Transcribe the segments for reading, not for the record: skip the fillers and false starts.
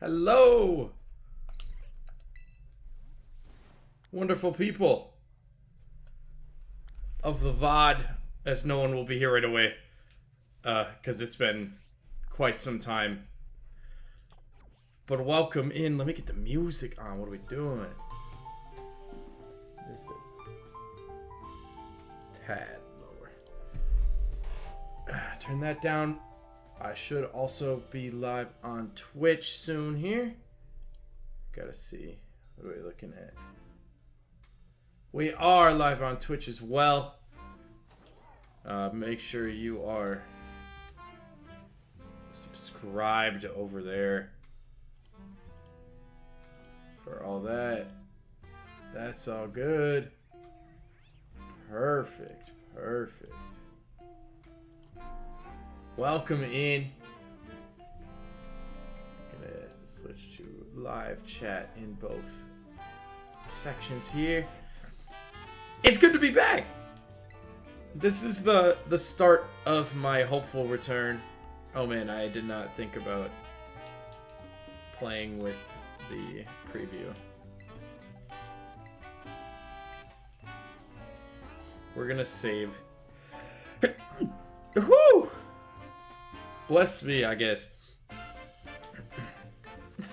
Hello! Wonderful people of the VOD, as no one will be here right away, because it's been quite some time. But welcome in. Let me get the music on. What are we doing? Just a tad lower. Turn that down. I should also be live on Twitch soon here. Gotta see. What are we looking at? We are live on Twitch as well. Make sure you are subscribed over there for all that. That's all good. Perfect. Perfect. Welcome in. Gonna switch to live chat in both sections here. It's good to be back. This is the start of my hopeful return. Oh man, I did not think about playing with the preview. We're gonna save. Whoo! Bless me, I guess.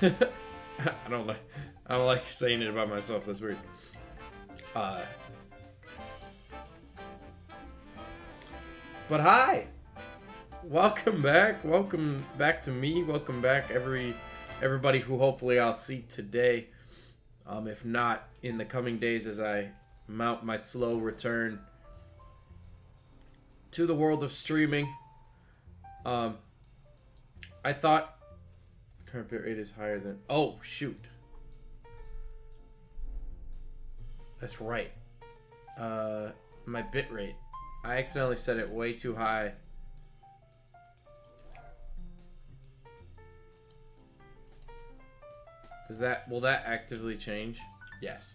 I don't like saying it about myself. That's weird. But hi, welcome back. Welcome back to me. Welcome back, everybody who hopefully I'll see today. If not, in the coming days as I mount my slow return to the world of streaming. I thought current bitrate is higher than. Oh shoot, that's right. My bitrate. I accidentally set it way too high. Will that actively change? Yes.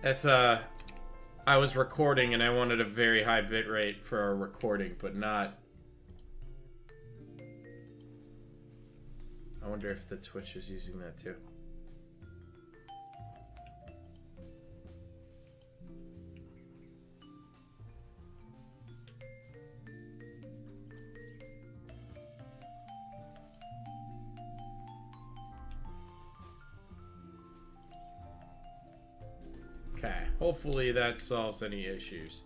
That's I was recording and I wanted a very high bitrate for a recording, but not. I wonder if the Twitch is using that too. Okay, hopefully that solves any issues.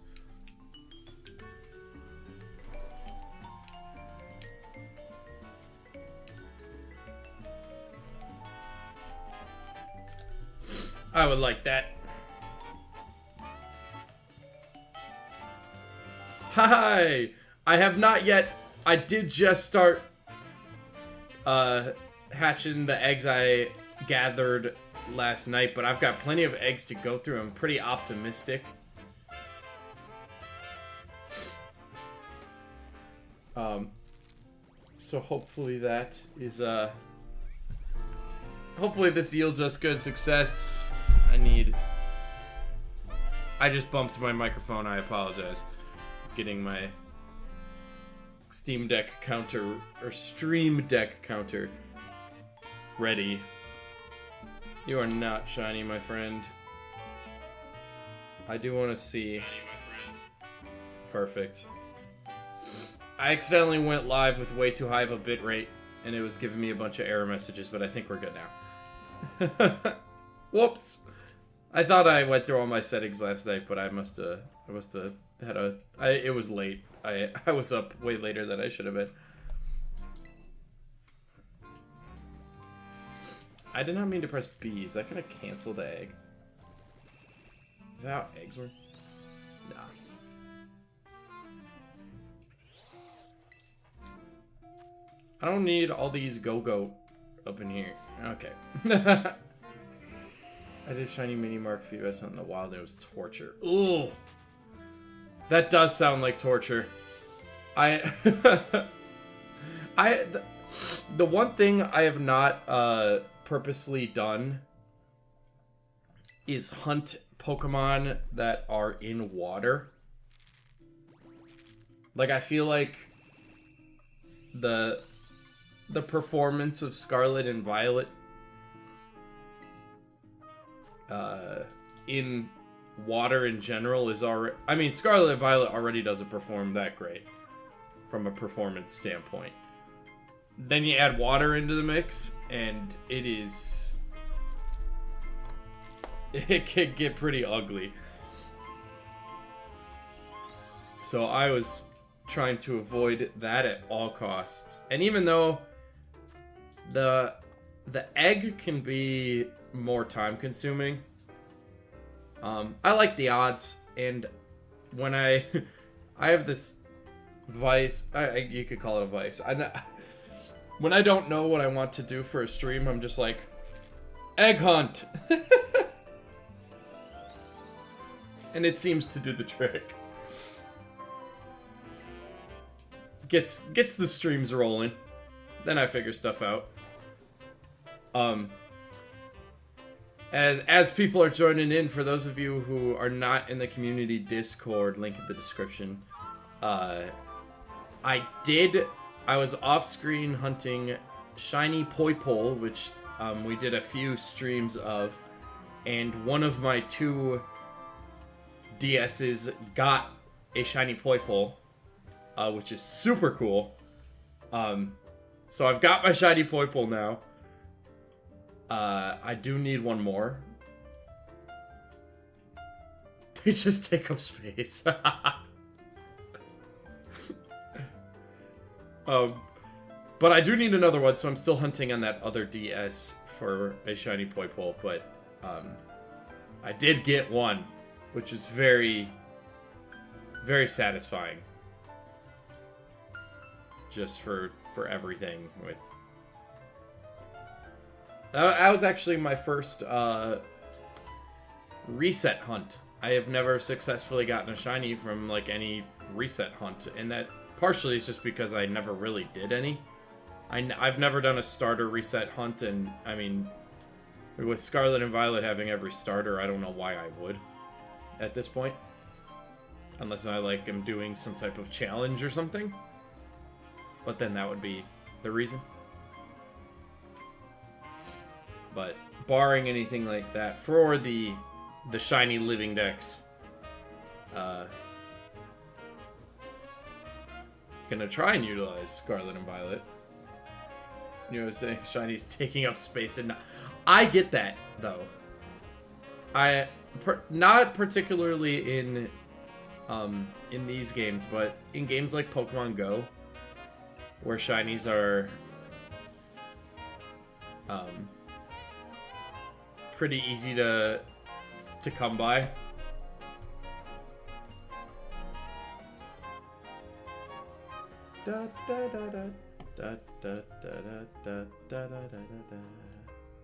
I would like that. Hi! I have not yet. I did just start hatching the eggs I gathered last night, but I've got plenty of eggs to go through. I'm pretty optimistic. So hopefully that is hopefully this yields us good success. I just bumped my microphone. I apologize. Getting my Steam Deck counter or Stream Deck counter ready. You are not shiny, my friend. I do want to see. Perfect. I accidentally went live with way too high of a bitrate, and it was giving me a bunch of error messages, but I think we're good now. Whoops. I thought I went through all my settings last night, but I must have had it was late. I was up way later than I should have been. I did not mean to press B. Is that gonna cancel the egg? Is that how eggs work? Nah. I don't need all these go-go up in here. Okay. I did shiny mini mark for US on the wild and it was torture. Ooh. That does sound like torture. The one thing I have not purposely done is hunt Pokemon that are in water. Like, I feel like the performance of Scarlet and Violet in water in general is already... I mean, Scarlet and Violet already doesn't perform that great from a performance standpoint. Then you add water into the mix, and it is... It can get pretty ugly. So I was trying to avoid that at all costs. And even though the egg can be more time consuming, I like the odds. And when I have this vice, you could call it a vice. When I don't know what I want to do for a stream, I'm just like, egg hunt. And it seems to do the trick. Gets the streams rolling. Then I figure stuff out. As people are joining in, for those of you who are not in the community Discord, link in the description. I was off screen hunting shiny Poipole, which we did a few streams of, and one of my 2 DS's got a shiny Poipole, which is super cool. So I've got my shiny Poipole now. I do need one more. They just take up space. But I do need another one, so I'm still hunting on that other DS for a shiny Poipole, but I did get one, which is very, very satisfying. Just for everything with... That was actually my first reset hunt. I have never successfully gotten a shiny from like any reset hunt, and that partially is just because I never really did any. I've never done a starter reset hunt, and I mean, with Scarlet and Violet having every starter, I don't know why I would at this point. Unless I like am doing some type of challenge or something. But then that would be the reason. But barring anything like that, for the shiny living decks, gonna try and utilize Scarlet and Violet. You know what I'm saying? Shiny's taking up space, and I get that though. Not particularly in these games, but in games like Pokemon Go, where shinies are pretty easy to come by.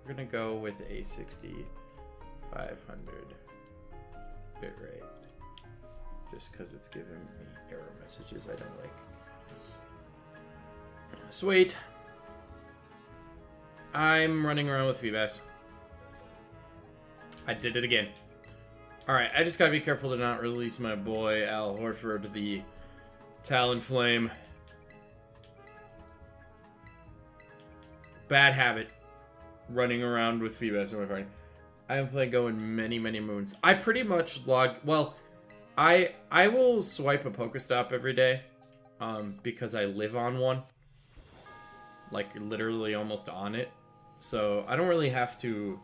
We're gonna go with a 6500 bit rate, just because it's giving me error messages I don't like. Sweet. I'm running around with Feebas. I did it again. Alright, I just gotta be careful to not release my boy Al Horford, the Talonflame. Bad habit. Running around with Feebas in my party. I haven't played Go in many, many moons. I pretty much log... Well, I will swipe a Pokestop every day. Because I live on one. Like, literally almost on it. So, I don't really have to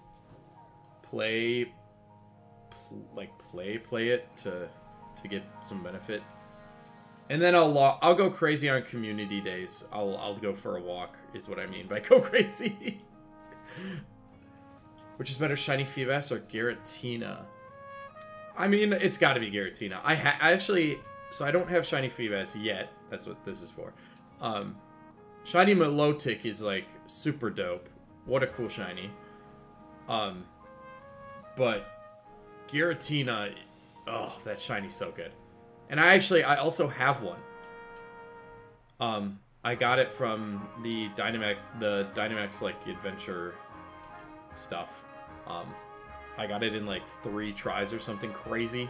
play it to get some benefit. And then I'll go crazy on community days. I'll go for a walk, is what I mean by go crazy. Which is better, shiny Feebas or Giratina? I mean, it's got to be Giratina. I actually, so I don't have shiny Feebas yet. That's what this is for. Shiny Milotic is like super dope. What a cool shiny. But Giratina, oh, that shiny's so good. And I also have one. I got it from the Dynamax like adventure stuff. I got it in like 3 tries or something crazy.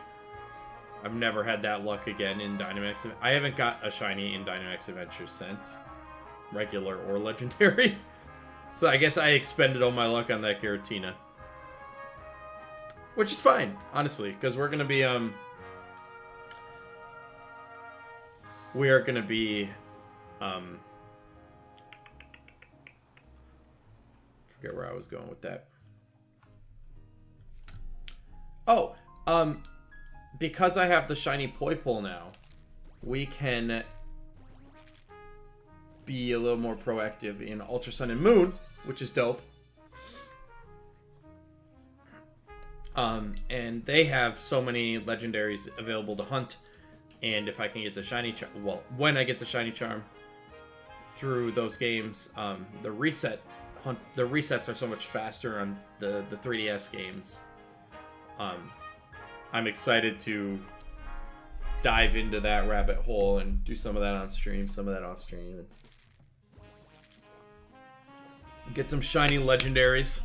I've never had that luck again in Dynamax. I haven't got a shiny in Dynamax Adventures since, regular or legendary. So I guess I expended all my luck on that Giratina. Which is fine, honestly, because we're gonna be we are gonna be forget where I was going with that. Oh, because I have the shiny Poipole now, we can be a little more proactive in Ultra Sun and Moon, which is dope. And they have so many legendaries available to hunt, and if I can get the shiny charm, well, when I get the shiny charm through those games, the resets are so much faster on the 3DS games. I'm excited to dive into that rabbit hole and do some of that on stream, some of that off stream, and get some shiny legendaries.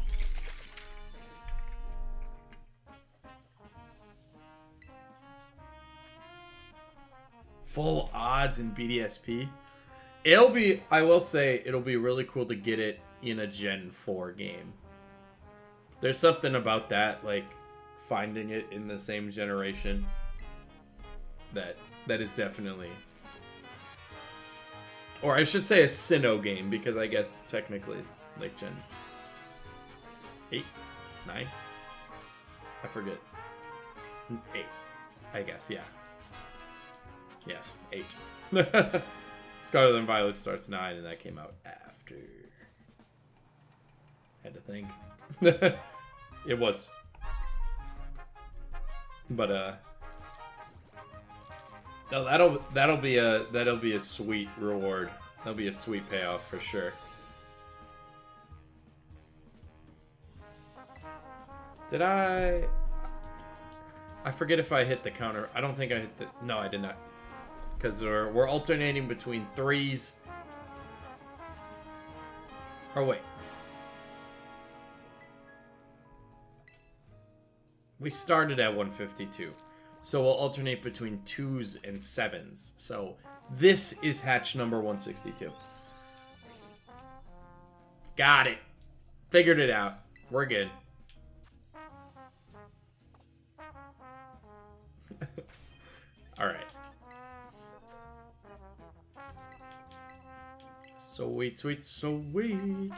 Full odds in BDSP. I will say, it'll be really cool to get it in a Gen 4 game. There's something about that, like, finding it in the same generation that is definitely, or I should say a Sinnoh game, because I guess technically it's like Gen 8, 9, I forget, 8, I guess, yeah, yes, 8. Scarlet and Violet starts 9, and that came out after. Had to think. It was. But no, that'll be a sweet reward. That'll be a sweet payoff for sure. Did I forget if I hit the counter. I don't think I hit the. No, I did not. Because we're alternating between 3s. Oh wait. We started at 152, so we'll alternate between 2s and 7s. So this is hatch number 162. Got it. Figured it out. We're good. All right. Sweet, sweet, sweet.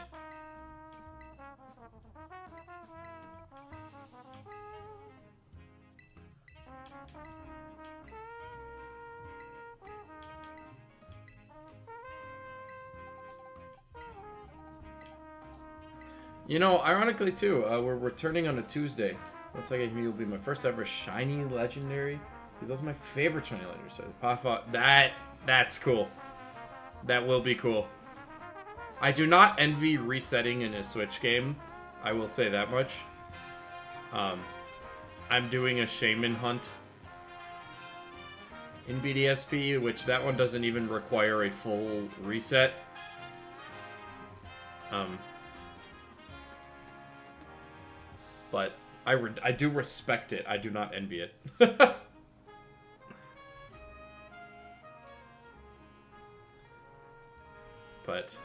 You know, ironically too, we're returning on a Tuesday. Looks like it will be my first ever shiny legendary. Because those are my favorite shiny legendaries. So Paffa, that's cool. That will be cool. I do not envy resetting in a Switch game. I will say that much. I'm doing a Shaman hunt in BDSP, which that one doesn't even require a full reset. But I do respect it. I do not envy it. But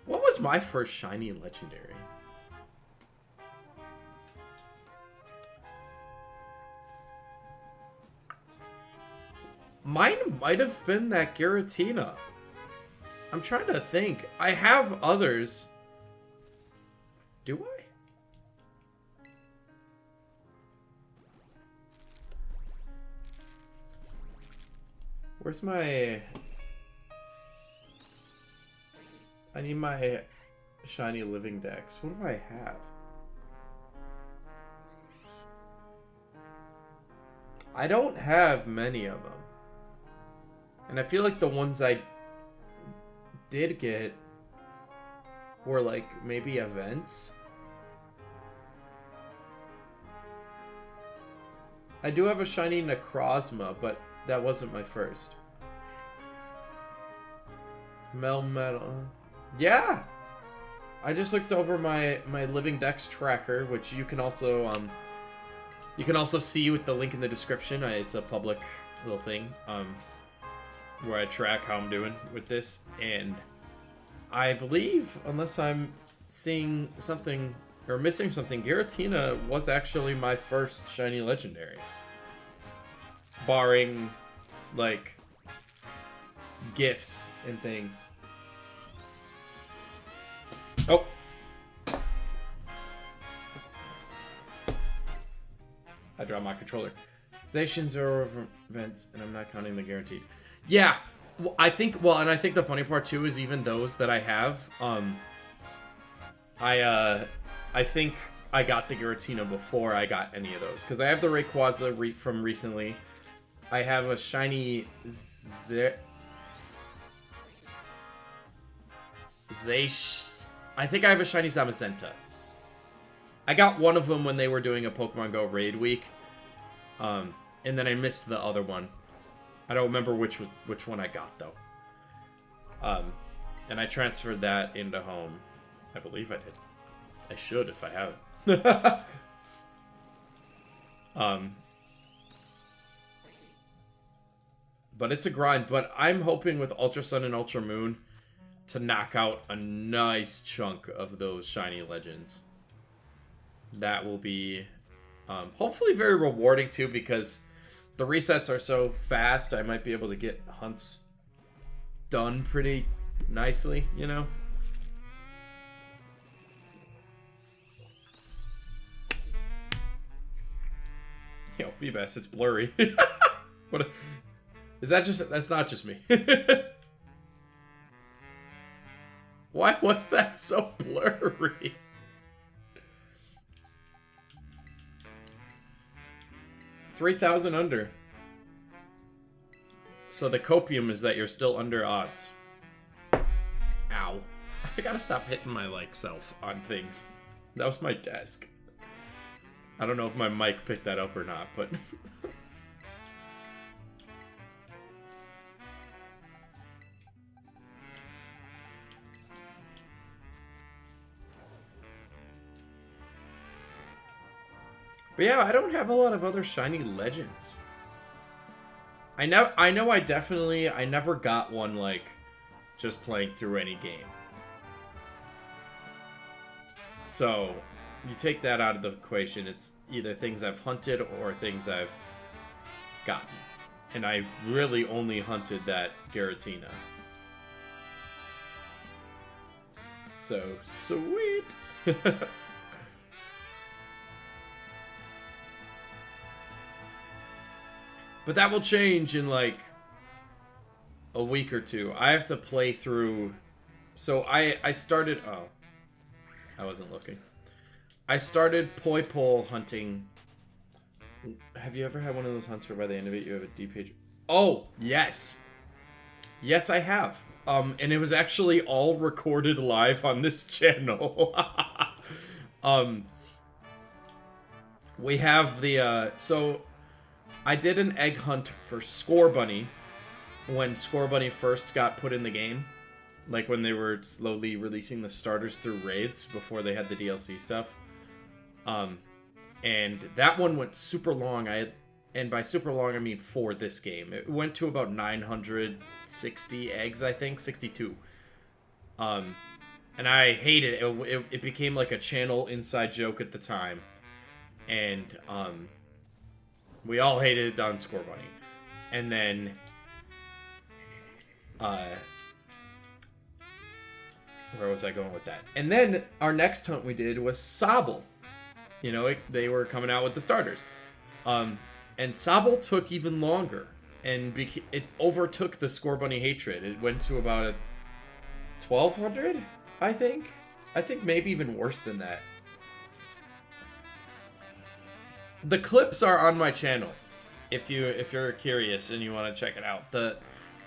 what was my first shiny legendary? Mine might have been that Giratina. I'm trying to think. I have others. Do I? Where's my... I need my shiny living dex. What do I have? I don't have many of them. And I feel like the ones I did get were like maybe events. I do have a shiny Necrozma, but that wasn't my first. Melmetal. Yeah! I just looked over my Living Dex tracker, which you can also see with the link in the description. It's a public little thing where I track how I'm doing with this, and I believe, unless I'm seeing something or missing something, Giratina was actually my first shiny legendary, barring like gifts and things. Oh. I dropped my controller. Stations are over events, and I'm not counting the guaranteed. Yeah, well, I think the funny part too is even those that I have, I think I got the Giratina before I got any of those, because I have the Rayquaza from recently. I have a shiny I think I have a shiny Zamazenta. I got one of them when they were doing a Pokemon Go raid week, and then I missed the other one. I don't remember which one I got though. And I transferred that into home. I believe I did. I should if I haven't. But it's a grind. But I'm hoping with Ultra Sun and Ultra Moon to knock out a nice chunk of those shiny legends. That will be hopefully very rewarding too, because the resets are so fast. I might be able to get hunts done pretty nicely, you know? Yo, Feebas, it's blurry. What? Is that just... That's not just me. Why was that so blurry? $3,000 under. So the copium is that you're still under odds. Ow. I gotta stop hitting my, like, self on things. That was my desk. I don't know if my mic picked that up or not, but... But yeah, I don't have a lot of other shiny legends. I know I never got one, like, just playing through any game. So, you take that out of the equation, it's either things I've hunted or things I've gotten. And I've really only hunted that Giratina. So, sweet! But that will change in, like, a week or two. I have to play through... So, I started... Oh. I wasn't looking. I started Poipole hunting. Have you ever had one of those hunts where by the end of it you have a D page? Oh, yes! Yes, I have. And it was actually all recorded live on this channel. We have the... So... I did an egg hunt for Score Bunny when Score Bunny first got put in the game. Like when they were slowly releasing the starters through raids before they had the DLC stuff. And that one went super long. And by super long, I mean for this game. It went to about 960 eggs, I think. 62. And I hated it. It became like a channel inside joke at the time. And, we all hated it on Score Bunny. And then, where was I going with that? And then, our next hunt we did was Sobble. You know, they were coming out with the starters. And Sobble took even longer. And it overtook the Score Bunny hatred. It went to about 1,200, I think. I think maybe even worse than that. The clips are on my channel, if you're curious and you want to check it out. The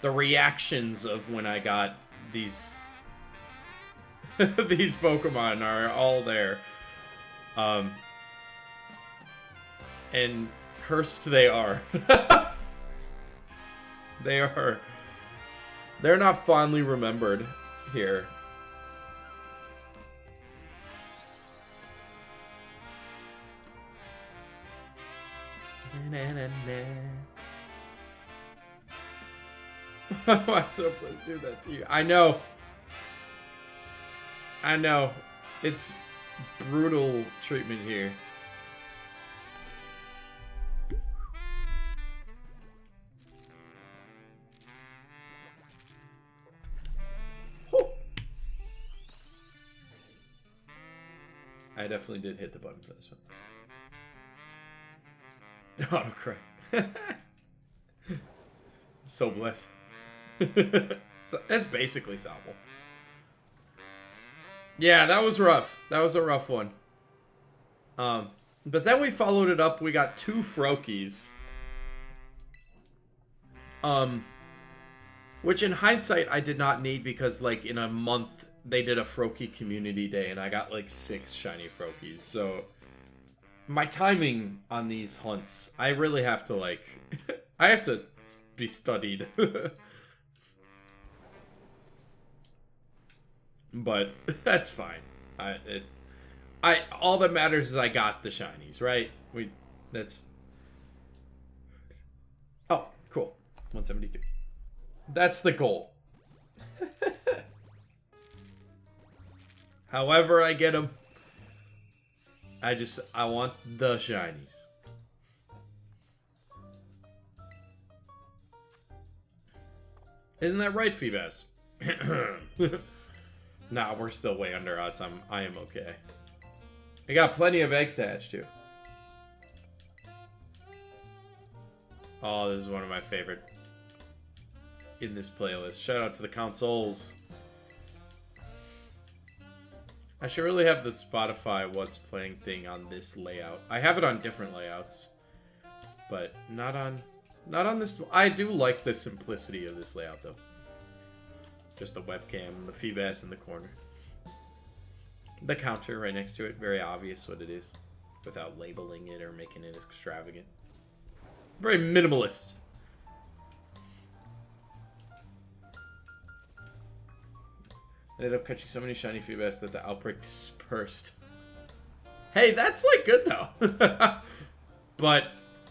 reactions of when I got these these Pokemon are all there. And cursed they are. They are They're not fondly remembered here. Why am I supposed to do that to you? I know. I know. It's brutal treatment here. I definitely did hit the button for this one. Autocorrect. So blessed. So, that's basically Sobble. Yeah, that was rough. That was a rough one. But then we followed it up. We got 2 Froakies. Which in hindsight I did not need because like in a month they did a Froakie community day and I got like 6 shiny Froakies. So my timing on these hunts, I really have to like I have to be studied. But that's fine. All that matters is I got the shinies, right? That's oh, cool. 172. That's the goal. However I get them, I want the shinies. Isn't that right, Phoebus? Nah, we're still way under odds. I am okay. I got plenty of eggs to hatch too. Oh, this is one of my favorite in this playlist. Shout out to the consoles. I should really have the Spotify what's playing thing on this layout. I have it on different layouts, but not on this. I do like the simplicity of this layout though. Just the webcam, the Phoebus in the corner. The counter right next to it, very obvious what it is, without labeling it or making it extravagant. Very minimalist. I ended up catching so many shiny Phoebus that the outbreak dispersed. Hey, that's like good though. But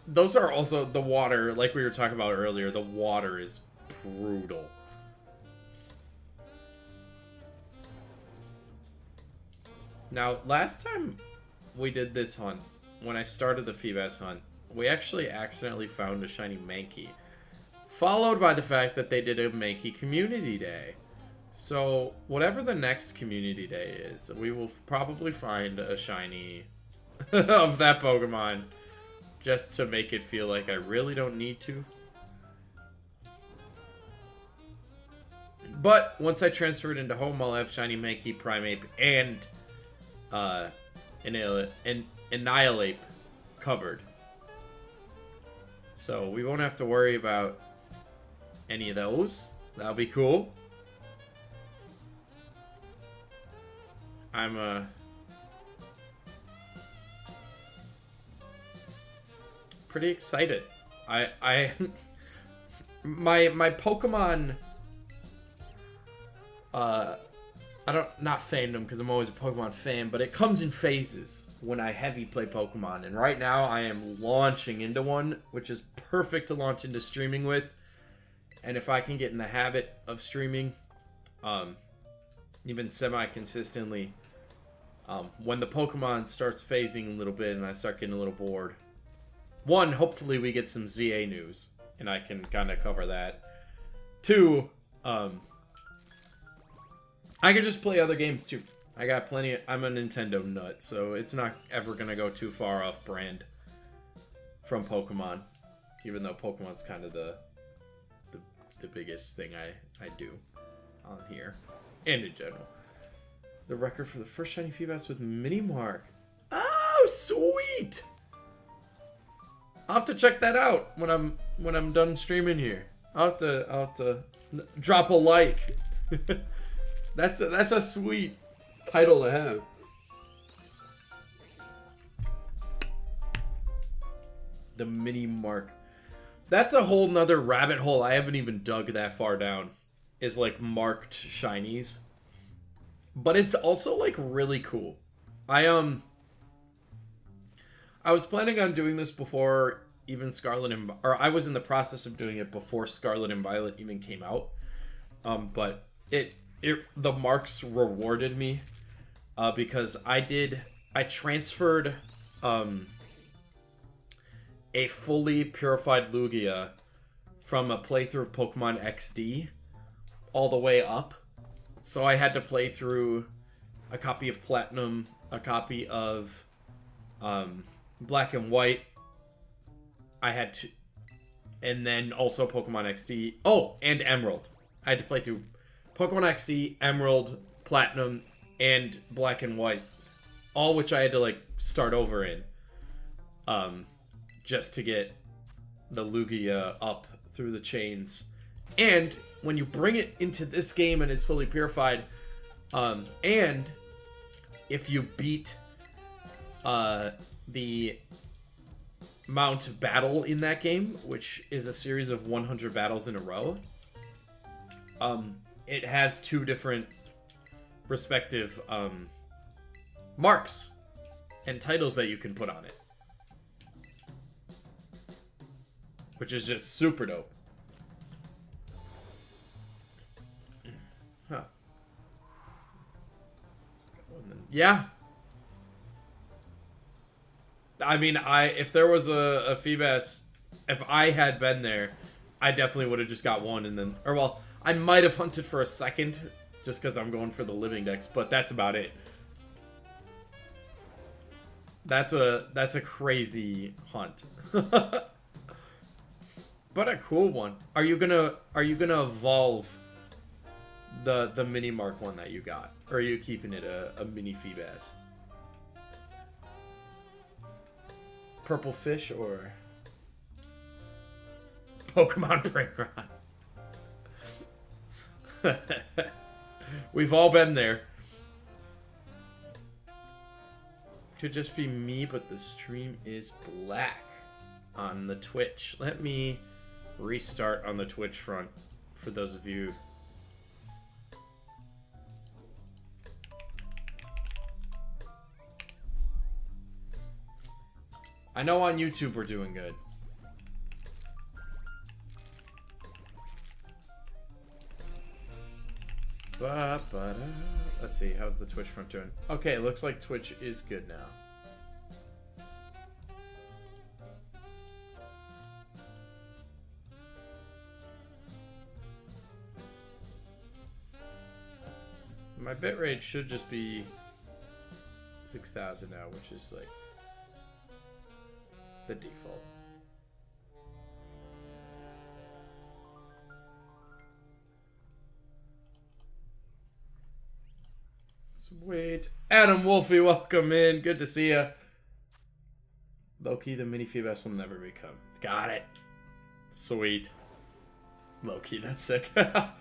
those are also the water, like we were talking about earlier, the water is brutal. Now, last time we did this hunt, when I started the Phoebus hunt, we actually accidentally found a shiny Mankey. Followed by the fact that they did a Mankey community day. So, whatever the next community day is, we will probably find a shiny of that Pokemon. Just to make it feel like I really don't need to. But, once I transfer it into home, I'll have shiny Mankey, Primeape, and Annihilate covered. So we won't have to worry about any of those. That'll be cool. I'm pretty excited. My Pokemon not fandom, because I'm always a Pokemon fan, but it comes in phases when I heavy play Pokemon. And right now I am launching into one, which is perfect to launch into streaming with. And if I can get in the habit of streaming, even semi-consistently, when the Pokemon starts phasing a little bit and I start getting a little bored, one, hopefully we get some ZA news, and I can kind of cover that. Two, I can just play other games too. I got plenty I'm a Nintendo nut, so it's not ever gonna go too far off brand from Pokemon. Even though Pokemon's kind of the biggest thing I do on here. And in general. The record for the first shiny Phoebus with Mini Mark. Oh, sweet! I'll have to check that out when I'm done streaming here. I'll have to drop a like. That's a sweet title to have. The Mini Mark. That's a whole nother rabbit hole. I haven't even dug that far down is like marked shinies. But it's also like really cool. I was planning on doing this before even Scarlet and... Or I was in the process of doing it before Scarlet and Violet even came out. But the marks rewarded me. Because I transferred a fully purified Lugia from a playthrough of Pokemon XD all the way up. So I had to play through a copy of Platinum, a copy of Black and White. I had to... And then also Pokemon XD. Oh, and Emerald. I had to play through Pokemon XD, Emerald, Platinum, and Black and White. All which I had to, like, start over in. Just to get the Lugia up through the chains. And when you bring it into this game and it's fully purified, and if you beat the Mount Battle in that game, which is a series of 100 battles in a row, it has 2 different respective marks and titles that you can put on it, which is just super dope. Huh. Yeah. I mean, if there was a Feebas, if I had been there, I definitely would have just got one and then... Or, well, I might have hunted for a second, just because I'm going for the living dex, but that's about it. That's a crazy hunt. But a cool one. Are you gonna evolve the mini mark one that you got? Or are you keeping it a mini Feebas? Purple fish or Pokemon Brain Rot? We've all been there. Could just be me, but the stream is black on the Twitch. Let me restart on the Twitch front for those of you. I know on YouTube we're doing good. Let's see, how's the Twitch front doing? Okay, looks like Twitch is good now. My bitrate should just be 6,000 now, which is like the default. Sweet. Adam Wolfie, welcome in. Good to see ya. Loki, the mini Feebas will never become. Got it. Sweet. Loki, that's sick. Gotta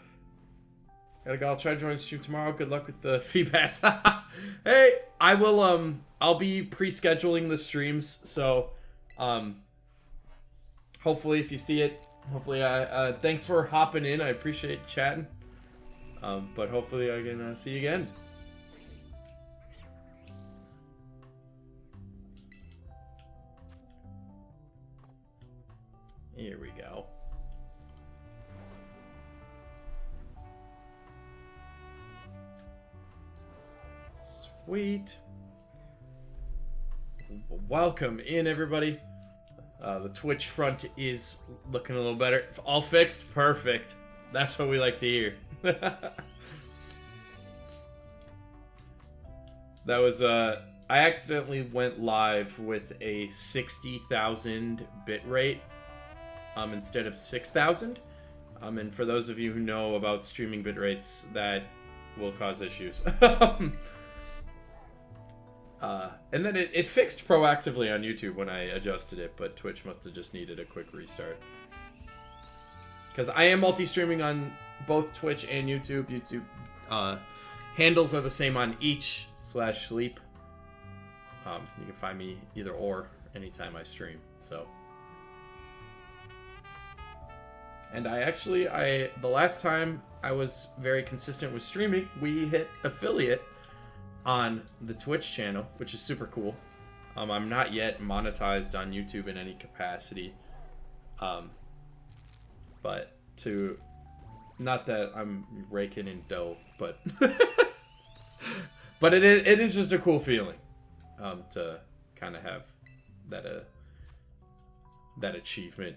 go. I'll try to join the stream tomorrow. Good luck with the Feebas. Hey, I will, I'll be pre-scheduling the streams, so, hopefully if you see it, hopefully thanks for hopping in. I appreciate chatting. But hopefully I can see you again. Here we go. Sweet. Welcome in, everybody. The Twitch front is looking a little better. All fixed? Perfect. That's what we like to hear. That was, I accidentally went live with a 60,000 bit rate instead of 6,000. And for those of you who know about streaming bit rates, that will cause issues. And then it fixed proactively on YouTube when I adjusted it, but Twitch must have just needed a quick restart. Because I am multi-streaming on both Twitch and YouTube. YouTube handles are the same on each /HLEEP. You can find me either or anytime I stream. So, and I actually, the last time I was very consistent with streaming, we hit affiliate on the Twitch channel, which is super cool. I'm not yet monetized on YouTube in any capacity. But not that I'm raking in dough, but but it is just a cool feeling to kind of have that achievement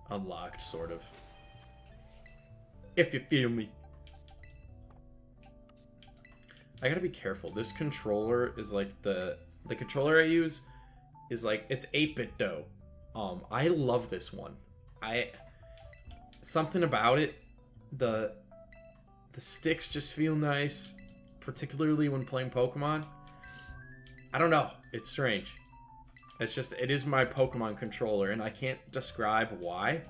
unlocked, sort of. If you feel me. I gotta be careful. This controller is like the controller I use is like, it's 8-bit dough. I love this one. Something about it, the sticks just feel nice, particularly when playing Pokemon. I don't know. It's strange. It is my Pokemon controller, and I can't describe why.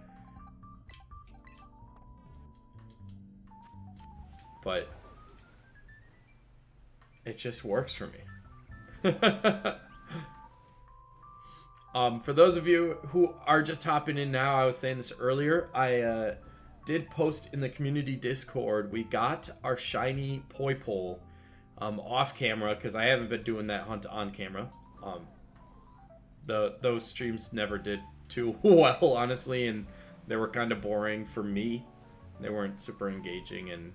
But it just works for me. For those of you who are just hopping in now, I was saying this earlier, I did post in the community Discord, we got our shiny Poipole off camera, because I haven't been doing that hunt on camera. Those streams never did too well, honestly, and they were kind of boring for me. They weren't super engaging, and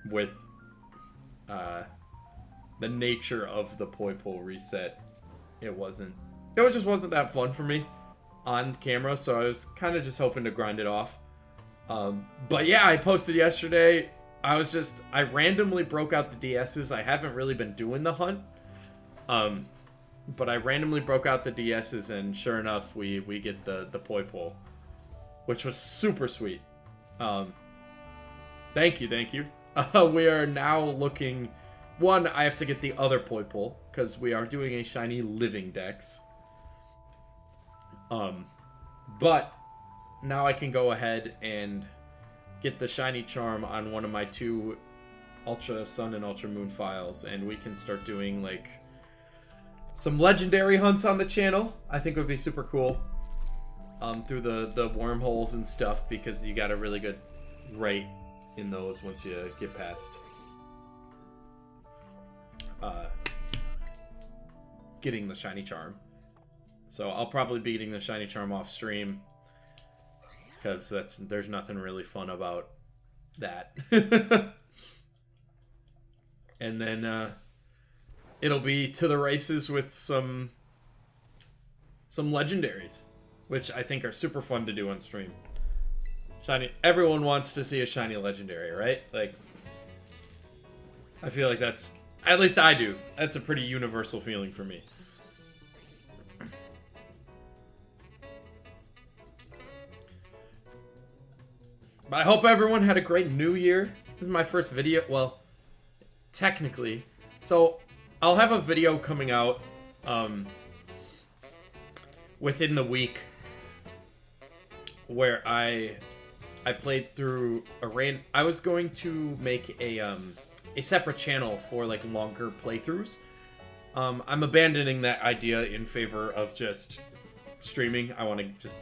with the nature of the Poipole reset, it just wasn't that fun for me on camera, so I was kind of just hoping to grind it off. But yeah, I posted yesterday. I randomly broke out the DSs. I haven't really been doing the hunt, but I randomly broke out the DSs, and sure enough, we get the Poipole, which was super sweet. Thank you. We are now looking. One, I have to get the other Poipole, because we are doing a shiny living dex. But now I can go ahead and get the shiny charm on one of my 2 Ultra Sun and Ultra Moon files, and we can start doing like some legendary hunts on the channel. I think would be super cool. Through the wormholes and stuff, because you got a really good rate in those once you get past getting the shiny charm. So I'll probably be getting the shiny charm off stream, because there's nothing really fun about that. And then it'll be to the races with some legendaries, which I think are super fun to do on stream. Everyone wants to see a shiny legendary, right? Like, I feel like that's, at least I do, that's a pretty universal feeling for me. But I hope everyone had a great new year. This is my first video, well, technically. So, I'll have a video coming out within the week where I played through I was going to make a separate channel for like longer playthroughs. I'm abandoning that idea in favor of just streaming. I want to just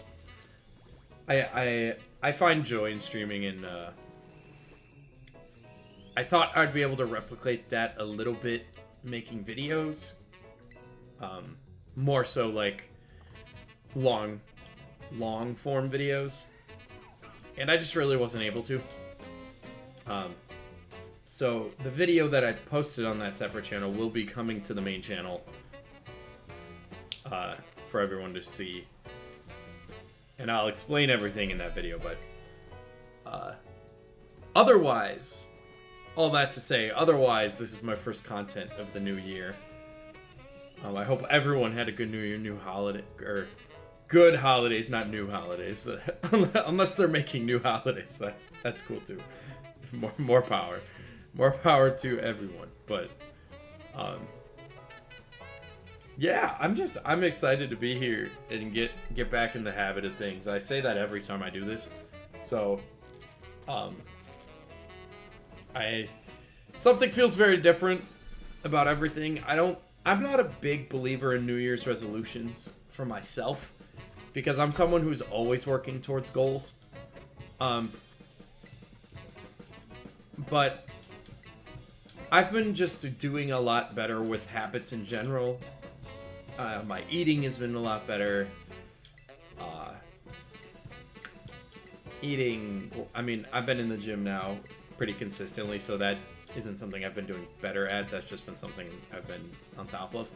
I find joy in streaming, and I thought I'd be able to replicate that a little bit making videos. More so like long form videos. And I just really wasn't able to. So the video that I posted on that separate channel will be coming to the main channel for everyone to see. And I'll explain everything in that video, but otherwise, all that to say, otherwise, this is my first content of the new year. I hope everyone had a good new year, new holiday, or good holidays, not new holidays. Unless they're making new holidays, that's cool too. More power to everyone. But yeah, I'm excited to be here and get back in the habit of things. I say that every time I do this. So something feels very different about everything. I'm not a big believer in New Year's resolutions for myself, because I'm someone who's always working towards goals. But I've been just doing a lot better with habits in general. My eating has been a lot better. I mean, I've been in the gym now pretty consistently, so that isn't something I've been doing better at. That's just been something I've been on top of.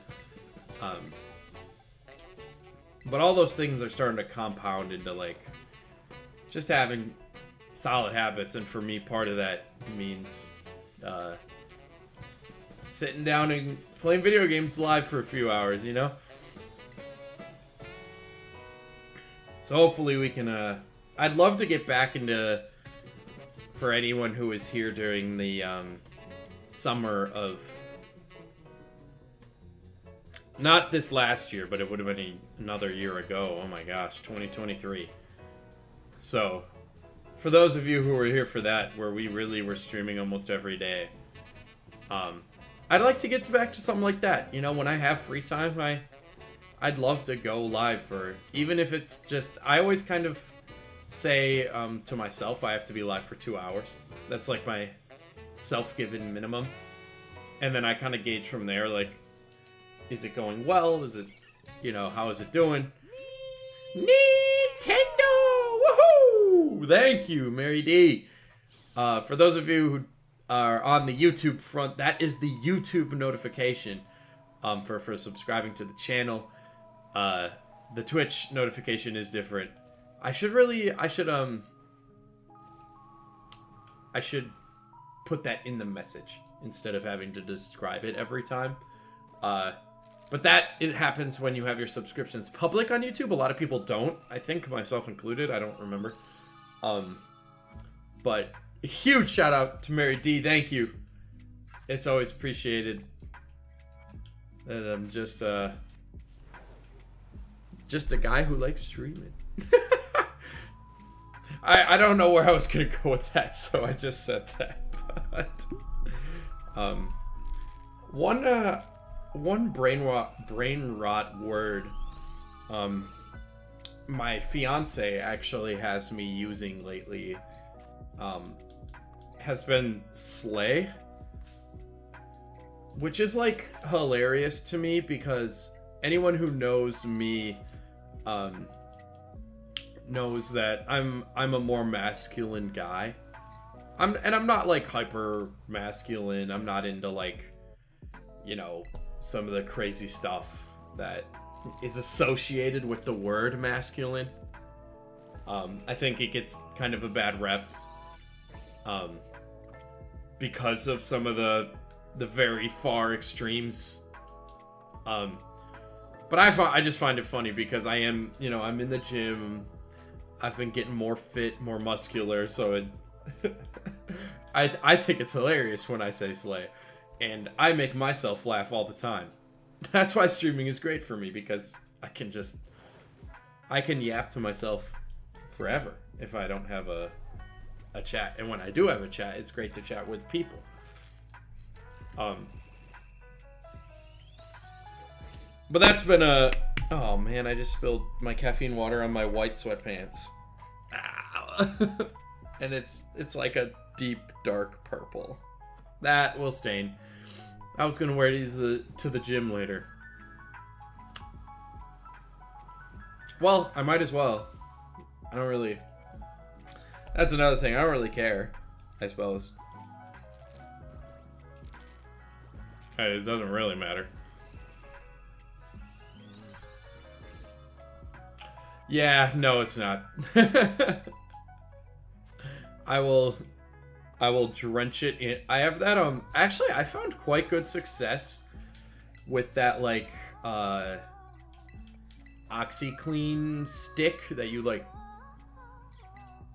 But all those things are starting to compound into, like, just having solid habits. And for me, part of that means sitting down and playing video games live for a few hours, you know? So hopefully we can, I'd love to get back into, for anyone who was here during the summer of, not this last year, but it would have been another year ago. Oh my gosh, 2023. So, for those of you who were here for that, where we really were streaming almost every day, I'd like to get back to something like that. You know, when I have free time, I'd love to go live for, even if it's just, I always kind of say to myself, I have to be live for 2 hours. That's like my self-given minimum. And then I kind of gauge from there, like, is it going well? Is it, you know, how is it doing? Nintendo! Woohoo! Thank you, Mary D. For those of you who are on the YouTube front, that is the YouTube notification for subscribing to the channel. The Twitch notification is different. I should put that in the message instead of having to describe it every time. But it happens when you have your subscriptions public on YouTube. A lot of people don't. I think myself included. I don't remember. But a huge shout out to Mary D. Thank you. It's always appreciated. And I'm just a guy who likes streaming. I don't know where I was gonna go with that, so I just said that. But one brain rot word my fiance actually has me using lately has been slay, which is like hilarious to me because anyone who knows me knows that I'm a more masculine guy. I'm not like hyper masculine. I'm not into like, you know, some of the crazy stuff that is associated with the word masculine. I think it gets kind of a bad rep because of some of the very far extremes. But I just find it funny because I am, you know, I'm in the gym. I've been getting more fit, more muscular, so I think it's hilarious when I say slay. And I make myself laugh all the time. That's why streaming is great for me, because I can yap to myself forever if I don't have a chat. And when I do have a chat, it's great to chat with people. But that's been oh man, I just spilled my caffeine water on my white sweatpants. Ow. And it's like a deep dark purple. That will stain. I was gonna wear these to the gym later. Well, I might as well. I don't really... That's another thing. I don't really care, I suppose. Hey, it doesn't really matter. Yeah, no, it's not. I will drench it in. I have that, actually, I found quite good success with that, like, OxyClean stick that you, like,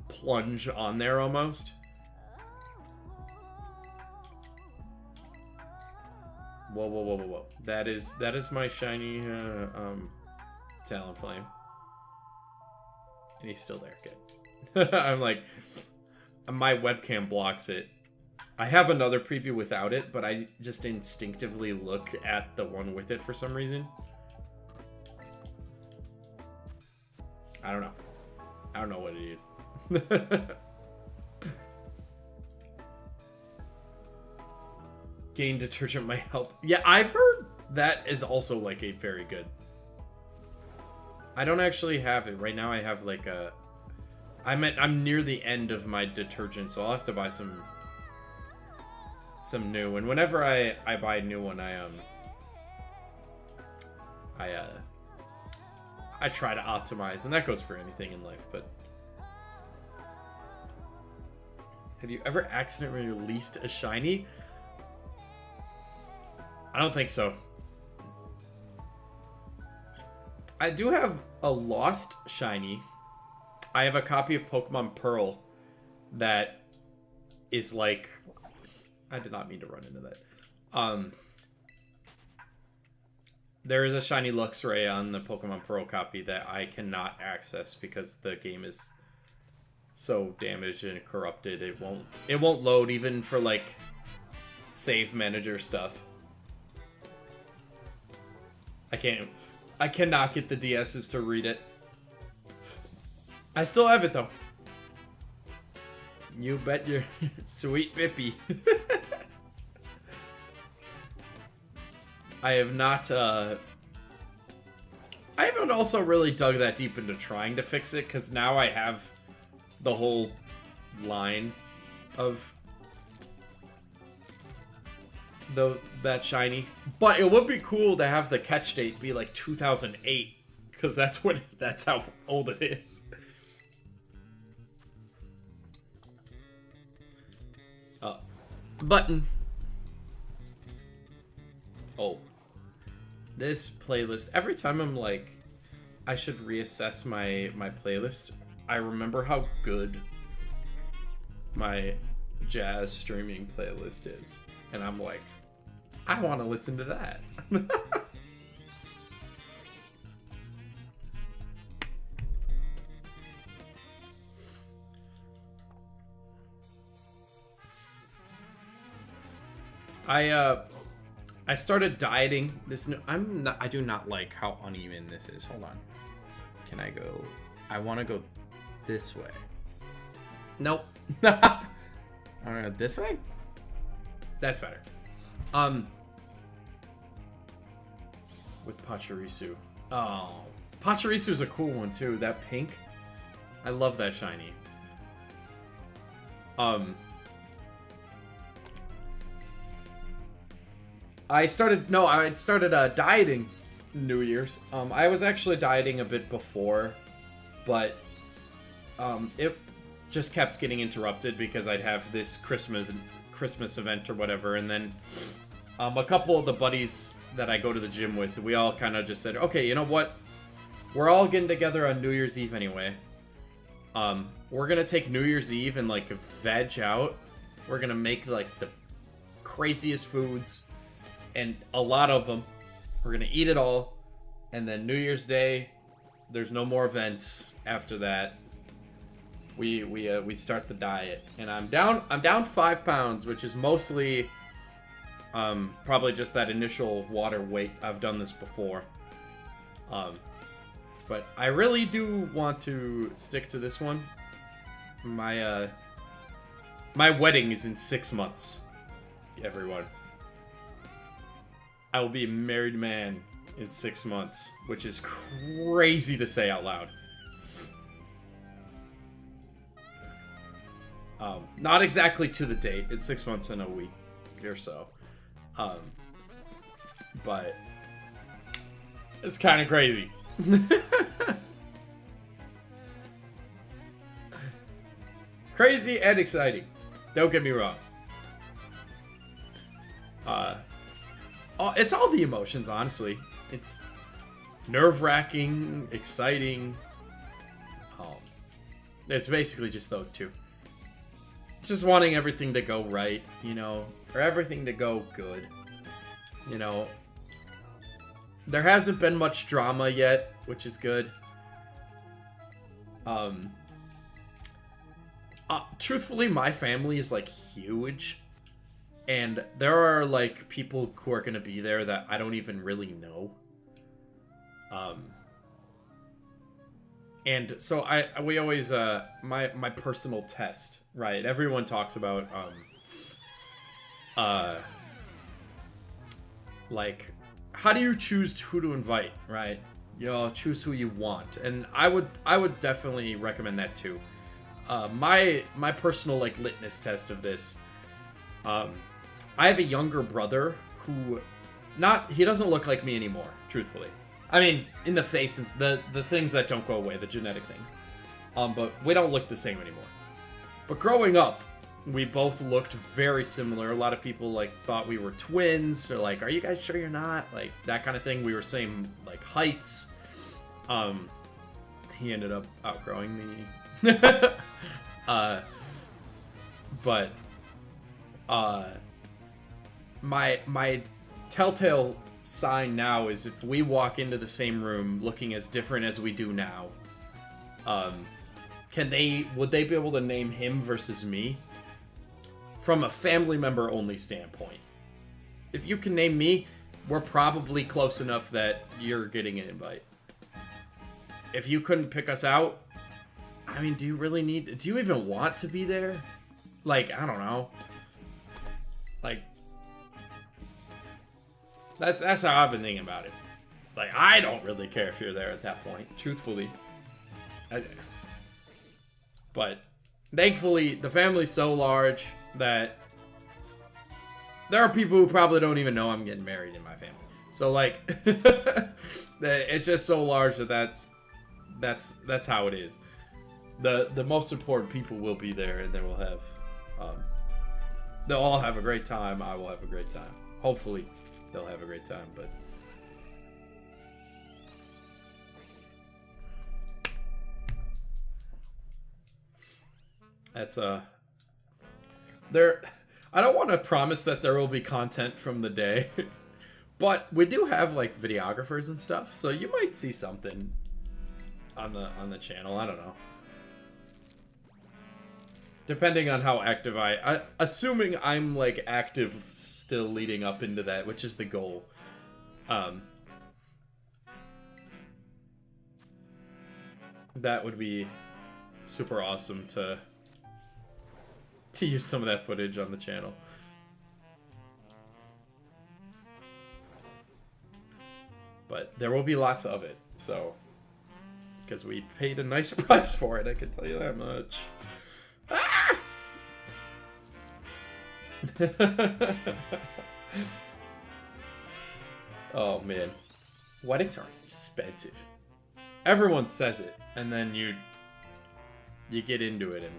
plunge on there almost. Whoa, whoa, whoa, whoa, whoa. That is my shiny, Talonflame. And he's still there, good. I'm like, my webcam blocks it. I have another preview without it, but I just instinctively look at the one with it for some reason. I don't know. I don't know what it is. Gain detergent might help. Yeah, I've heard that is also like a very good. I don't actually have it right now. I have like a. I'm near the end of my detergent, so I'll have to buy some new. And whenever I buy a new one, I try to optimize, and that goes for anything in life. But have you ever accidentally released a shiny? I don't think so. I do have a lost shiny. I have a copy of Pokemon Pearl that is like... I did not mean to run into that. There is a shiny Luxray on the Pokemon Pearl copy that I cannot access because the game is so damaged and corrupted. It won't load even for like save manager stuff. I cannot get the DSs to read it. I still have it though. You bet your sweet Bippy. I have not, I haven't also really dug that deep into trying to fix it, because now I have the whole line of that shiny. But it would be cool to have the catch date be like 2008, because that's how old it is. Button. Oh. This playlist, every time I'm like, I should reassess my playlist, I remember how good my jazz streaming playlist is. And I'm like, I want to listen to that. I started dieting this new. I do not like how uneven this is. Hold on. Can I go? I want to go this way. Nope. I want to go this way. That's better. With Pachirisu. Oh, Pachirisu's a cool one too. That pink. I love that shiny. I started dieting New Year's. I was actually dieting a bit before, but it just kept getting interrupted because I'd have this Christmas event or whatever, and then a couple of the buddies that I go to the gym with, we all kind of just said, okay, you know what? We're all getting together on New Year's Eve anyway. We're gonna take New Year's Eve and like veg out. We're gonna make like the craziest foods. And a lot of them. We're gonna eat it all, and then New Year's Day, there's no more events after that. We start the diet, and I'm down 5 pounds, which is mostly probably just that initial water weight. I've done this before, but I really do want to stick to this one. My wedding is in 6 months, everyone. I will be a married man in 6 months, which is crazy to say out loud. Not exactly to the date. It's 6 months and a week or so. But it's kind of crazy. Crazy and exciting. Don't get me wrong. It's all the emotions, honestly. It's nerve-wracking, exciting. It's basically just those two. Just wanting everything to go right, you know, or everything to go good. You know, there hasn't been much drama yet, which is good. Truthfully, my family is like huge. And there are, like, people who are going to be there that I don't even really know. And so we always my personal test, right? Everyone talks about like, how do you choose who to invite, right? Choose who you want, and I would definitely recommend that too. My personal like litmus test of this, I have a younger brother who, he doesn't look like me anymore, truthfully. I mean, in the face, and the things that don't go away, the genetic things. But we don't look the same anymore. But growing up, we both looked very similar. A lot of people like thought we were twins, or like, are you guys sure you're not? Like that kind of thing. We were same like heights. He ended up outgrowing me. But my telltale sign now is if we walk into the same room looking as different as we do now, would they be able to name him versus me from a family member only standpoint? If you can name me, we're probably close enough that you're getting an invite. If you couldn't pick us out, I mean, do you even want to be there? Like, I don't know. Like, that's how I've been thinking about it. Like, I don't really care if you're there at that point, truthfully. But thankfully, the family's so large that there are people who probably don't even know I'm getting married in my family. So, like, it's just so large that's how it is. The most important people will be there, and they'll all have a great time. I will have a great time. Hopefully, they'll have a great time, but that's there. I don't want to promise that there will be content from the day, but we do have like videographers and stuff, so you might see something on the channel. I don't know. Depending on how active assuming I'm like active still leading up into that, which is the goal. That would be super awesome to use some of that footage on the channel. But there will be lots of it, so, because we paid a nice price for it, I can tell you that much. Ah! Oh man, weddings are expensive. Everyone says it, and then you get into it, and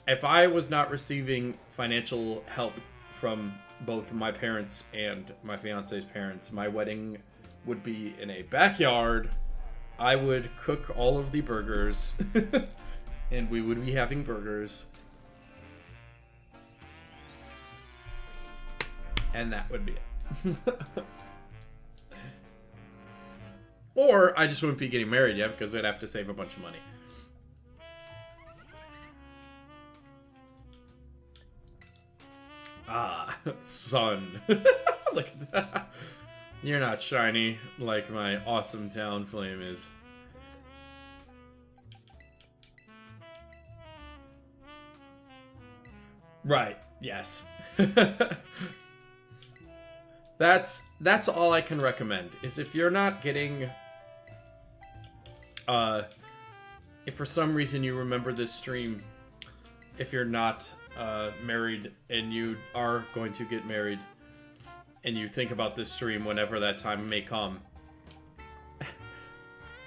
if I was not receiving financial help from both my parents and my fiance's parents, my wedding would be in a backyard. I would cook all of the burgers and we would be having burgers, and that would be it. Or I just wouldn't be getting married yet because we'd have to save a bunch of money. Ah, son. Look at that. You're not shiny like my awesome talon flame is. Right, yes. That's all I can recommend, is if you're not getting if for some reason you remember this stream, if you're not married and you are going to get married and you think about this stream whenever that time may come,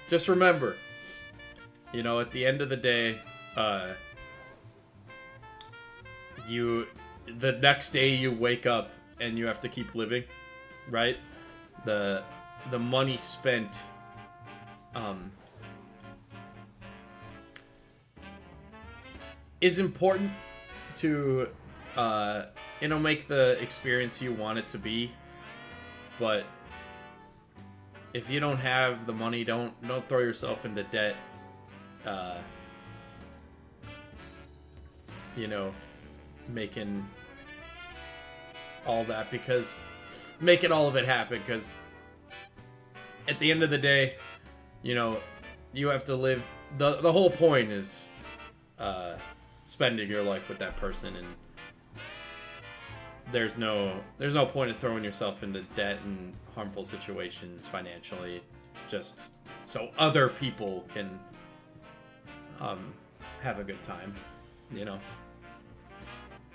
just remember, you know, at the end of the day, the next day you wake up and you have to keep living, right? The money spent is important to make the experience you want it to be, but if you don't have the money, don't throw yourself into debt, making all that, because making all of it happen, because at the end of the day, you have to live. The whole point is spending your life with that person, and there's no point in throwing yourself into debt and harmful situations financially, just so other people can have a good time. You know,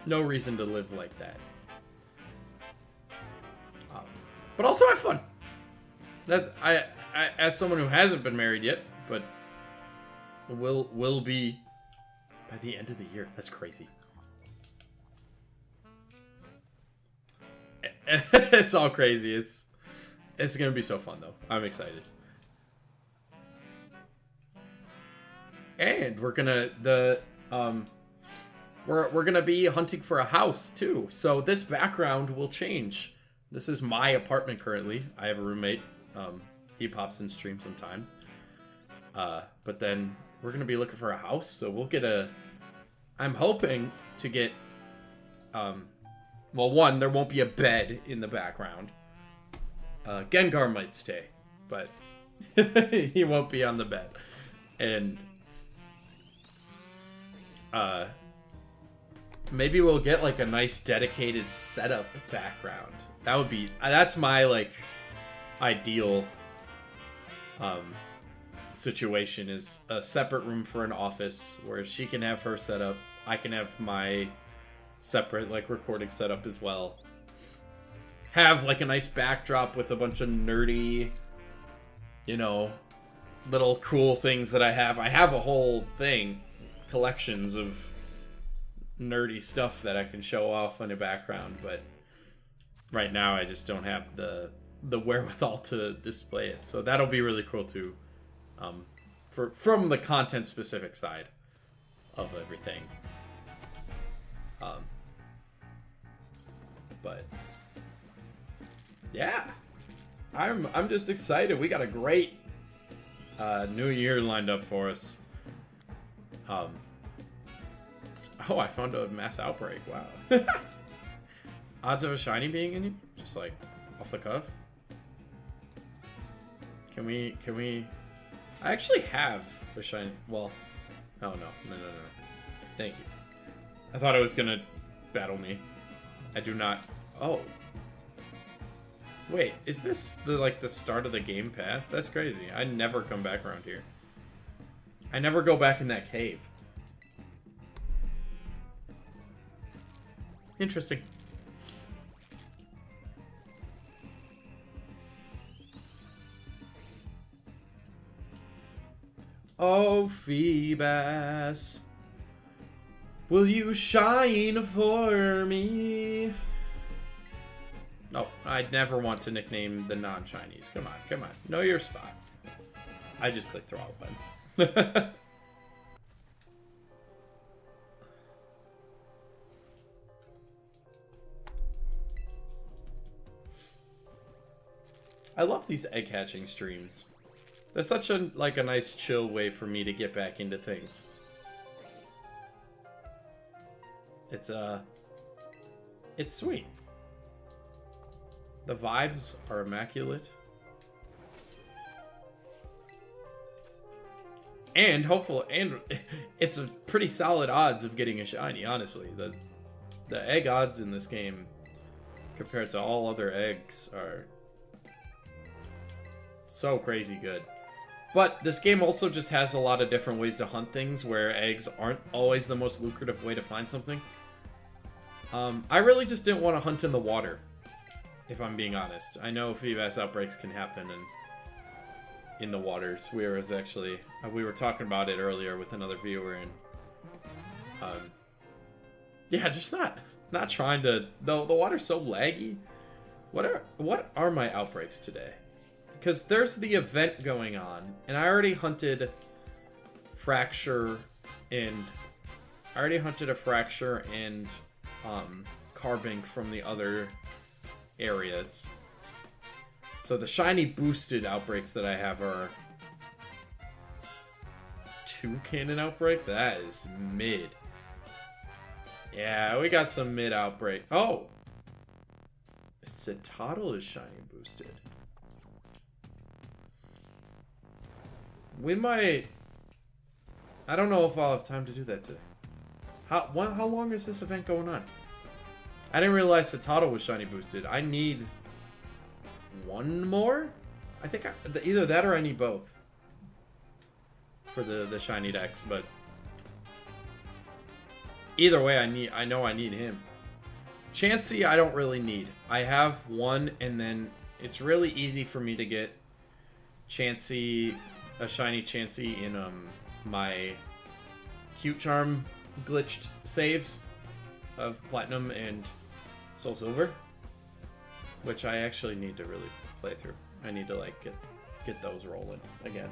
no reason to live like that. But also have fun. That's I as someone who hasn't been married yet, but will be by the end of the year. That's crazy. It's all crazy. It's gonna be so fun though. I'm excited. And we're gonna we're gonna be hunting for a house too. So this background will change. This is my apartment currently. I have a roommate. He pops in stream sometimes. But then we're gonna be looking for a house. So we'll get I'm hoping to get well, one, there won't be a bed in the background. Gengar might stay, but he won't be on the bed. And maybe we'll get like a nice dedicated setup background. That's my like ideal situation, is a separate room for an office where she can have her setup. I can have my separate like recording setup as well. Have like a nice backdrop with a bunch of nerdy, you know, little cool things that I have. I have a whole thing, collections of nerdy stuff that I can show off in the background, but right now I just don't have the wherewithal to display it. So that'll be really cool too, from the content specific side of everything. But yeah, I'm just excited. We got a great new year lined up for us. Oh, I found a mass outbreak. Wow. Odds of a shiny being in you? Just like off the cuff. Can we I actually have a shiny. Well, oh no. Thank you. I thought it was gonna battle me. I do not. Oh. Wait, is this the start of the game path? That's crazy. I never come back around here. I never go back in that cave. Interesting. Oh, Feebas, will you shine for me? No, I'd never want to nickname the non-shinies. Come on. Know your spot. I just clicked throttle button. I love these egg hatching streams. They're such a nice chill way for me to get back into things. It's sweet. The vibes are immaculate. And it's a pretty solid odds of getting a shiny, honestly. The egg odds in this game compared to all other eggs are so crazy good. But this game also just has a lot of different ways to hunt things where eggs aren't always the most lucrative way to find something. I really just didn't want to hunt in the water, if I'm being honest. I know Feebas outbreaks can happen in the waters. We were talking about it earlier with another viewer, and yeah, just not trying to. The water's so laggy. What are my outbreaks today? Because there's the event going on, and I already hunted Fracture and Carbink from the other areas. So the shiny boosted outbreaks that I have are 2 cannon outbreak. That is mid. Yeah, we got some mid outbreak. Oh, Citadel is shiny boosted. We might... I don't know if I'll have time to do that today. How long is this event going on? I didn't realize the Totto was shiny boosted. I need one more? I think either that or I need both for the shiny decks, but either way I know I need him. Chansey I don't really need. I have one, and then it's really easy for me to get Chansey, a shiny Chansey in my Cute Charm glitched saves of Platinum and Soul Silver, which I actually need to really play through. I need to like get those rolling again.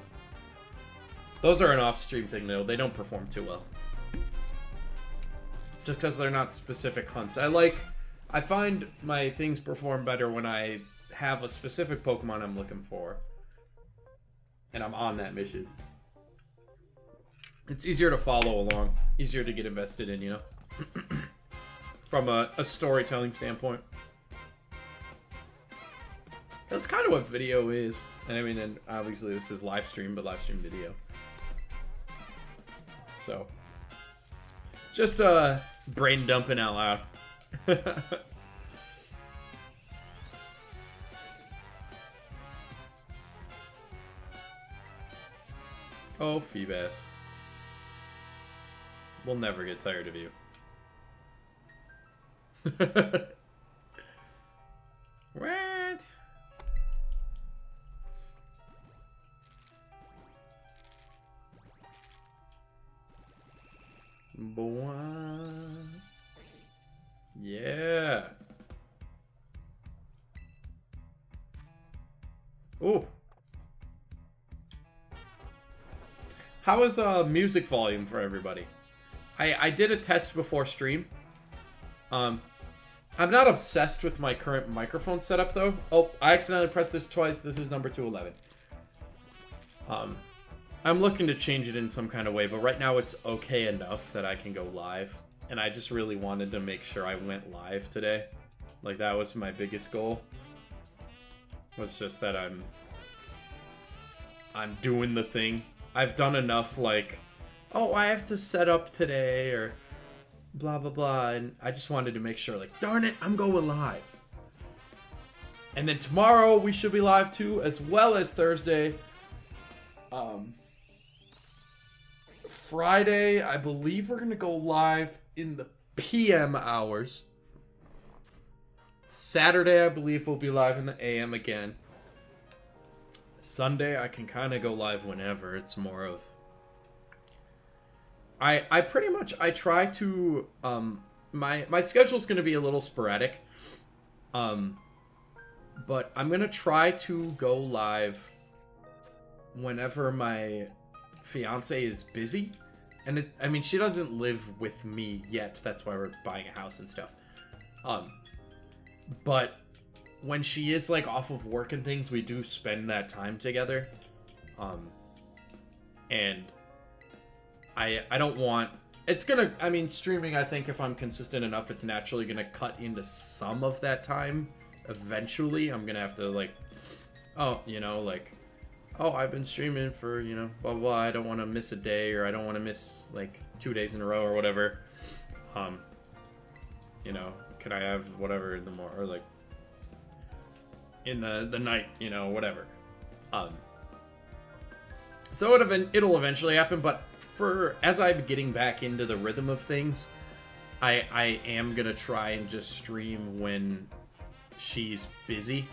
Those are an off-stream thing though. They don't perform too well. Just because they're not specific hunts. I find my things perform better when I have a specific Pokemon I'm looking for and I'm on that mission. It's easier to follow along, easier to get invested in, you know? From a storytelling standpoint. That's kind of what video is. And I mean, and obviously this is live stream, but live stream video. So, just brain dumping out loud. Oh, Feebas. We'll never get tired of you. What? Boy. Yeah. Ooh. How is music volume for everybody? I did a test before stream. I'm not obsessed with my current microphone setup though. Oh, I accidentally pressed this twice. This is number 211. I'm looking to change it in some kind of way, but right now it's okay enough that I can go live. And I just really wanted to make sure I went live today. Like that was my biggest goal. Was just that I'm doing the thing. I've done enough like, oh, I have to set up today or blah blah blah, and I just wanted to make sure like, darn it, I'm going live. And then tomorrow we should be live too, as well as Thursday. Friday, I believe we're gonna go live in the PM hours. Saturday, I believe we'll be live in the AM again. Sunday, I can kind of go live whenever. It's more of... I pretty much, I try to... My schedule's going to be a little sporadic. But I'm going to try to go live whenever my fiance is busy. And I mean, she doesn't live with me yet. That's why we're buying a house and stuff. But... when she is like off of work and things, we do spend that time together. And I don't want, it's gonna, I mean, streaming, I think if I'm consistent enough, it's naturally gonna cut into some of that time. Eventually, I'm gonna have to like, oh, you know, like, oh, I've been streaming for, you know, blah, blah, blah. I don't want to miss a day, or I don't want to miss like 2 days in a row or whatever. You know, can I have whatever in the morning, or like, in the night, you know, whatever. So it'll eventually happen, but as I'm getting back into the rhythm of things, I am gonna try and just stream when she's busy.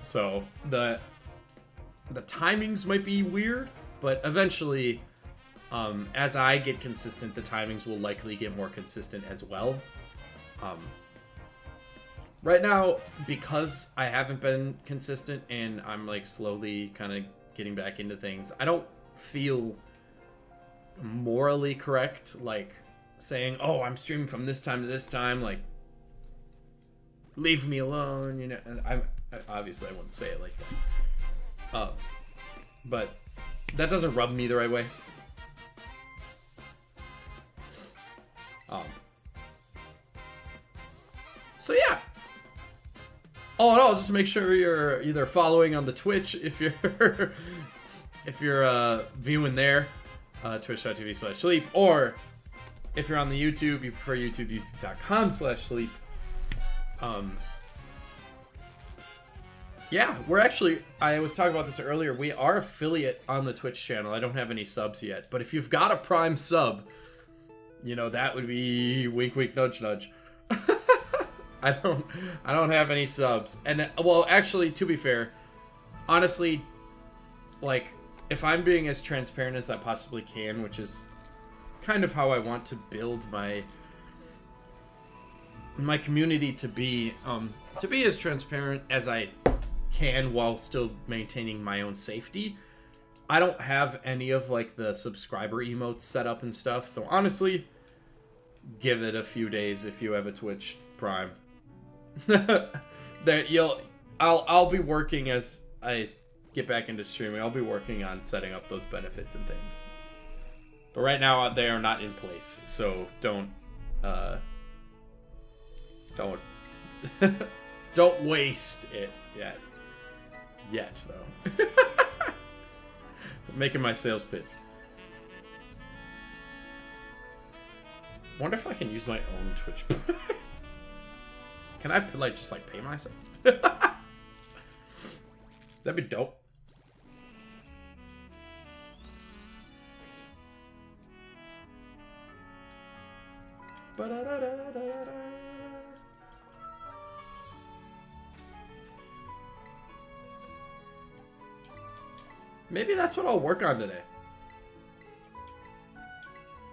So the timings might be weird, but eventually, as I get consistent, the timings will likely get more consistent as well. Right now, because I haven't been consistent and I'm like slowly kind of getting back into things, I don't feel morally correct, like saying, oh, I'm streaming from this time to this time, like, leave me alone, you know. And obviously I wouldn't say it like that. But that doesn't rub me the right way. So yeah. all in all, just make sure you're either following on the Twitch if you're if you're viewing there, twitch.tv/HLEEP, or if you're on the YouTube, you prefer YouTube, youtube.com/HLEEP. Yeah, we're actually, I was talking about this earlier, we are affiliate on the Twitch channel. I don't have any subs yet, but if you've got a Prime sub, you know, that would be wink, wink, nudge, nudge. I don't have any subs. And, well, actually, to be fair, honestly, like, if I'm being as transparent as I possibly can, which is kind of how I want to build my community to be as transparent as I can while still maintaining my own safety. I don't have any of like the subscriber emotes set up and stuff, so honestly, give it a few days if you have a Twitch Prime. I'll be working as I get back into streaming. I'll be working on setting up those benefits and things. But right now they are not in place, so don't don't waste it yet. Though. I'm making my sales pitch. Wonder if I can use my own Twitch. Can I like just like pay myself? That'd be dope. Maybe that's what I'll work on today.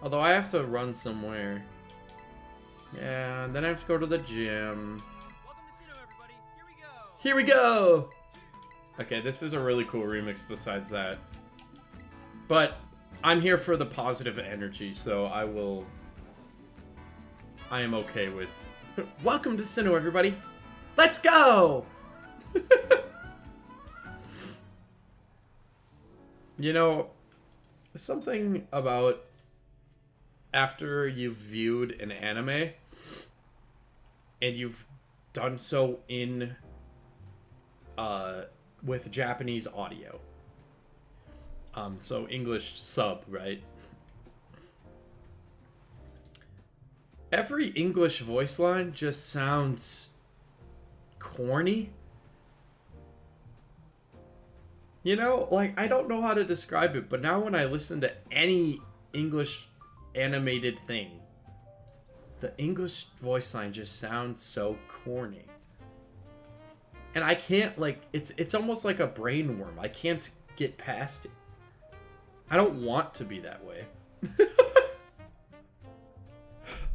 Although I have to run somewhere. Yeah, and then I have to go to the gym. Welcome to Sinnoh, everybody. Here we go. Here we go! Okay, this is a really cool remix besides that. But I'm here for the positive energy, so I am okay with... Welcome to Sinnoh, everybody! Let's go! You know, something about after you've viewed an anime and you've done so in with Japanese audio, so English sub, right? Every English voice line just sounds corny. You know, like, I don't know how to describe it, but now when I listen to any English animated thing, the English voice line just sounds so corny. And I can't, like, it's almost like a brain worm. I can't get past it. I don't want to be that way.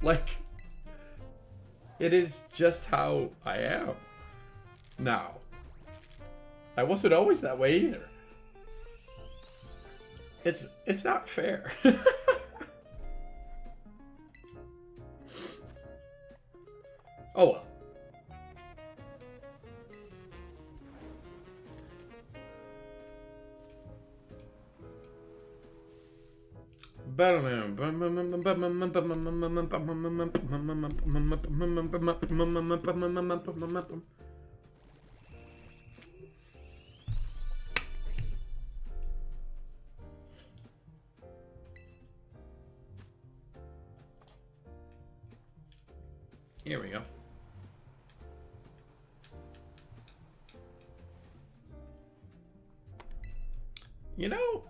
Like, it is just how I am now. I wasn't always that way either. It's not fair. Oh well. Here we go. You know,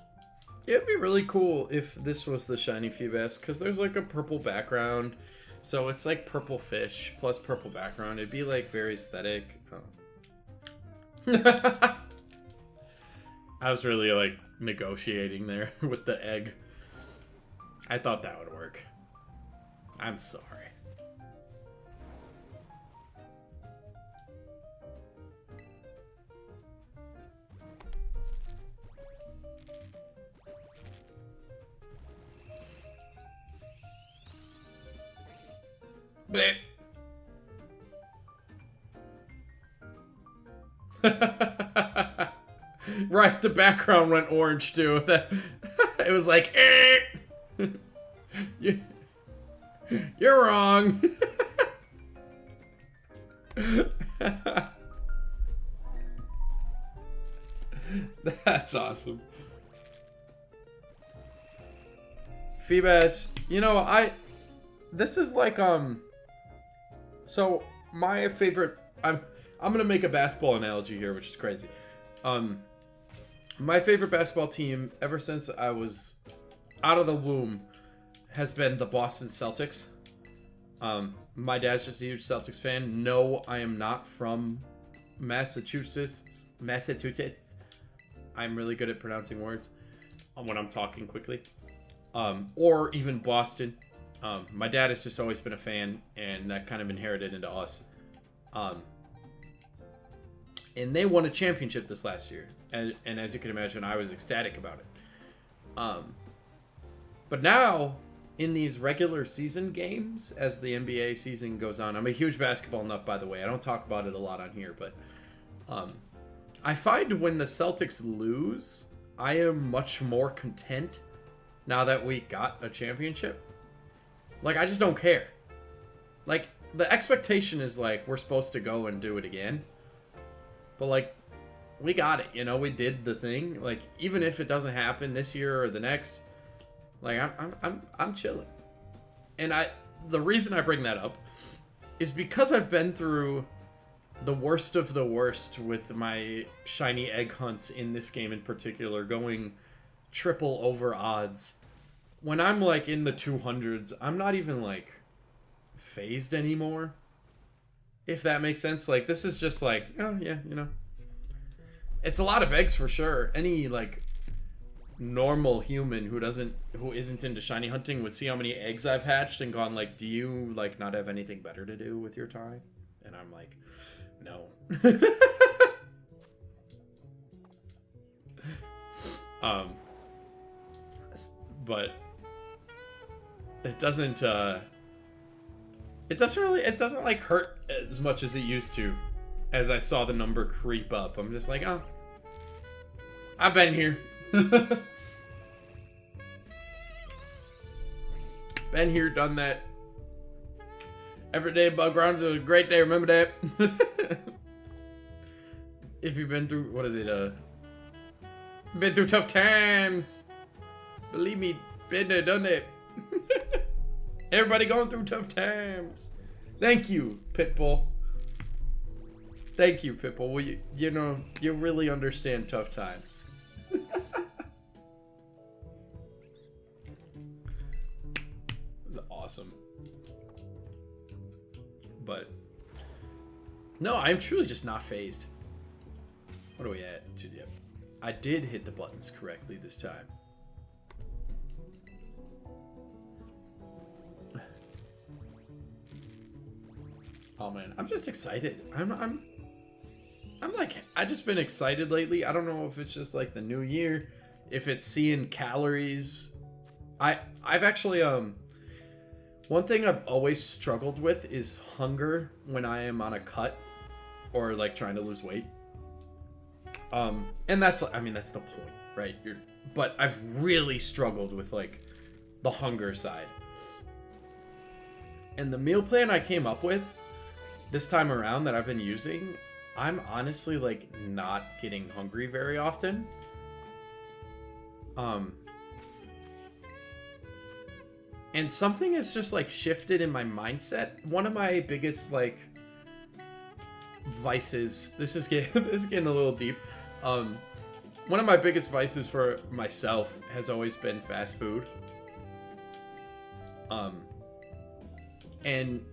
it'd be really cool if this was the shiny Feebas, because there's like a purple background. So it's like purple fish plus purple background. It'd be like very aesthetic. Oh. I was really like negotiating there with the egg. I thought that would work. I'm sorry. Bleh. Right, the background went orange too. It was like, eh. You're wrong. That's awesome. Feebas, you know, this is like, so my favorite, I'm gonna make a basketball analogy here, which is crazy. My favorite basketball team ever since I was out of the womb has been the Boston Celtics. My dad's just a huge Celtics fan. No, I am not from Massachusetts. I'm really good at pronouncing words when I'm talking quickly. Or even Boston. My dad has just always been a fan, and that kind of inherited into us. And they won a championship this last year. And as you can imagine, I was ecstatic about it. But now, in these regular season games, as the NBA season goes on, I'm a huge basketball nut, by the way. I don't talk about it a lot on here, but I find when the Celtics lose, I am much more content now that we got a championship. Like, I just don't care. Like, the expectation is, like, we're supposed to go and do it again. But, like, we got it, you know? We did the thing. Like, even if it doesn't happen this year or the next, like, I'm chilling. And the reason I bring that up is because I've been through the worst of the worst with my shiny egg hunts in this game in particular, going triple over odds. When I'm like in the 200s, I'm not even like phased anymore. If that makes sense. Like, this is just like, oh yeah, you know. It's a lot of eggs for sure. Any like normal human who isn't into shiny hunting would see how many eggs I've hatched and gone like, do you like not have anything better to do with your time? And I'm like, no. But it doesn't like hurt as much as it used to as I saw the number creep up. I'm just like, oh, I've been here. Been here, done that. Every day above ground is a great day, remember that? If you've been through, what is it, been through tough times. Believe me, been there, done that. Everybody going through tough times. Thank you, Pitbull. Thank you, Pitbull. Well, you know, you really understand tough times. That's awesome. But no, I'm truly just not phased. What are we at? Yep. I did hit the buttons correctly this time. Oh man, I'm just excited. I'm like, I've just been excited lately. I don't know if it's just like the new year, if it's seeing calories. I've actually one thing I've always struggled with is hunger when I am on a cut or like trying to lose weight. And that's, I mean, that's the point, right? But I've really struggled with like the hunger side. And the meal plan I came up with this time around that I've been using, I'm honestly like not getting hungry very often. And something has just like shifted in my mindset. One of my biggest like vices, this is getting a little deep. One of my biggest vices for myself has always been fast food. And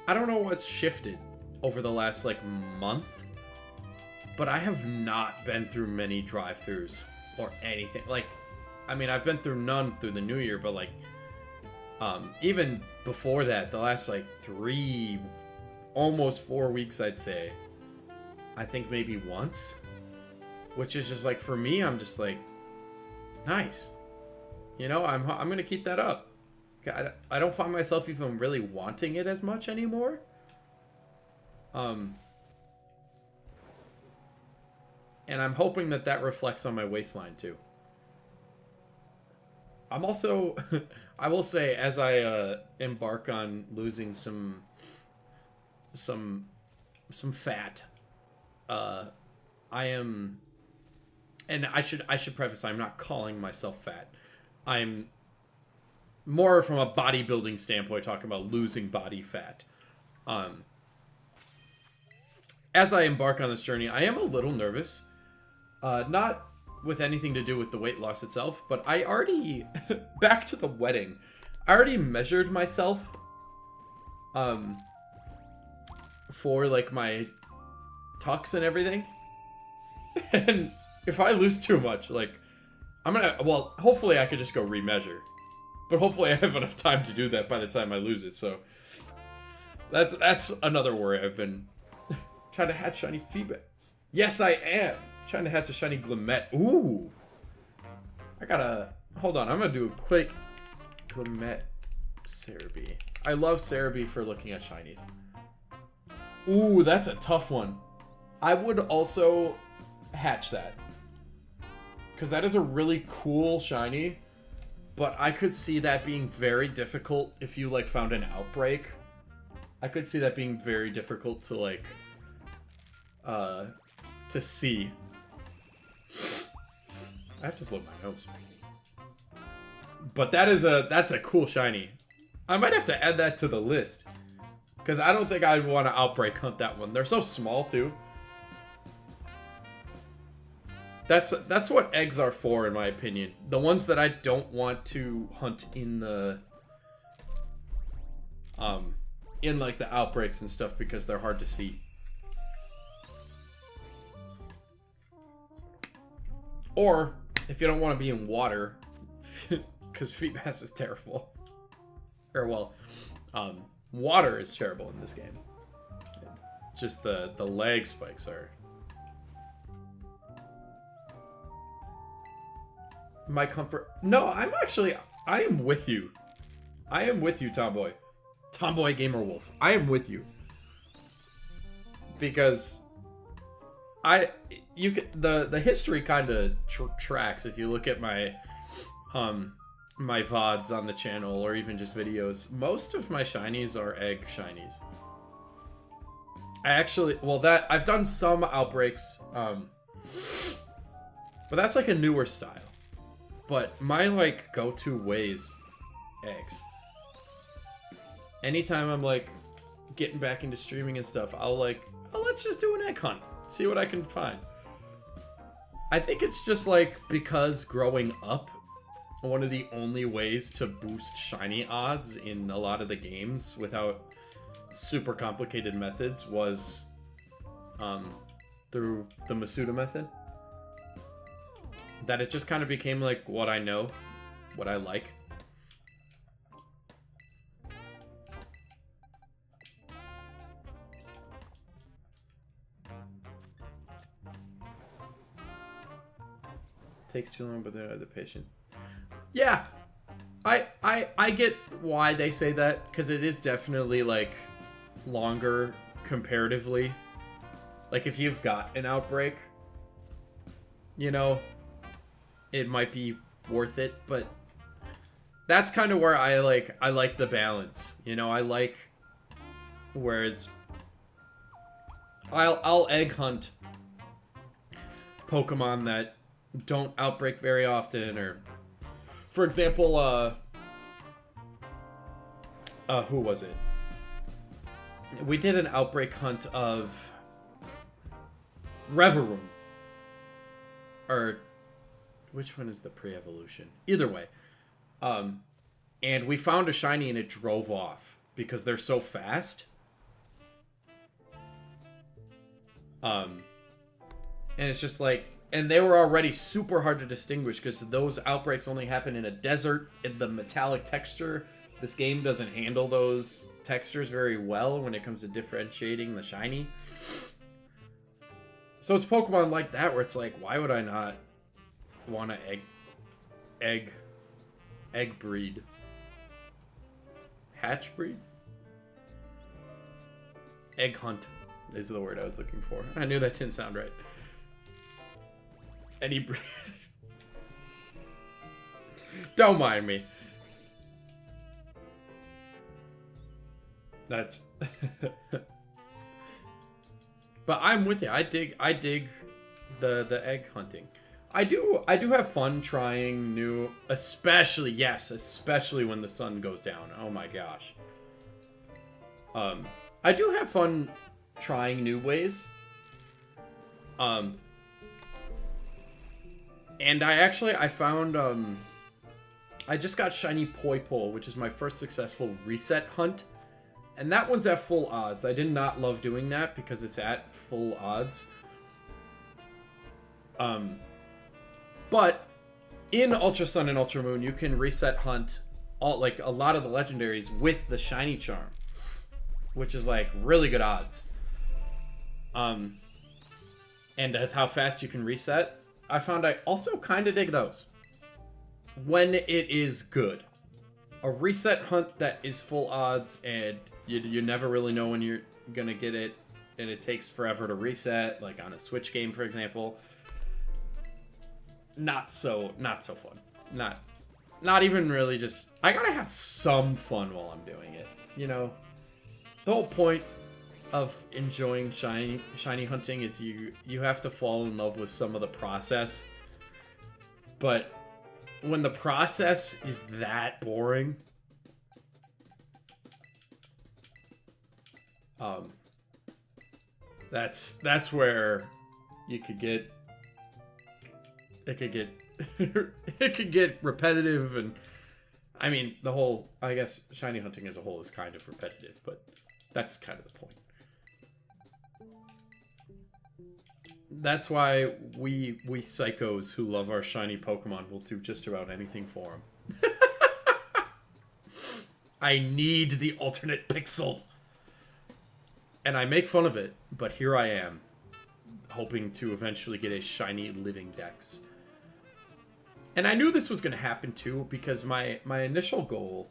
I don't know what's shifted over the last like month, but I have not been through many drive-thrus or anything. Like, I mean, I've been through none through the new year, but like, even before that, the last like 3, almost 4 weeks, I'd say, I think maybe once, which is just like, for me, I'm just like, nice. You know, I'm gonna keep that up. I don't find myself even really wanting it as much anymore. And I'm hoping that reflects on my waistline too. I'm also, I will say, as I embark on losing some fat I am, and I should preface, I'm not calling myself fat. I'm more from a bodybuilding standpoint talking about losing body fat. As I embark on this journey, I am a little nervous. Not with anything to do with the weight loss itself, but I already, back to the wedding, I already measured myself for like my tux and everything. And if I lose too much, like, I'm gonna, well, hopefully I could just go remeasure. But hopefully I have enough time to do that by the time I lose it, so that's another worry. I've been trying to hatch shiny feedbacks. Yes, I am trying to hatch a shiny Glimmet. Ooh. I gotta, hold on, I'm gonna do a quick Glimmet Cerebi. I love Cerebi for looking at shinies. Ooh, that's a tough one. I would also hatch that, because that is a really cool shiny. But I could see that being very difficult if you, like, found an outbreak. I could see that being very difficult to, like, to see. I have to blow my nose. But that's a cool shiny. I might have to add that to the list. Because I don't think I'd want to outbreak hunt that one. They're so small, too. That's what eggs are for, in my opinion. The ones that I don't want to hunt in the in like the outbreaks and stuff, because they're hard to see. Or if you don't want to be in water, because feet bass is terrible. Or well, water is terrible in this game. Just the lag spikes are. My comfort. No, I am with you. I am with you, Tomboy. Tomboy Gamer Wolf. I am with you. Because the history kind of tracks if you look at my my VODs on the channel, or even just videos. Most of my shinies are egg shinies. I've done some outbreaks, but that's like a newer style. But my, like, go-to way's eggs. Anytime I'm, like, getting back into streaming and stuff, I'll, like, oh, let's just do an egg hunt. See what I can find. I think it's just, like, because growing up, one of the only ways to boost shiny odds in a lot of the games without super complicated methods was through the Masuda method. That it just kind of became like what I know, what I like. Takes too long, but they're not the patient. Yeah, I get why they say that, because it is definitely like longer comparatively. Like if you've got an outbreak, you know, it might be worth it, but that's kind of where I like the balance. You know, I like where it's I'll egg hunt Pokemon that don't outbreak very often, or for example, who was it? We did an outbreak hunt of Reverum. Or which one is the pre-evolution? Either way. And we found a shiny and it drove off because they're so fast. And it's just like, and they were already super hard to distinguish because those outbreaks only happen in a desert, in the metallic texture. This game doesn't handle those textures very well when it comes to differentiating the shiny. So it's Pokemon like that where it's like, why would I not want to egg breed? Hatch breed? Egg hunt is the word I was looking for. I knew that didn't sound right. Any breed. Don't mind me. That's but I'm with you. I dig the egg hunting. I do have fun trying new, especially when the sun goes down. Oh my gosh. I do have fun trying new ways. And I found I just got shiny Poipole, which is my first successful reset hunt. And that one's at full odds. I did not love doing that because it's at full odds. But in Ultra Sun and Ultra Moon, you can reset hunt a lot of the legendaries with the shiny charm, which is like really good odds. And how fast you can reset, I found I also kind of dig those when it is good. A reset hunt that is full odds and you never really know when you're gonna get it, and it takes forever to reset, like on a Switch game, for example. Not so fun. Not even really. Just I gotta have some fun while I'm doing it. You know, the whole point of enjoying shiny hunting is you have to fall in love with some of the process. But when the process is that boring, that's where it could get it could get repetitive. And I mean, I guess shiny hunting as a whole is kind of repetitive, but that's kind of the point. That's why we psychos who love our shiny Pokemon will do just about anything for them. I need the alternate pixel. And I make fun of it, but here I am, hoping to eventually get a shiny living dex. And I knew this was going to happen too, because my initial goal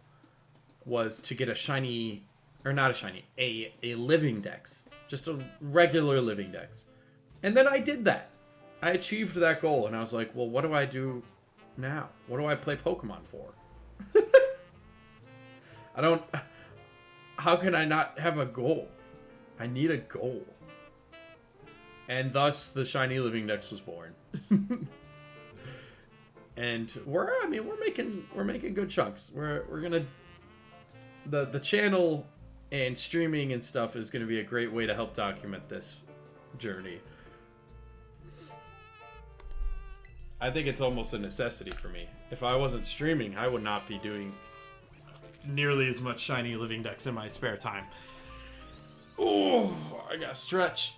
was to get a shiny, or not a shiny, a living dex. Just a regular living dex. And then I did that. I achieved that goal, and I was like, well, what do I do now? What do I play Pokemon for? How can I not have a goal? I need a goal. And thus, the shiny living dex was born. And we're making good chunks. We're gonna, the channel and streaming and stuff is gonna be a great way to help document this journey. I think it's almost a necessity for me. If I wasn't streaming, I would not be doing nearly as much shiny living dex in my spare time. Oh, I gotta stretch.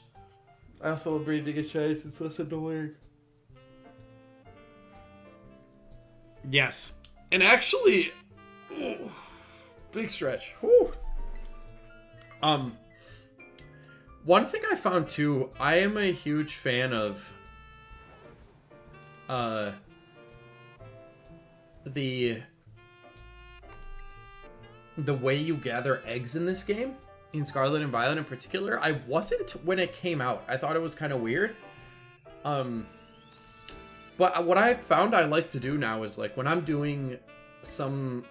I also love breathing a chase. It's less annoying. Yes. And actually, big stretch. Whew. One thing I found too, I am a huge fan of the way you gather eggs in this game, in Scarlet and Violet in particular. I wasn't when it came out. I thought it was kind of weird. But what I found I like to do now is, like, when I'm doing some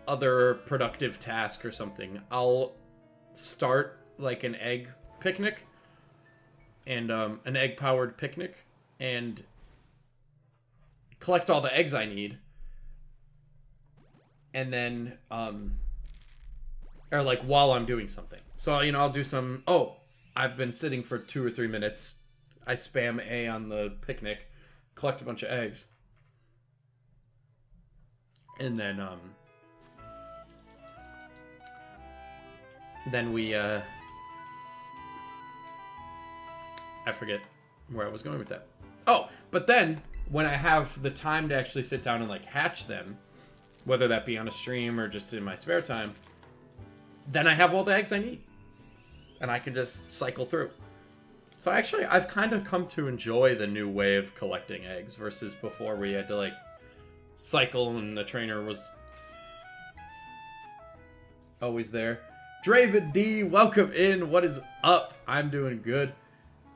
other productive task or something, I'll start like an egg picnic and an egg powered picnic and collect all the eggs I need, and then or like while I'm doing something. So, you know, I'll do some, I've been sitting for 2 or 3 minutes. I spam A on the picnic, collect a bunch of eggs, and then we I forget where I was going with that. Oh, but then when I have the time to actually sit down and like hatch them, whether that be on a stream or just in my spare time, then I have all the eggs I need, and I can just cycle through. So actually, I've kind of come to enjoy the new way of collecting eggs versus before we had to like cycle and the trainer was always there. Dravid D, welcome in. What is up? I'm doing good.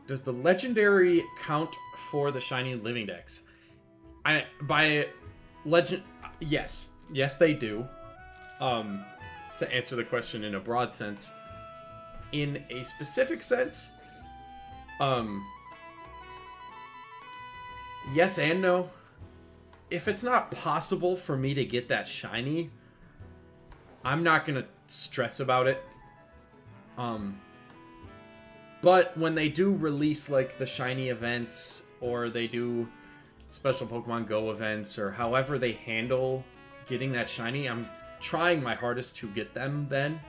Does the legendary count for the shiny living dex? Yes. Yes, they do. To answer the question in a broad sense. In a specific sense, yes and no. If it's not possible for me to get that shiny, I'm not gonna stress about it. But when they do release like the shiny events, or they do special Pokemon Go events, or however they handle getting that shiny, I'm trying my hardest to get them then.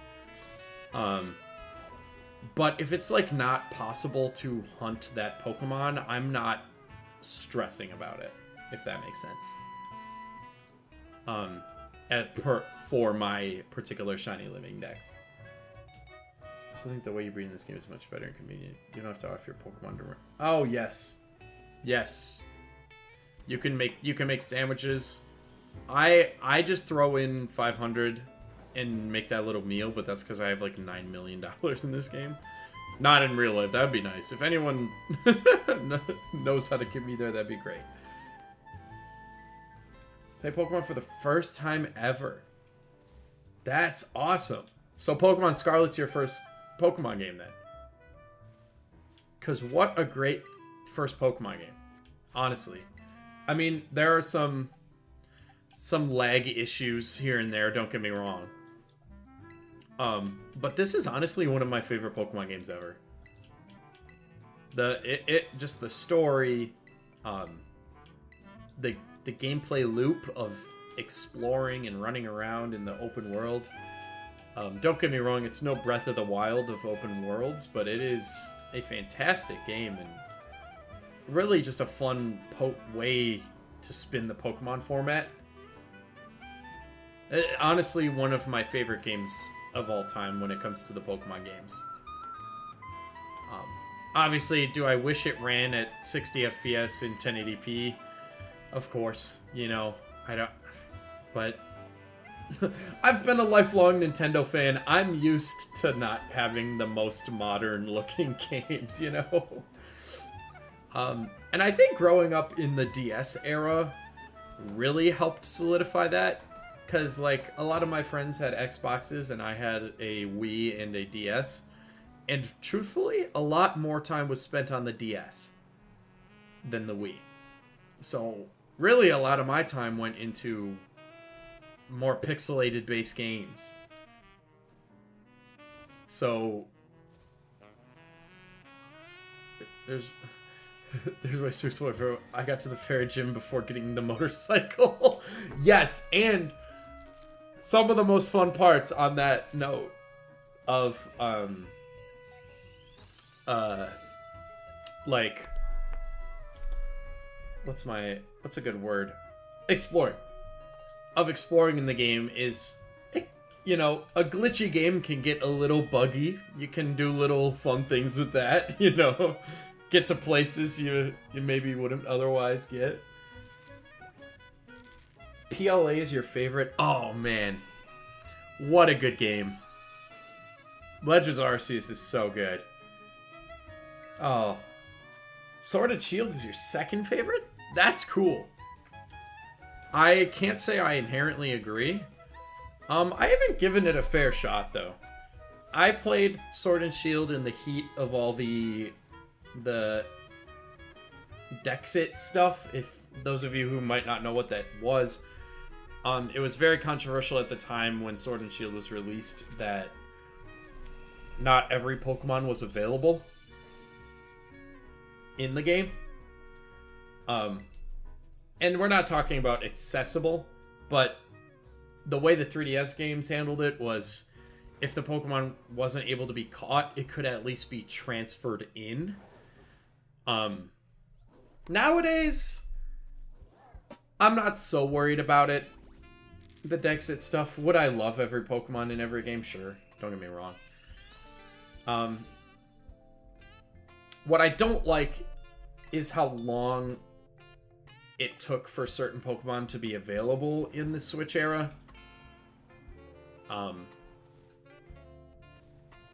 But if it's like not possible to hunt that Pokemon, I'm not stressing about it, if that makes sense. For my particular shiny living dex. I also think the way you breed in this game is much better and convenient. You don't have to off your Pokemon to run. Oh yes, yes. You can make sandwiches. I just throw in 500 and make that little meal, but that's because I have like $9 million in this game. Not in real life. That would be nice. If anyone knows how to get me there, that'd be great. Play Pokemon for the first time ever. That's awesome. So Pokemon Scarlet's your first Pokemon game then. Because what a great first Pokemon game. Honestly. I mean, there are some lag issues here and there, don't get me wrong. But this is honestly one of my favorite Pokemon games ever. Just the story, the gameplay loop of exploring and running around in the open world. Don't get me wrong, it's no Breath of the Wild of open worlds, but it is a fantastic game and really just a fun way to spin the Pokemon format. Honestly, one of my favorite games of all time when it comes to the Pokemon games. Obviously, do I wish it ran at 60 FPS in 1080p? Of course, you know, I don't, but I've been a lifelong Nintendo fan. I'm used to not having the most modern looking games, you know? And I think growing up in the DS era really helped solidify that. Because, like, a lot of my friends had Xboxes and I had a Wii and a DS. And truthfully, a lot more time was spent on the DS than the Wii. So, really, a lot of my time went into more pixelated based games. So, there's my Swiss Word. I got to the fairy gym before getting the motorcycle. Yes, and some of the most fun parts on that note of, like, what's a good word? Exploring. Of exploring in the game is, you know, a glitchy game can get a little buggy. You can do little fun things with that, you know. Get to places you maybe wouldn't otherwise get. PLA is your favorite? Oh, man. What a good game. Legends Arceus is so good. Oh. Sword and Shield is your second favorite? That's cool. I can't say I inherently agree. I haven't given it a fair shot, though. I played Sword and Shield in the heat of all the Dexit stuff, if those of you who might not know what that was. It was very controversial at the time when Sword and Shield was released that not every Pokemon was available in the game. And we're not talking about accessible, but the way the 3DS games handled it was if the Pokemon wasn't able to be caught, it could at least be transferred in. Nowadays, I'm not so worried about it. The Dexit stuff, would I love every Pokemon in every game? Sure, don't get me wrong. What I don't like is how long it took for certain Pokemon to be available in the Switch era.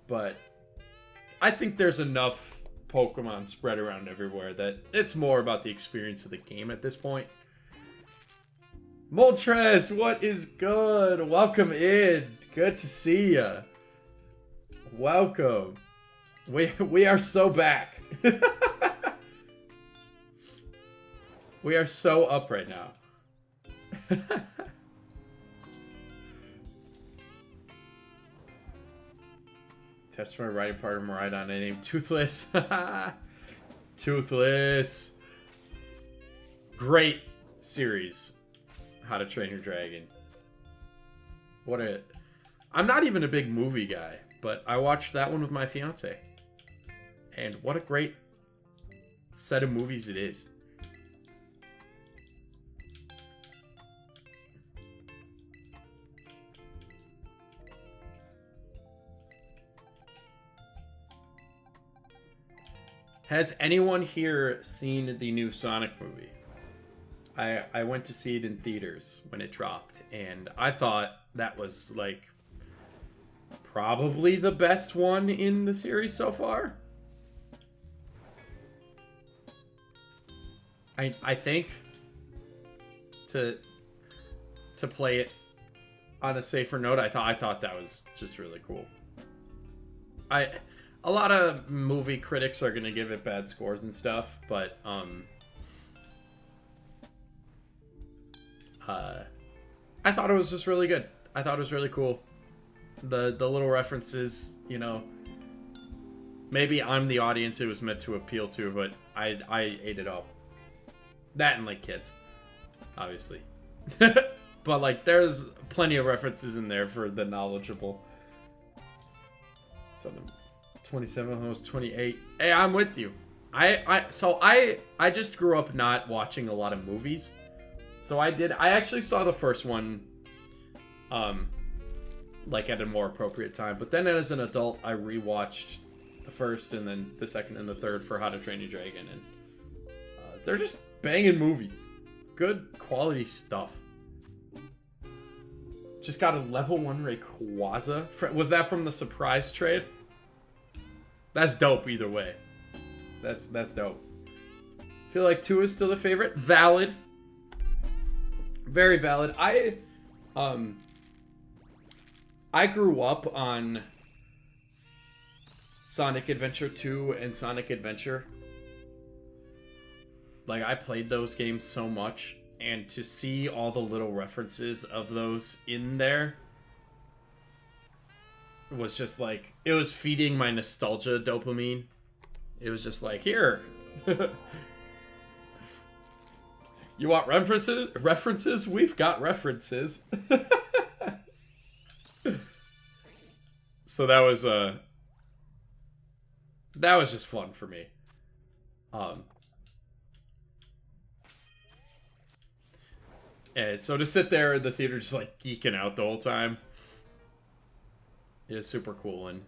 But I think there's enough Pokemon spread around everywhere that it's more about the experience of the game at this point. Moltres, what is good? Welcome in. Good to see ya. Welcome. We are so back. We are so up right now. Touched my writing part of my right on. I named Toothless. Toothless. Great series. How to Train Your Dragon. What a... I'm not even a big movie guy, but I watched that one with my fiance. And what a great set of movies it is. Has anyone here seen the new Sonic movie? I went to see it in theaters when it dropped, and I thought that was, like, probably the best one in the series so far. I think to play it on a safer note, I thought that was just really cool. A lot of movie critics are gonna give it bad scores and stuff, but I thought it was just really good. I thought it was really cool. The little references, you know. Maybe I'm the audience it was meant to appeal to, but I ate it up. That and like kids, obviously. But like there's plenty of references in there for the knowledgeable. 27, almost 28. Hey, I'm with you. I just grew up not watching a lot of movies. So I actually saw the first one like at a more appropriate time. But then as an adult, I rewatched the first and then the second and the third for How to Train Your Dragon, and they're just banging movies. Good quality stuff. Just got a level 1 Rayquaza. Was that from the surprise trade? That's dope either way. That's dope. Feel like 2 is still the favorite. Valid. Very valid. I grew up on Sonic Adventure 2 and Sonic Adventure. Like, I played those games so much, and to see all the little references of those in there was just like, it was feeding my nostalgia dopamine. It was just like, here. You want references? References? We've got references. So that was just fun for me. And so to sit there in the theater just like geeking out the whole time is super cool, and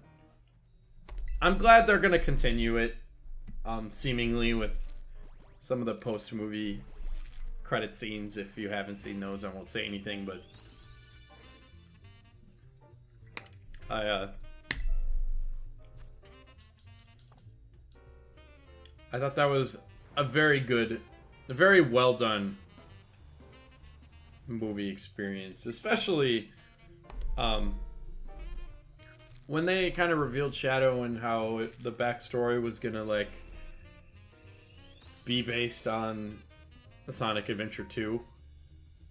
I'm glad they're gonna continue it, seemingly with some of the post-movie credit scenes. If you haven't seen those, I won't say anything, but I thought that was a very well done movie experience, especially when they kind of revealed Shadow and how the backstory was gonna like be based on Sonic Adventure 2.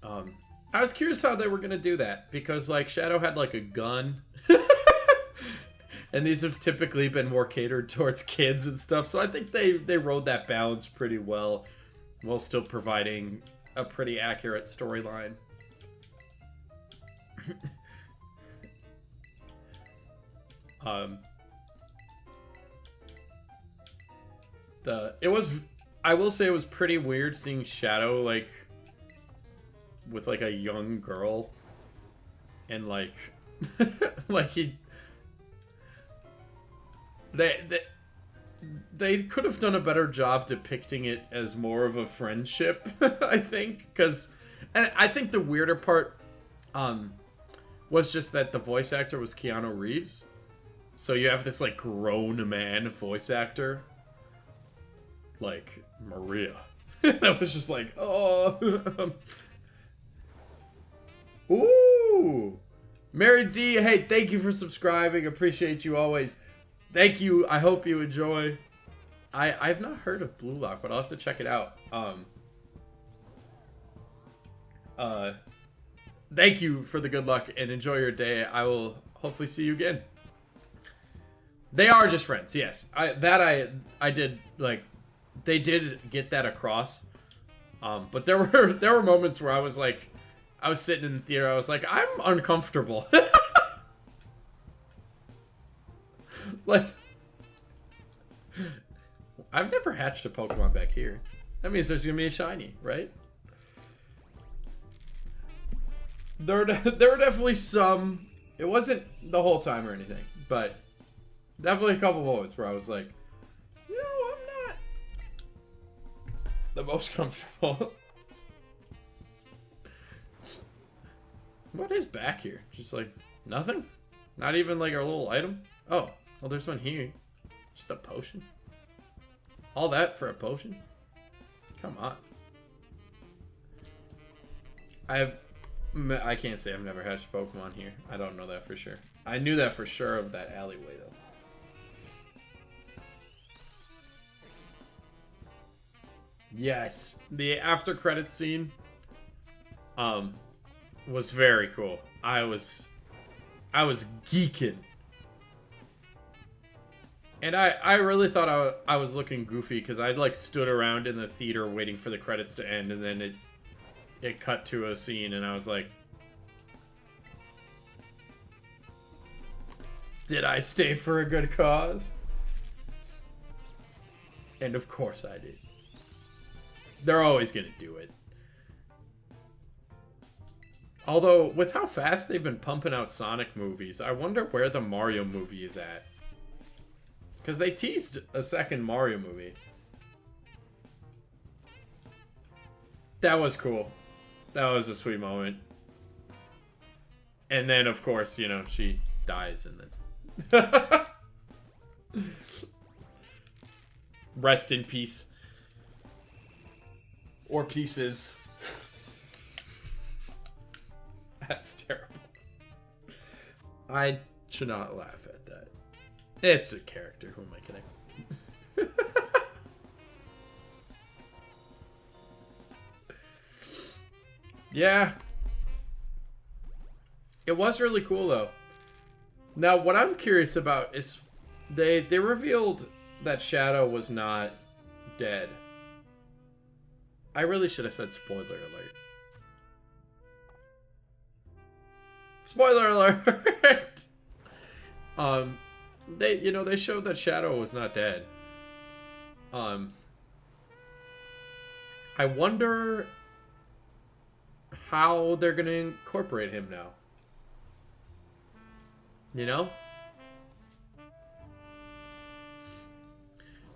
I was curious how they were gonna do that, because like Shadow had like a gun and these have typically been more catered towards kids and stuff, so I think they rode that balance pretty well while still providing a pretty accurate storyline. I will say it was pretty weird seeing Shadow like with like a young girl, and like like they could have done a better job depicting it as more of a friendship. I think, and I think the weirder part was just that the voice actor was Keanu Reeves, so you have this like grown man voice actor like Maria. That was just like, oh. Ooh, Mary D, hey, thank you for subscribing. Appreciate you always. Thank you. I hope you enjoy. I've not heard of Blue Lock, but I'll have to check it out. thank you for the good luck and enjoy your day. I will hopefully see you again. They are just friends, yes. I did, like, they did get that across. But there were moments where I was like, I was sitting in the theater, I was like, I'm uncomfortable. Like, I've never hatched a Pokemon back here. That means there's gonna be a shiny, right? There were definitely some. It wasn't the whole time or anything, but definitely a couple moments where I was like, you know, I'm not the most comfortable. What is back here? Just like nothing? Not even like our little item? Oh, well, there's one here. Just a potion. All that for a potion? Come on. I can't say I've never hatched Pokemon here. I don't know that for sure. I knew that for sure of that alleyway, though. Yes, the after credits scene was very cool. I was geeking. And I really thought I was looking goofy because I like stood around in the theater waiting for the credits to end, and then it cut to a scene, and I was like, did I stay for a good cause? And of course I did. They're always gonna do it. Although, with how fast they've been pumping out Sonic movies, I wonder where the Mario movie is at. Because they teased a second Mario movie. That was cool. That was a sweet moment. And then, of course, you know, she dies and then... Rest in peace. Or pieces. That's terrible. I should not laugh at that. It's a character. Who am I kidding? Yeah. It was really cool, though. Now, what I'm curious about is they revealed that Shadow was not dead. I really should have said spoiler alert. Spoiler alert! They showed that Shadow was not dead. I wonder how they're gonna incorporate him now. You know?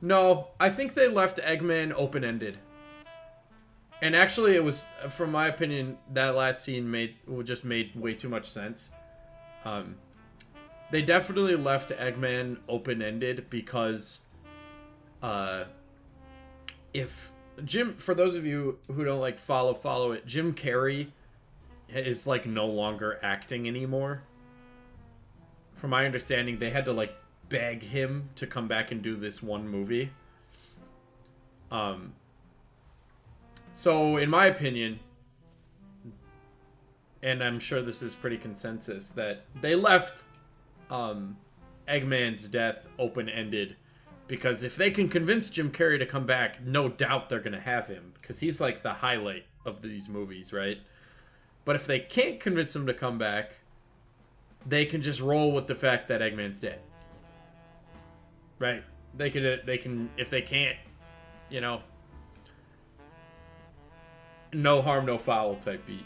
No, I think they left Eggman open-ended. And actually, it was, from my opinion, that last scene just made way too much sense. They definitely left Eggman open-ended because, if Jim, for those of you who don't like follow it, Jim Carrey is like no longer acting anymore. From my understanding, they had to like beg him to come back and do this one movie. So, in my opinion, and I'm sure this is pretty consensus, that they left Eggman's death open-ended because if they can convince Jim Carrey to come back, no doubt they're going to have him because he's like the highlight of these movies, right? But if they can't convince him to come back, they can just roll with the fact that Eggman's dead. Right? They can, if they can't, you know, no harm, no foul type beat.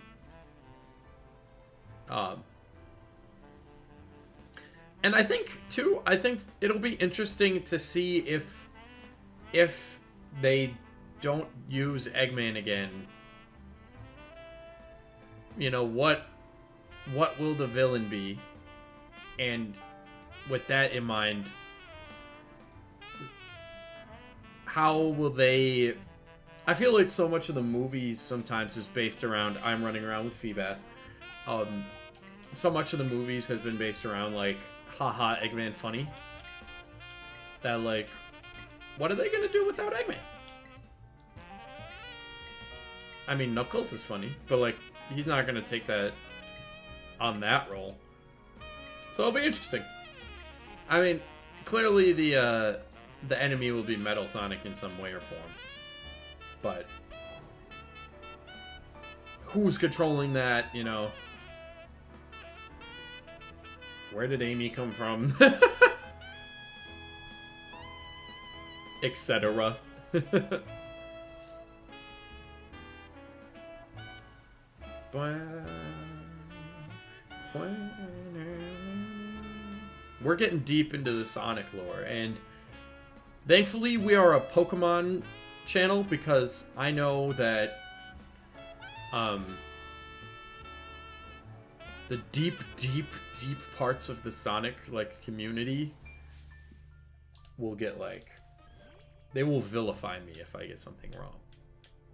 And I think, too, it'll be interesting to see if they don't use Eggman again. You know, what will the villain be? And with that in mind, how will they... I feel like so much of the movies sometimes is based around I'm running around with Feebas. So much of the movies has been based around like, haha, Eggman funny. That like, what are they gonna do without Eggman? I mean, Knuckles is funny, but like, he's not gonna take that on that role. So it'll be interesting. I mean, clearly the enemy will be Metal Sonic in some way or form. But who's controlling that, you know? Where did Amy come from? Etc. We're getting deep into the Sonic lore, and thankfully we are a Pokemon channel, because I know that the deep parts of the Sonic like community will get like, they will vilify me if I get something wrong.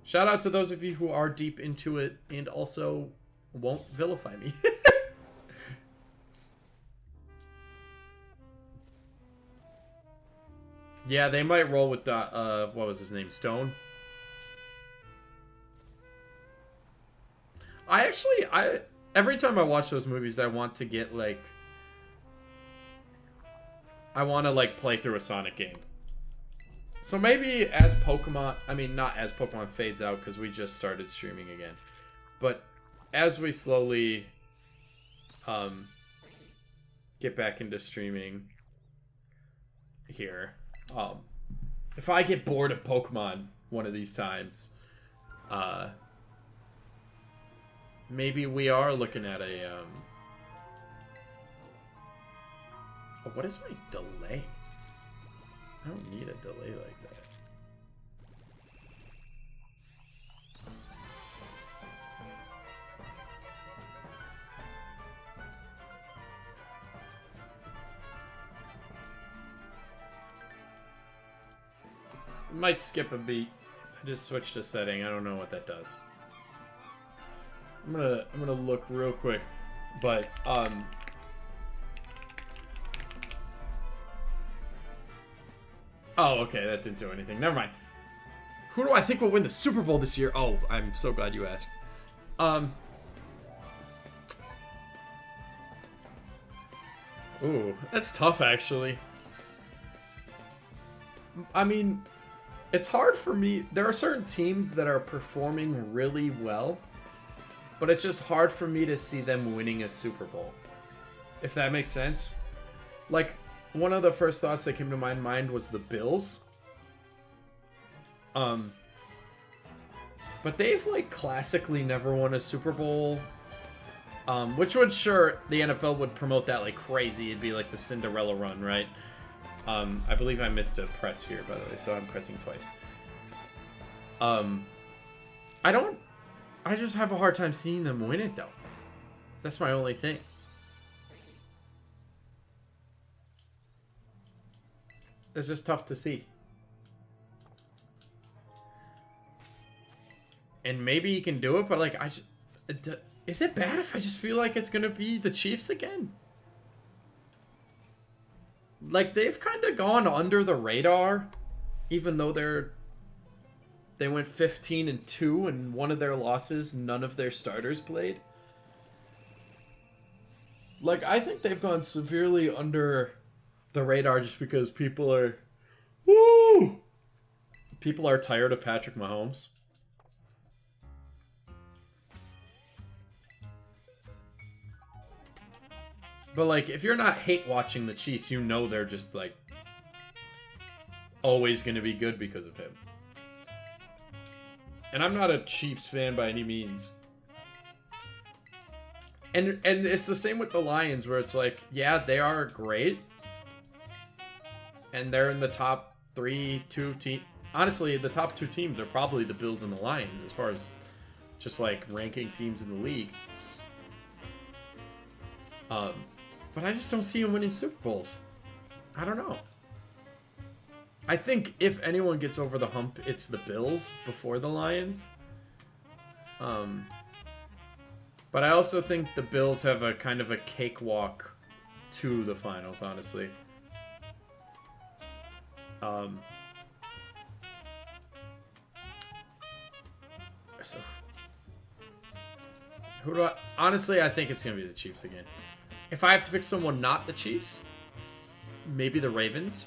Shout out to those of you who are deep into it and also won't vilify me. Yeah, they might roll with what was his name? Stone? Every time I watch those movies, I want to get, like... I want to, like, play through a Sonic game. So maybe as Pokemon... I mean, not as Pokemon fades out, because we just started streaming again. But as we slowly... get back into streaming here... if I get bored of Pokemon one of these times, maybe we are looking at a, oh, what is my delay? I don't need a delay like that. Might skip a beat. I just switched a setting. I don't know what that does. I'm gonna look real quick, but oh, okay, that didn't do anything. Never mind. Who do I think will win the Super Bowl this year? Oh, I'm so glad you asked. Ooh, that's tough actually. I mean, it's hard for me. There are certain teams that are performing really well, but it's just hard for me to see them winning a Super Bowl. If that makes sense. Like, one of the first thoughts that came to my mind was the Bills. But they've, like, classically never won a Super Bowl. Which would, sure, the NFL would promote that like crazy. It'd be like the Cinderella run, right? I believe I missed a press here, by the way, so I'm pressing twice. I just have a hard time seeing them win it, though. That's my only thing. It's just tough to see. And maybe you can do it, but, like, is it bad if I just feel like it's gonna be the Chiefs again? Like, they've kind of gone under the radar, even though they went 15-2, and one of their losses, none of their starters played. Like, I think they've gone severely under the radar just because people are tired of Patrick Mahomes. But, like, if you're not hate watching the Chiefs, you know they're just, like, always going to be good because of him. And I'm not a Chiefs fan by any means. And it's the same with the Lions, where it's like, yeah, they are great. And they're in the top 2 teams. Honestly, the top 2 teams are probably the Bills and the Lions, as far as just, like, ranking teams in the league. But I just don't see him winning Super Bowls. I don't know. I think if anyone gets over the hump, it's the Bills before the Lions. But I also think the Bills have a kind of a cakewalk to the finals, honestly. So Who do I... Honestly, I think it's going to be the Chiefs again. If I have to pick someone not the Chiefs, maybe the Ravens.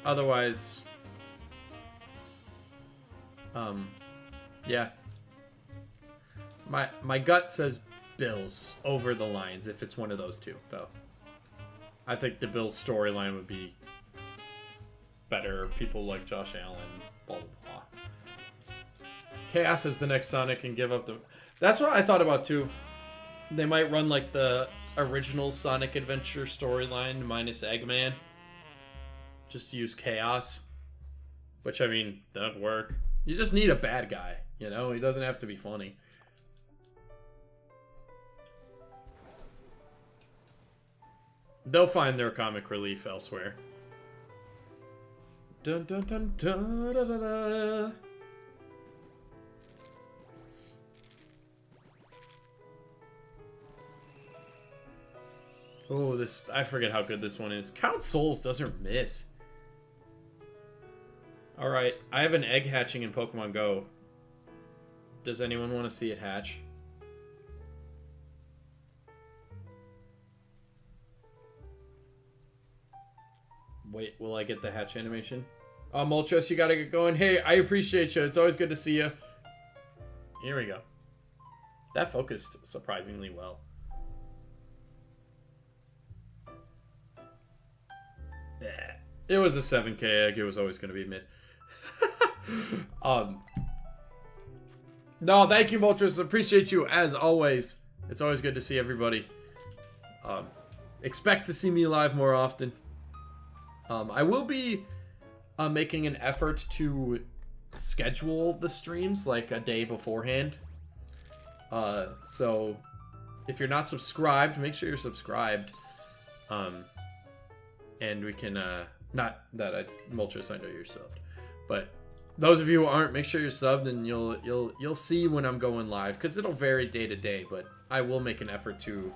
Otherwise... yeah. My gut says Bills over the Lions if it's one of those two, though. I think the Bills storyline would be better. People like Josh Allen, blah, blah, blah. Chaos is the next Sonic and give up the... That's what I thought about, too. They might run, like, the original Sonic Adventure storyline minus Eggman. Just use Chaos. Which, I mean, that'd work. You just need a bad guy, you know? He doesn't have to be funny. They'll find their comic relief elsewhere. Dun dun dun dun da da da. Oh, this... I forget how good this one is. Count Souls doesn't miss. Alright, I have an egg hatching in Pokemon Go. Does anyone want to see it hatch? Wait, will I get the hatch animation? Moltres, you gotta get going. Hey, I appreciate you. It's always good to see you. Here we go. That focused surprisingly well. It was a 7K egg. It was always going to be mid. No, thank you, Moltres. Appreciate you as always. It's always good to see everybody. Expect to see me live more often. I will be making an effort to schedule the streams like a day beforehand. So if you're not subscribed, make sure you're subscribed. And we can, not that Moltres, I know you're subbed, but those of you who aren't, make sure you're subbed, and you'll see when I'm going live, because it'll vary day to day, but I will make an effort to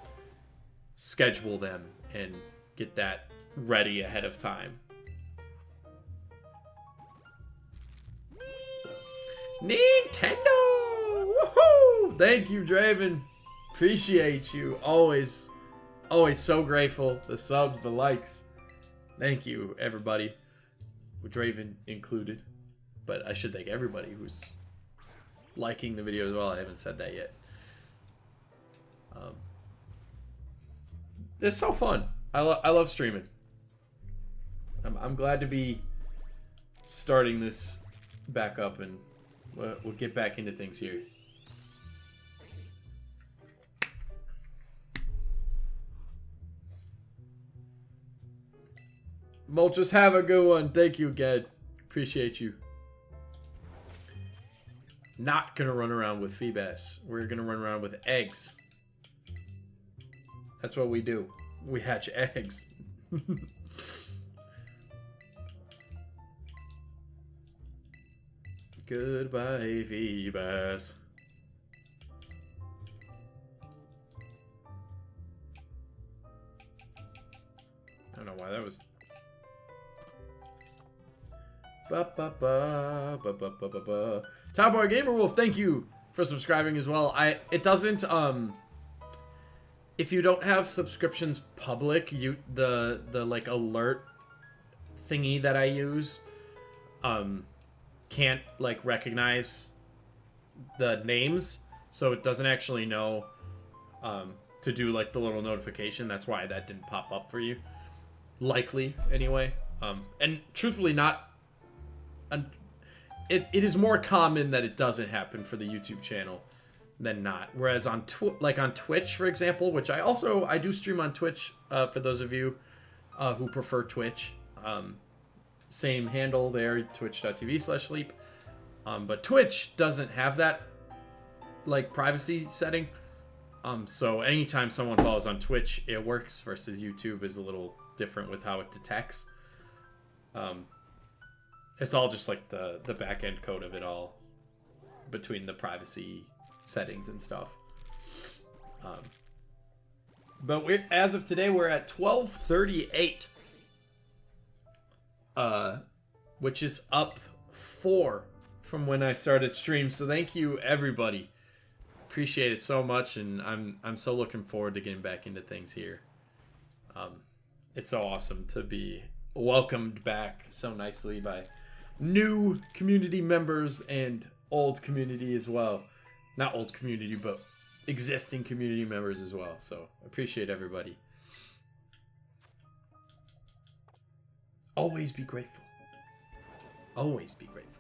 schedule them and get that ready ahead of time. So, Nintendo! Woohoo! Thank you, Draven. Appreciate you. Always so grateful. The subs, the likes. Thank you, everybody, Draven included. But I should thank everybody who's liking the video as well. I haven't said that yet. It's so fun. I love streaming. I'm glad to be starting this back up, and we'll get back into things here. Moltres, have a good one. Thank you again. Appreciate you. Not gonna run around with Feebas. We're gonna run around with eggs. That's what we do. We hatch eggs. Goodbye, Feebas. I don't know why that was... Top Boy Gamer Wolf, thank you for subscribing as well. It doesn't if you don't have subscriptions public, the like alert thingy that I use can't like recognize the names, so it doesn't actually know to do like the little notification. That's why that didn't pop up for you, likely anyway. And truthfully, not. It is more common that it doesn't happen for the YouTube channel than not. Whereas on on Twitch, for example, which I do stream on Twitch for those of you who prefer Twitch. Same handle there, twitch.tv/HLEEP. But Twitch doesn't have that like privacy setting. So anytime someone follows on Twitch, it works, versus YouTube is a little different with how it detects. It's all just like the back end code of it all between the privacy settings and stuff. But as of today, we're at 12:38, which is up 4 from when I started stream. So thank you, everybody. Appreciate it so much, and I'm so looking forward to getting back into things here. It's so awesome to be welcomed back so nicely by new community members and old community as well. Not old community, but existing community members as well. So appreciate everybody. Always be grateful. Always be grateful.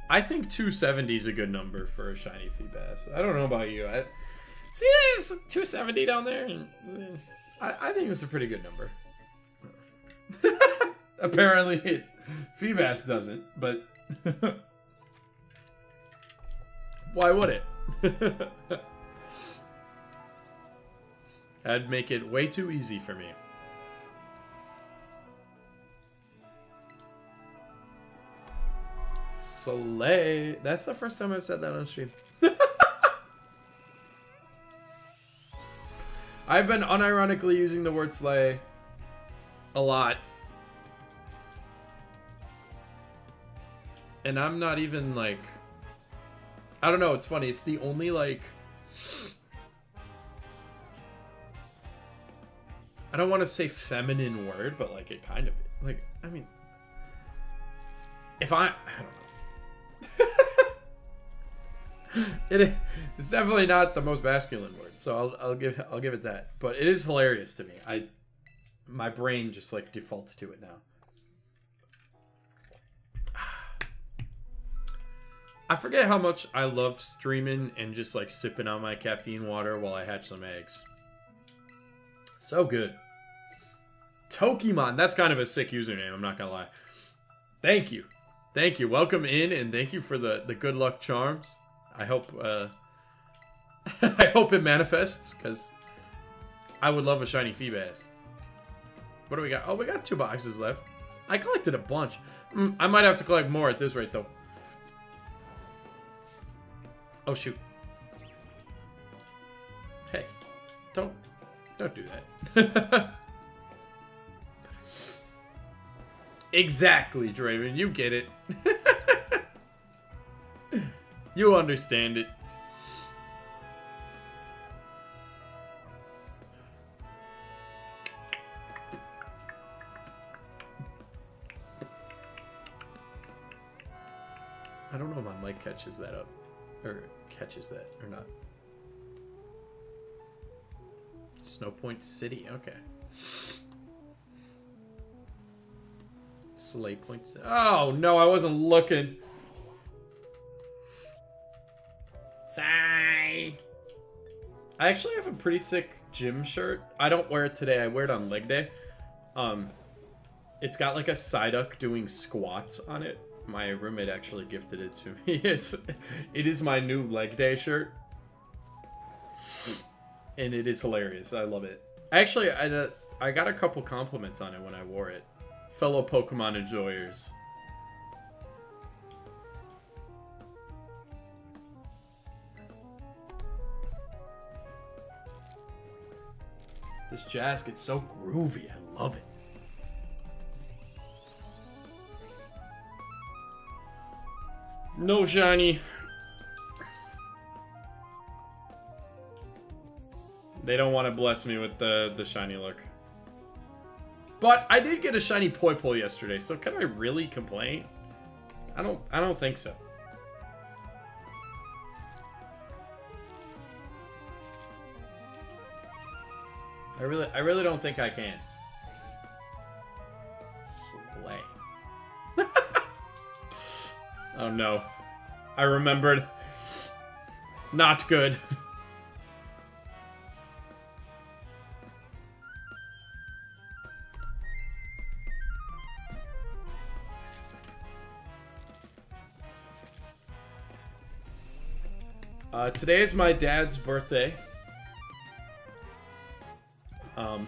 I think 270 is a good number for a shiny Feebas. I don't know about you. See, there's 270 down there. And, I think it's a pretty good number. Apparently, Feebas doesn't, but why would it? That'd make it way too easy for me. Slay. That's the first time I've said that on stream. I've been unironically using the word slay a lot. And I'm not even like... I don't know, it's funny. It's the only like... I don't want to say feminine word, but like it kind of... Like, I mean... If I don't know. It's definitely not the most masculine word, so I'll give it that. But it is hilarious to me. My brain just like defaults to it now. I forget how much I loved streaming and just like sipping on my caffeine water while I hatch some eggs. So good. Tokimon, that's kind of a sick username, I'm not gonna lie. Thank you. Thank you. Welcome in, and thank you for the good luck charms. I hope I hope it manifests, because I would love a shiny Feebas. What do we got? Oh, we got 2 boxes left. I collected a bunch. I might have to collect more at this rate, though. Oh, shoot. Hey, don't do that. Exactly, Draven. You get it. You understand it. I don't know if my mic catches that up. Or catches that or not. Snowpoint City. Okay. Slay points. Oh no, I wasn't looking. Sigh. I actually have a pretty sick gym shirt. I don't wear it today. I wear it on leg day. It's got like a Psyduck doing squats on it. My roommate actually gifted it to me. It is my new leg day shirt. And it is hilarious. I love it. Actually, I got a couple compliments on it when I wore it. Fellow Pokemon enjoyers. This jazz gets so groovy. I love it. No shiny. They don't want to bless me with the shiny look. But I did get a shiny Poipole yesterday, so can I really complain? I don't think so. I really don't think I can. Slay. Oh no. I remembered. Not good. Today is my dad's birthday. I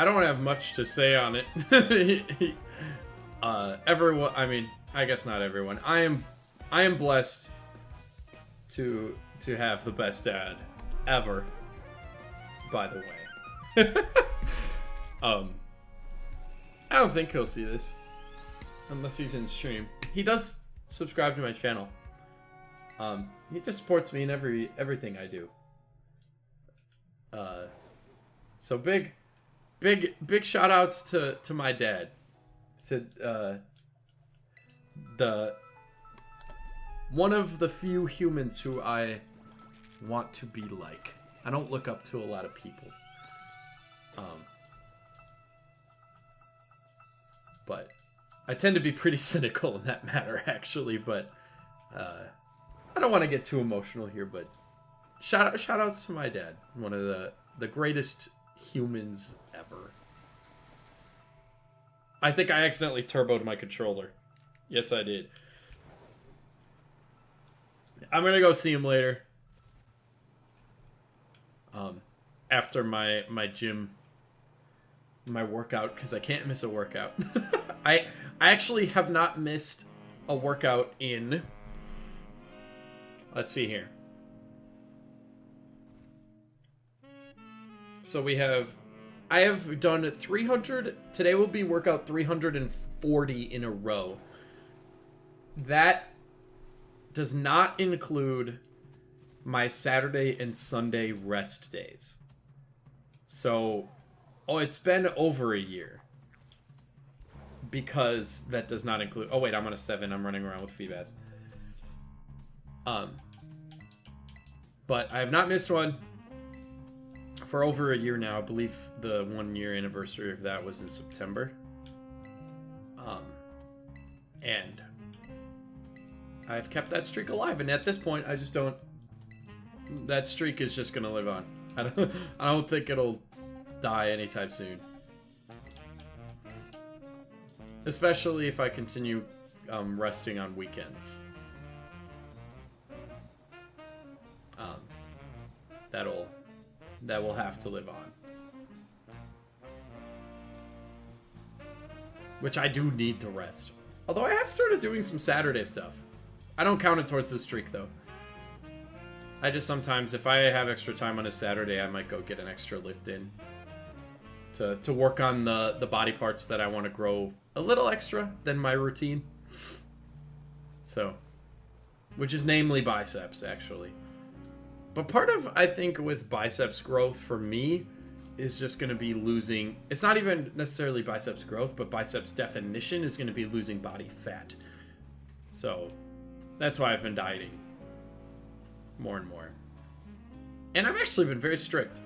don't have much to say on it. Everyone, I mean, I guess not everyone. I am blessed to have the best dad ever, by the way. I don't think he'll see this unless he's in stream. He does subscribe to my channel. He just supports me in everything I do. So big shout outs to my dad. To the one of the few humans who I want to be like. I don't look up to a lot of people. But I tend to be pretty cynical in that matter, actually. But I don't want to get too emotional here. But shout outs to my dad, one of the greatest humans ever. I think I accidentally turboed my controller. Yes, I did. I'm gonna go see him later. After my gym, my workout, because I can't miss a workout. I actually have not missed a workout in, let's see here. So I have done 300, today will be workout 340 in a row. That does not include my Saturday and Sunday rest days. So, it's been over a year. Because that does not include... Oh, wait, I'm on a 7. I'm running around with Feebaz. But I have not missed one for over a year now. I believe the 1-year anniversary of that was in September. And I've kept that streak alive. And at this point, I just don't... That streak is just going to live on. I don't think it'll die anytime soon. Especially if I continue resting on weekends. That will have to live on. Which I do need to rest. Although I have started doing some Saturday stuff. I don't count it towards the streak though. I just sometimes, if I have extra time on a Saturday, I might go get an extra lift in. To work on the body parts that I want to grow a little extra than my routine. So, which is namely biceps, actually. But part of, I think, with biceps growth for me is just going to be losing... It's not even necessarily biceps growth, but biceps definition is going to be losing body fat. So, that's why I've been dieting more and more. And I've actually been very strict.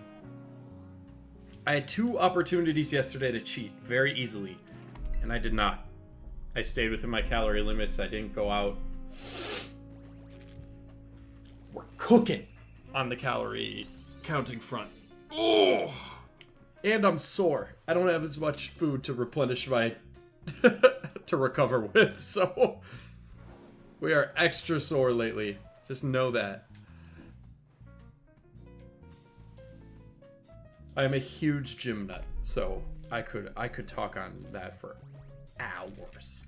I had 2 opportunities yesterday to cheat very easily, and I did not. I stayed within my calorie limits. I didn't go out. We're cooking on the calorie counting front. Oh, and I'm sore. I don't have as much food to replenish my to recover with, so we are extra sore lately. Just know that. I am a huge gym nut, so I could talk on that for hours.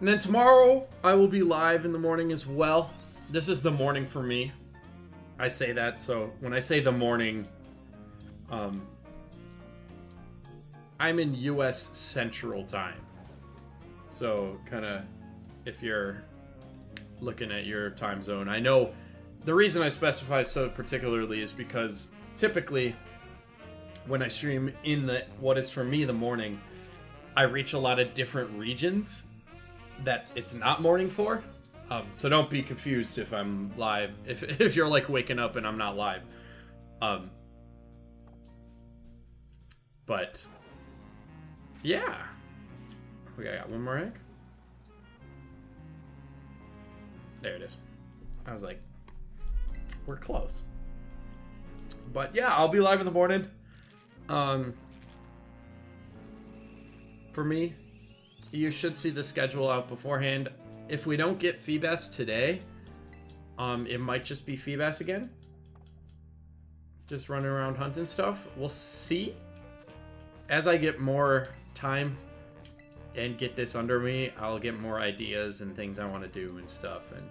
And then tomorrow, I will be live in the morning as well. This is the morning for me. I say that, so when I say the morning, I'm in US Central Time. So, kind of, if you're looking at your time zone. I know the reason I specify so particularly is because typically, when I stream in what is for me the morning, I reach a lot of different regions that it's not morning for. So don't be confused if I'm live, if you're like waking up and I'm not live. But yeah, we got one more egg. There it is. I was like, we're close. But yeah, I'll be live in the morning. for me. You should see the schedule out beforehand. If we don't get Feebas today, it might just be Feebas again. Just running around hunting stuff. We'll see. As I get more time and get this under me, I'll get more ideas and things I want to do and stuff. And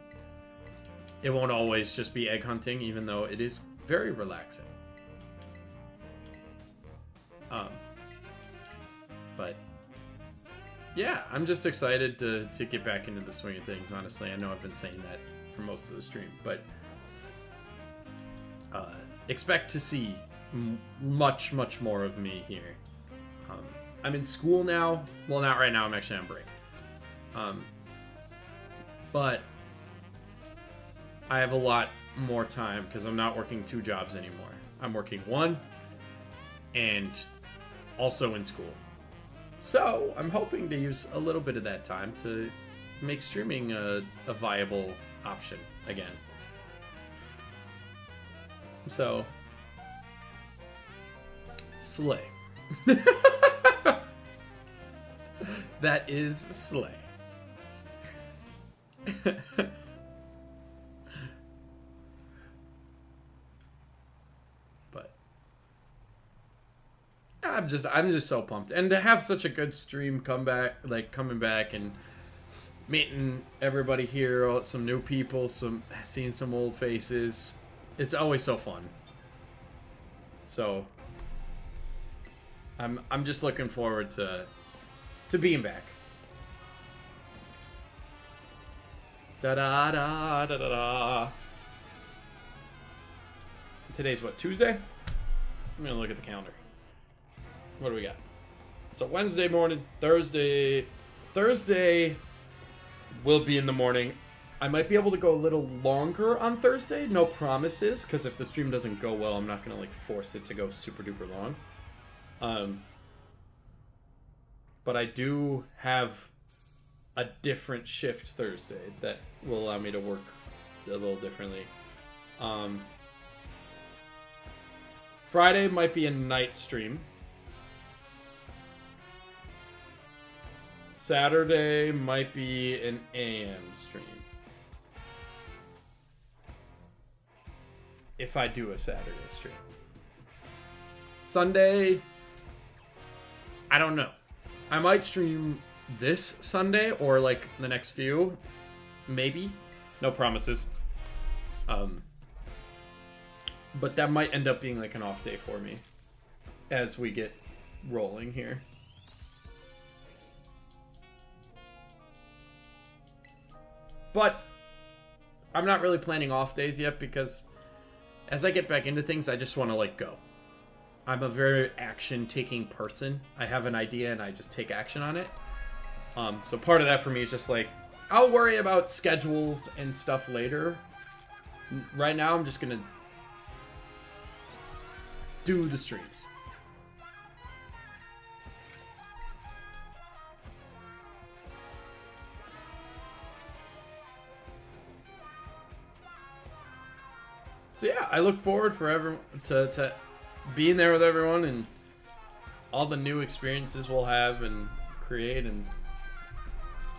it won't always just be egg hunting, even though it is very relaxing. But yeah, I'm just excited to get back into the swing of things, honestly. I know I've been saying that for most of the stream, but expect to see much more of me here. I'm in school now. Well, not right now. I'm actually on break. But I have a lot more time because I'm not working 2 jobs anymore. I'm working 1 and also in school. So I'm hoping to use a little bit of that time to make streaming a viable option again. So, slay. That is slay. But I'm just so pumped, and to have such a good stream coming back and meeting everybody here, some new people, seeing some old faces. It's always so fun. So I'm just looking forward to being back. Da da da da da da. Today's what, Tuesday? I'm gonna look at the calendar. What do we got? So Wednesday morning, Thursday will be in the morning. I might be able to go a little longer on Thursday. No promises, because if the stream doesn't go well, I'm not gonna like force it to go super duper long. But I do have a different shift Thursday that will allow me to work a little differently. Friday might be a night stream. Saturday might be an AM stream. If I do a Saturday stream. Sunday, I don't know. I might stream this Sunday or like the next few. Maybe. No promises. But that might end up being like an off day for me as we get rolling here. But I'm not really planning off days yet because as I get back into things, I just want to like go. I'm a very action-taking person. I have an idea and I just take action on it. So part of that for me is just like, I'll worry about schedules and stuff later. Right now, I'm just gonna do the streams. So yeah, I look forward for everyone to being there with everyone and all the new experiences we'll have and create, and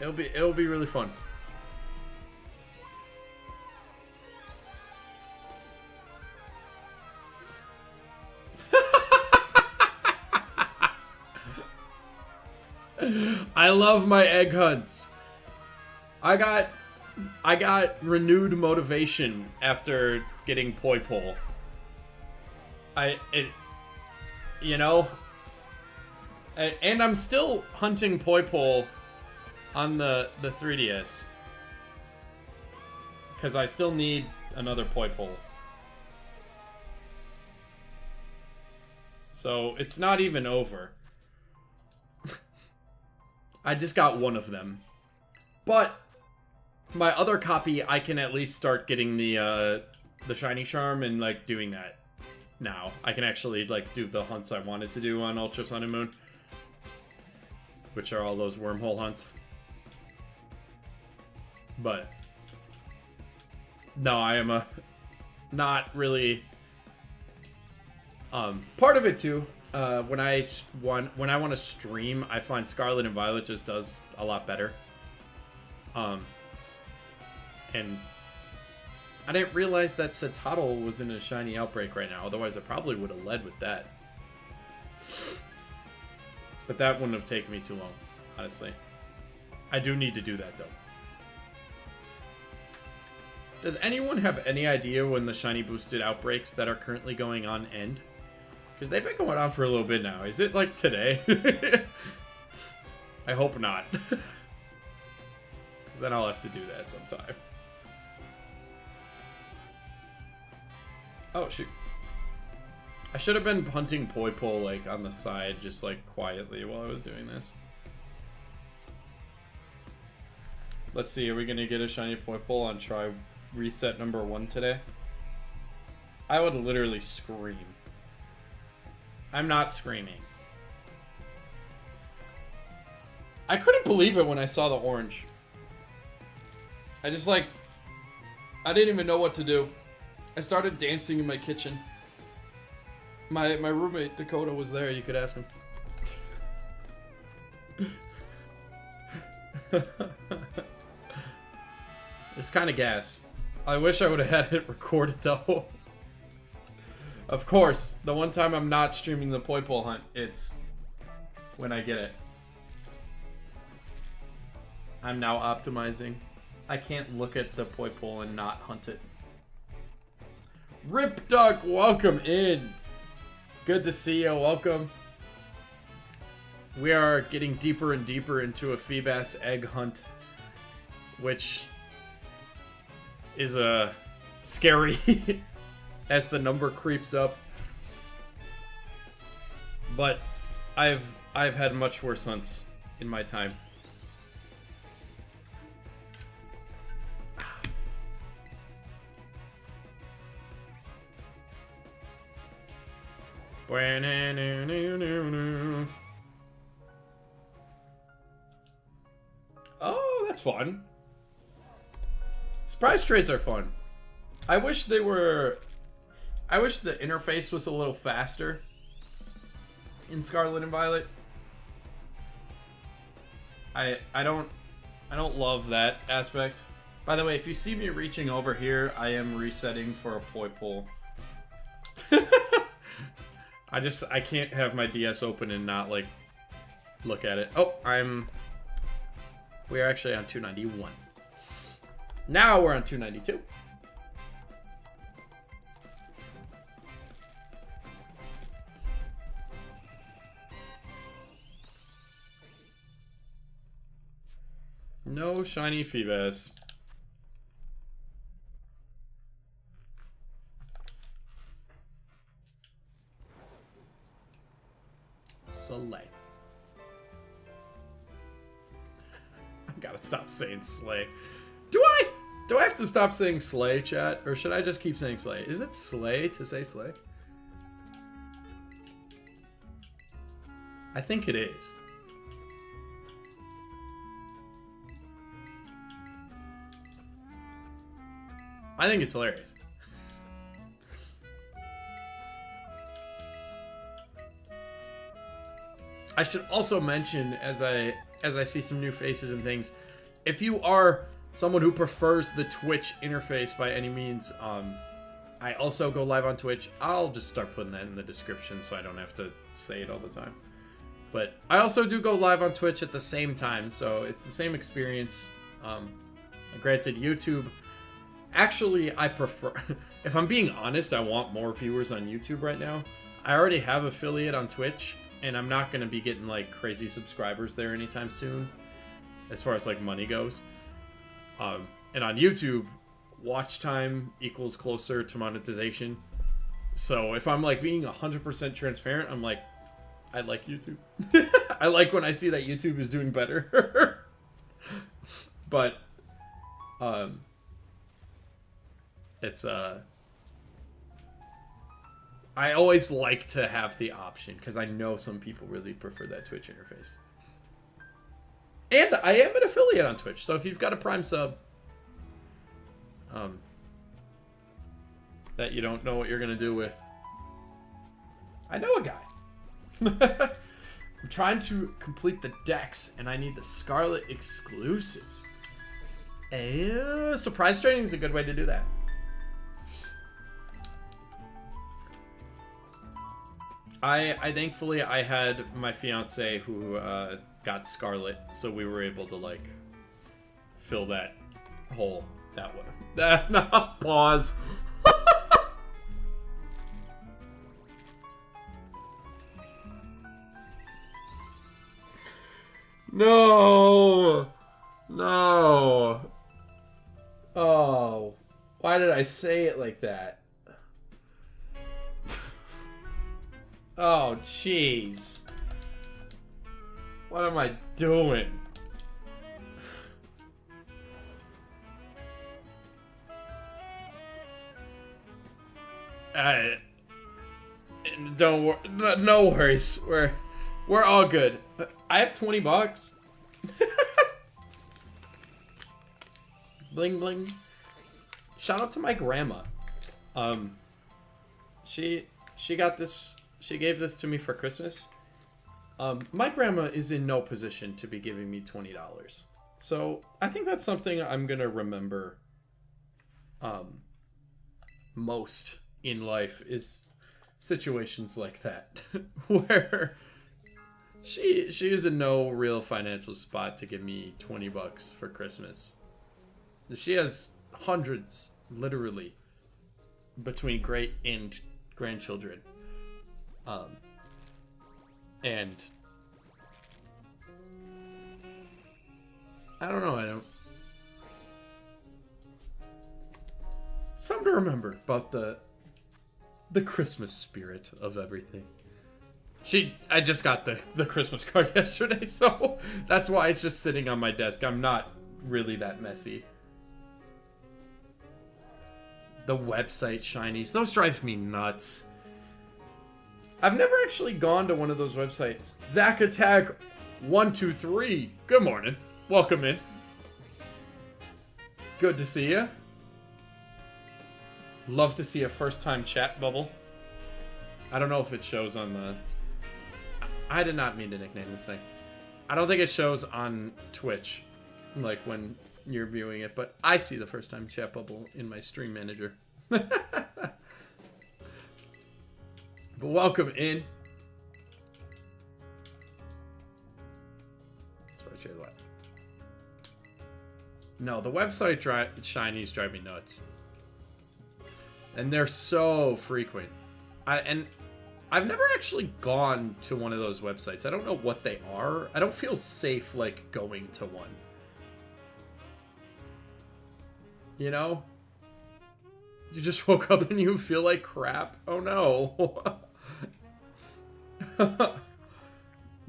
it'll be really fun. I love my egg hunts. I got renewed motivation after getting poi pole. And I'm still hunting poi pole on the 3DS because I still need another poi pole. So it's not even over. I just got one of them. But my other copy, I can at least start getting the shiny charm and like doing that now. I can actually like do the hunts I wanted to do on Ultra Sun and Moon, which are all those wormhole hunts. But no, I am not really part of it too. when I want to stream, I find Scarlet and Violet just does a lot better. And I didn't realize that Citadel was in a shiny outbreak right now. Otherwise, I probably would have led with that. But that wouldn't have taken me too long, honestly. I do need to do that, though. Does anyone have any idea when the shiny boosted outbreaks that are currently going on end? Because they've been going on for a little bit now. Is it like today? I hope not. Because then I'll have to do that sometime. Oh, shoot. I should have been hunting Poipole, like, on the side, just, like, quietly while I was doing this. Let's see, are we going to get a shiny Poipole on try reset number 1 today? I would literally scream. I'm not screaming. I couldn't believe it when I saw the orange. I just, like, I didn't even know what to do. I started dancing in my kitchen. My roommate, Dakota, was there. You could ask him. It's kind of gas. I wish I would have had it recorded, though. Of course, the one time I'm not streaming the Poipole hunt, it's when I get it. I'm now optimizing. I can't look at the Poipole and not hunt it. Rip Duck, welcome in. Good to see you. Welcome. We are getting deeper and deeper into a Feebas egg hunt, which is scary as the number creeps up. But I've had much worse hunts in my time. Oh, that's fun. Surprise trades are fun. I wish the interface was a little faster in Scarlet and Violet. I don't love that aspect. By the way, if you see me reaching over here, I am resetting for a Poipole. I can't have my DS open and not, like, look at it. Oh, we are actually on 291. Now we're on 292. No shiny Feebas. Slay. I gotta stop saying slay. Do I have to stop saying slay, chat? Or should I just keep saying slay? Is it slay to say slay? I think it is. I think it's hilarious. I should also mention, as I see some new faces and things, if you are someone who prefers the Twitch interface by any means, I also go live on Twitch. I'll just start putting that in the description so I don't have to say it all the time. But I also do go live on Twitch at the same time, so it's the same experience. Granted, YouTube... Actually, I prefer... If I'm being honest, I want more viewers on YouTube right now. I already have affiliate on Twitch, and I'm not going to be getting, like, crazy subscribers there anytime soon, as far as, like, money goes. And on YouTube, watch time equals closer to monetization. So if I'm, like, being 100% transparent, I'm like, I like YouTube. I like when I see that YouTube is doing better. But, it's, I always like to have the option, because I know some people really prefer that Twitch interface. And I am an affiliate on Twitch, so if you've got a Prime sub, that you don't know what you're going to do with, I know a guy. I'm trying to complete the decks, and I need the Scarlet exclusives. Surprise trading is a good way to do that. I thankfully I had my fiance who got Scarlet, so we were able to like fill that hole that way. No, pause. No. No. Oh. Why did I say it like that? Oh, jeez. What am I doing? Don't worry. No worries. We're all good. I have 20 bucks. Bling bling. Shout out to my grandma. She got this. She gave this to me for Christmas. My grandma is in no position to be giving me $20. So I think that's something I'm gonna remember most in life is situations like that where she is in no real financial spot to give me 20 bucks for Christmas. She has hundreds, literally, between great and grandchildren. And I don't know, something to remember about the Christmas spirit of everything. I just got the Christmas card yesterday, so that's why it's just sitting on my desk. I'm not really that messy. The website shinies, those drive me nuts. I've never actually gone to one of those websites. Zach Attack 123. Good morning. Welcome in. Good to see you. Love to see a first-time chat bubble. I don't know if it shows on the... I did not mean to nickname this thing. I don't think it shows on Twitch, like when you're viewing it, but I see the first-time chat bubble in my stream manager. But welcome in. That's what I shared. What? No, the website shinies drive me nuts. And they're so frequent. I've never actually gone to one of those websites. I don't know what they are. I don't feel safe, like, going to one. You know? You just woke up and you feel like crap. Oh no.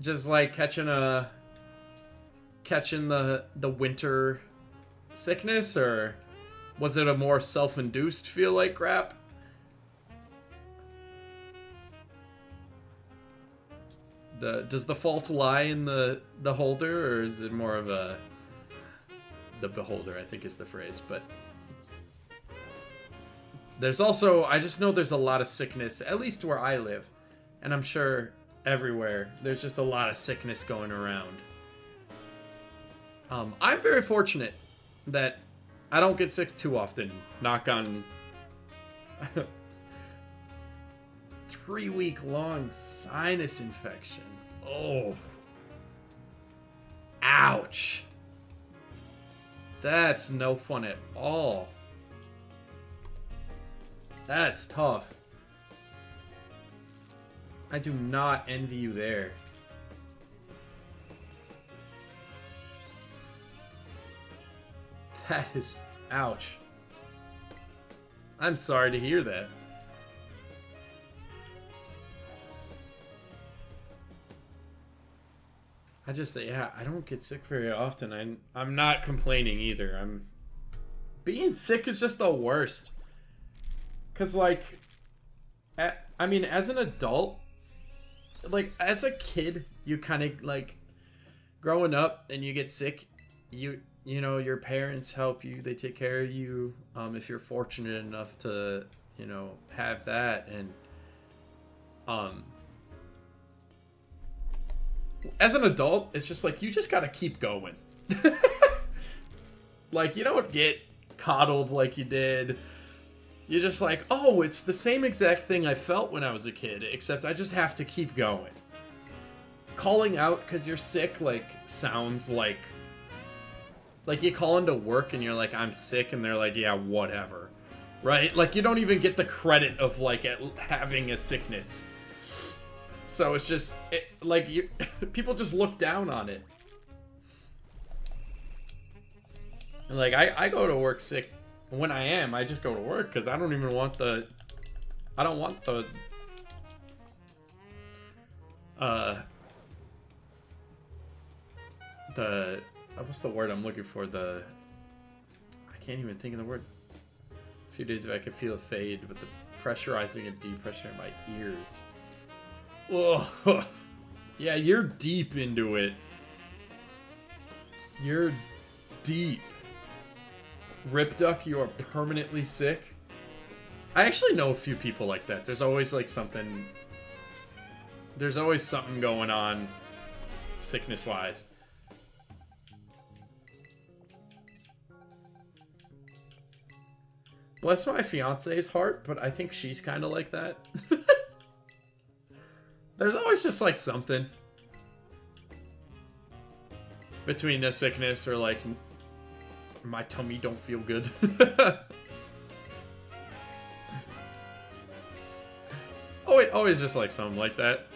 Just like catching the winter sickness, or was it a more self-induced feel like crap? Does the fault lie in the holder, or is it more of the beholder, I think is the phrase, but there's also, I just know there's a lot of sickness, at least where I live, and I'm sure everywhere, there's just a lot of sickness going around. I'm very fortunate that I don't get sick too often. Knock on 3-week-long sinus infection. Oh. Ouch. That's no fun at all. That's tough. I do not envy you there. That is... ouch. I'm sorry to hear that. Yeah, I don't get sick very often. I'm not complaining either. Being sick is just the worst. Cause like, I mean, as an adult, like as a kid, you kind of like, growing up and you get sick, you know, your parents help you, they take care of you, if you're fortunate enough to, you know, have that, and as an adult, it's just like, you just gotta keep going. Like, you don't get coddled like you did. You're just like, oh, it's the same exact thing I felt when I was a kid, except I just have to keep going. Calling out because you're sick, like, sounds like you call into work and you're like, I'm sick, and they're like, yeah, whatever. Right? Like, you don't even get the credit of, like, having a sickness. So it's just, people just look down on it. And like, I go to work sick. When I just go to work because I don't even want the, what's the word I'm looking for? I can't even think of the word. A few days ago I could feel a fade with the pressurizing and depressurizing in my ears. Ugh. Yeah, you're deep into it. You're deep. Rip Duck, you are permanently sick. I actually know a few people like that. There's always like something. There's always something going on, sickness-wise. Bless my fiance's heart, but I think she's kind of like that. There's always just like something between the sickness or like my tummy don't feel good. Always just like something like that.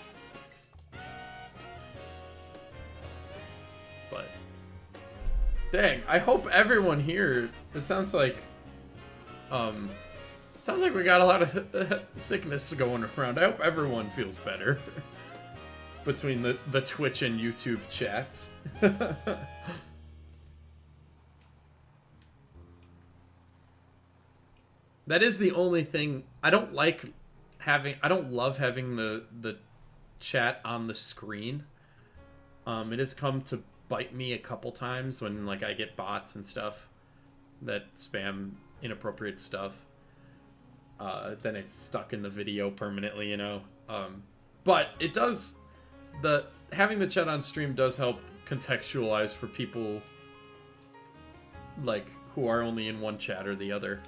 But dang, I hope everyone here. It sounds like we got a lot of sickness going around. I hope everyone feels better between the Twitch and YouTube chats. That is the only thing I don't like having. I don't love having the chat on the screen. It has come to bite me a couple times when like I get bots and stuff that spam inappropriate stuff. Then it's stuck in the video permanently, you know. But it does. Having the chat on stream does help contextualize for people like who are only in one chat or the other.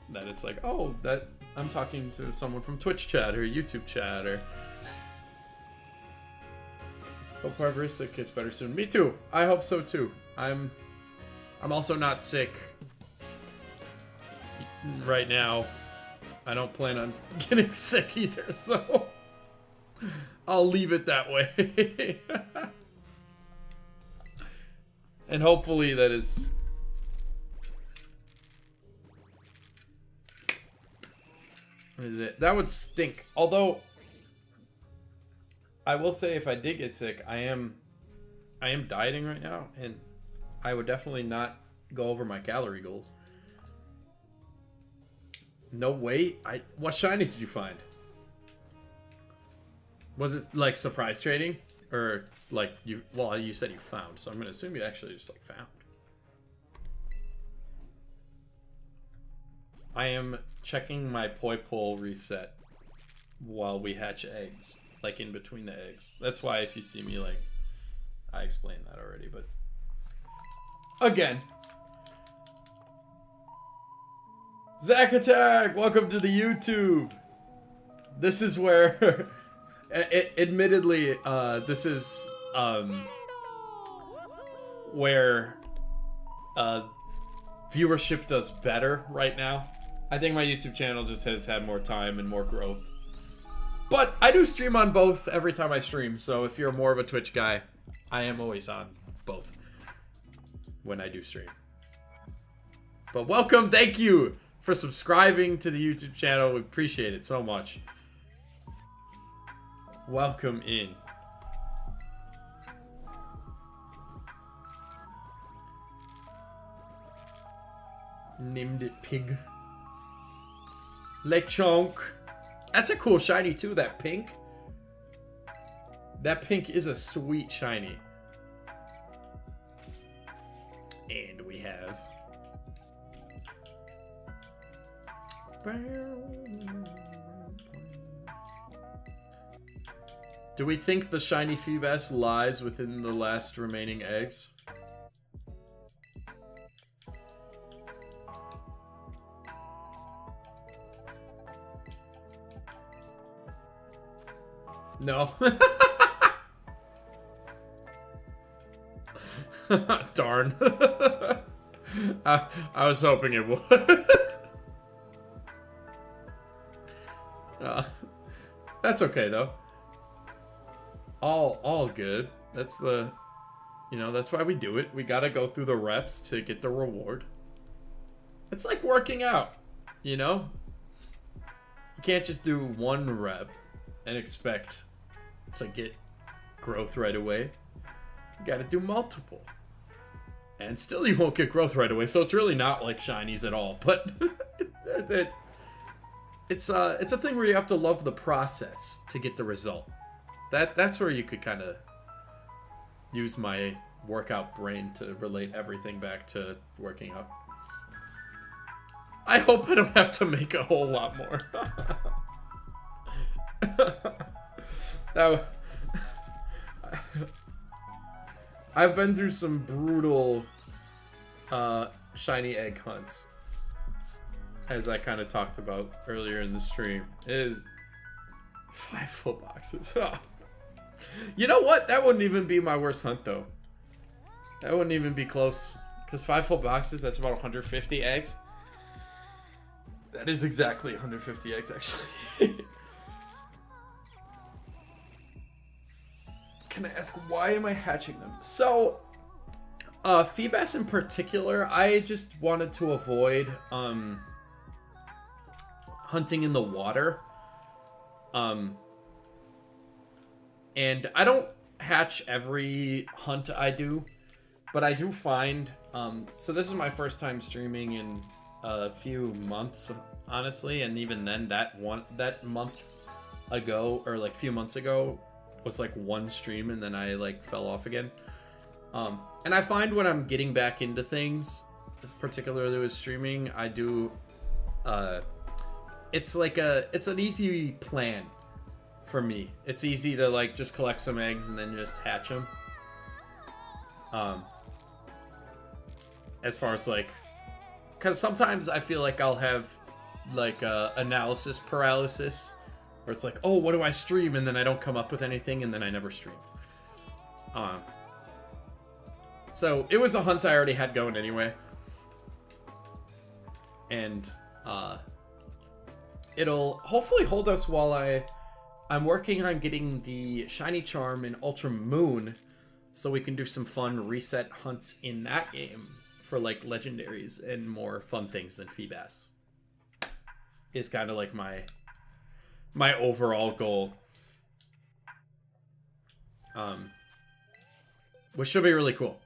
That it's like, oh, that I'm talking to someone from Twitch chat or YouTube chat, or hope whoever is sick gets better soon. Me too. I hope so too. I'm also not sick right now. I don't plan on getting sick either, so I'll leave it that way. And hopefully that is. What is it? That would stink. Although, I will say if I did get sick, I am dieting right now, and I would definitely not go over my calorie goals. No way. What shiny did you find? Was it like surprise trading? Or like you said you found, so I'm gonna assume you actually just like found. I am checking my poi pole reset while we hatch eggs, like in between the eggs. That's why if you see me, like, I explained that already, but again. Zack Attack, welcome to the YouTube. This is where, admittedly, this is where viewership does better right now. I think my YouTube channel just has had more time and more growth. But I do stream on both every time I stream, so if you're more of a Twitch guy, I am always on both when I do stream. But welcome, thank you for subscribing to the YouTube channel. We appreciate it so much. Welcome in. Named it Pig. Lechonk. That's a cool shiny too, that pink. That pink is a sweet shiny. And we have Do we think the shiny Feebas lies within the last remaining eggs? No. Darn. I was hoping it would. That's okay though. All good. That's the, you know, that's why we do it. We gotta go through the reps to get the reward. It's like working out, you know? You can't just do one rep and expect to get growth right away. You gotta do multiple. And still you won't get growth right away, so it's really not like shinies at all. But it's a thing where you have to love the process to get the result. That's where you could kind of use my workout brain to relate everything back to working out. I hope I don't have to make a whole lot more. Now, I've been through some brutal shiny egg hunts, as I kind of talked about earlier in the stream. It is 5 full boxes. You know what? That wouldn't even be my worst hunt, though. That wouldn't even be close. Because 5 full boxes, that's about 150 eggs. That is exactly 150 eggs, actually. Can I ask, why am I hatching them? So, Feebas in particular, I just wanted to avoid hunting in the water. And I don't hatch every hunt I do, but I do find, so this is my first time streaming in a few months, honestly, and even then that month ago, or like a few months ago, was like one stream and then I like fell off again. And I find when I'm getting back into things, particularly with streaming, I do, it's an easy plan for me. It's easy to like just collect some eggs and then just hatch them. As far as like, because sometimes I feel like I'll have like analysis paralysis, where it's like, oh, what do I stream? And then I don't come up with anything, and then I never stream. So it was a hunt I already had going anyway. And it'll hopefully hold us while I'm working on getting the shiny charm in Ultra Moon, so we can do some fun reset hunts in that game for like legendaries and more fun things than Feebas. Is kind of like my overall goal. Which should be really cool.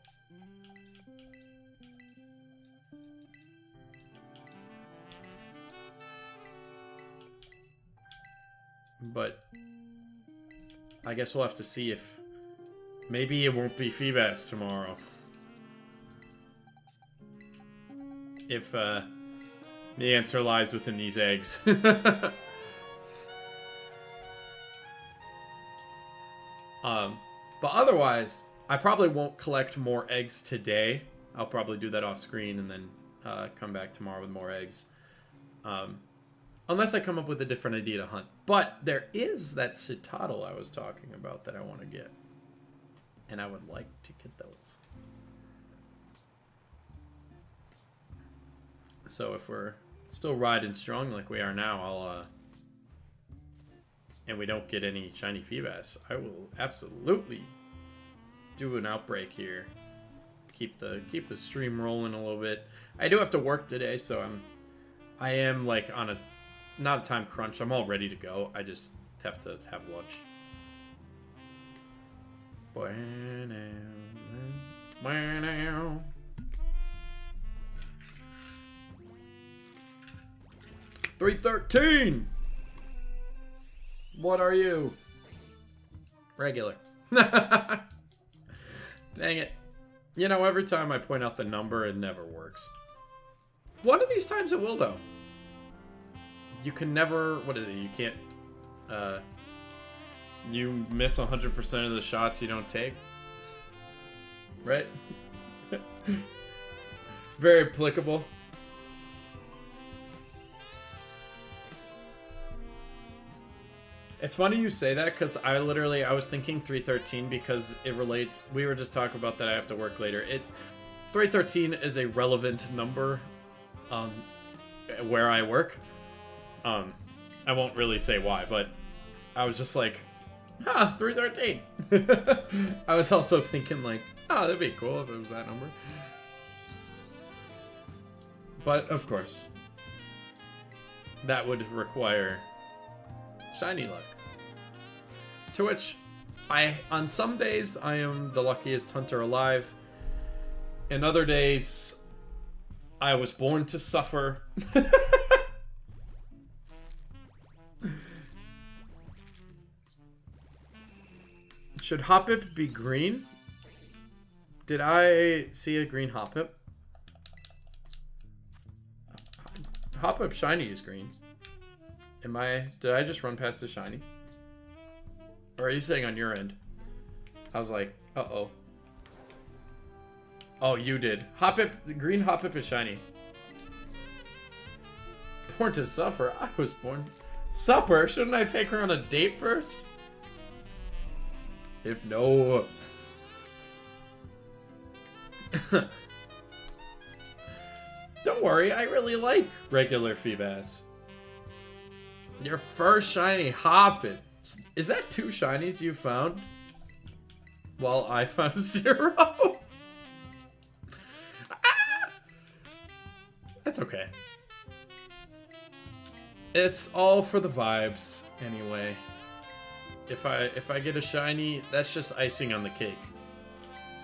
But I guess we'll have to see if maybe it won't be Feebas tomorrow. If the answer lies within these eggs. But otherwise, I probably won't collect more eggs today. I'll probably do that off screen and then come back tomorrow with more eggs. Unless I come up with a different idea to hunt. But there is that Citadel I was talking about that I want to get. And I would like to get those. So if we're still riding strong like we are now, I'll and we don't get any shiny Feebas, I will absolutely do an outbreak here. Keep the stream rolling a little bit. I do have to work today, so I am like on a not a time crunch. I'm all ready to go. I just have to have lunch. Wow. 313. What are you? Regular. Dang it. You know, every time I point out the number, it never works. One of these times it will, though. You can never... What is it? You can't... You miss 100% of the shots you don't take. Right? Very applicable. It's funny you say that because I was thinking 313 because it relates. We were just talking about that I have to work later. 313 is a relevant number where I work. I won't really say why, but I was just like, 313. I was also thinking like, that'd be cool if it was that number. But of course, that would require shiny luck. To which, on some days, I am the luckiest hunter alive. In other days, I was born to suffer. Should Hoppip be green? Did I see a green Hoppip? Hoppip shiny is green. Did I just run past the shiny? Or are you saying on your end? I was like, uh-oh. Oh, you did. Hoppip, green Hoppip is shiny. Born to suffer? I was born... Supper? Shouldn't I take her on a date first? If no... Don't worry, I really like regular Feebas. Your first shiny Hoppip. Is that 2 shinies you found? While I found 0? That's okay. It's all for the vibes, anyway. If I get a shiny, that's just icing on the cake.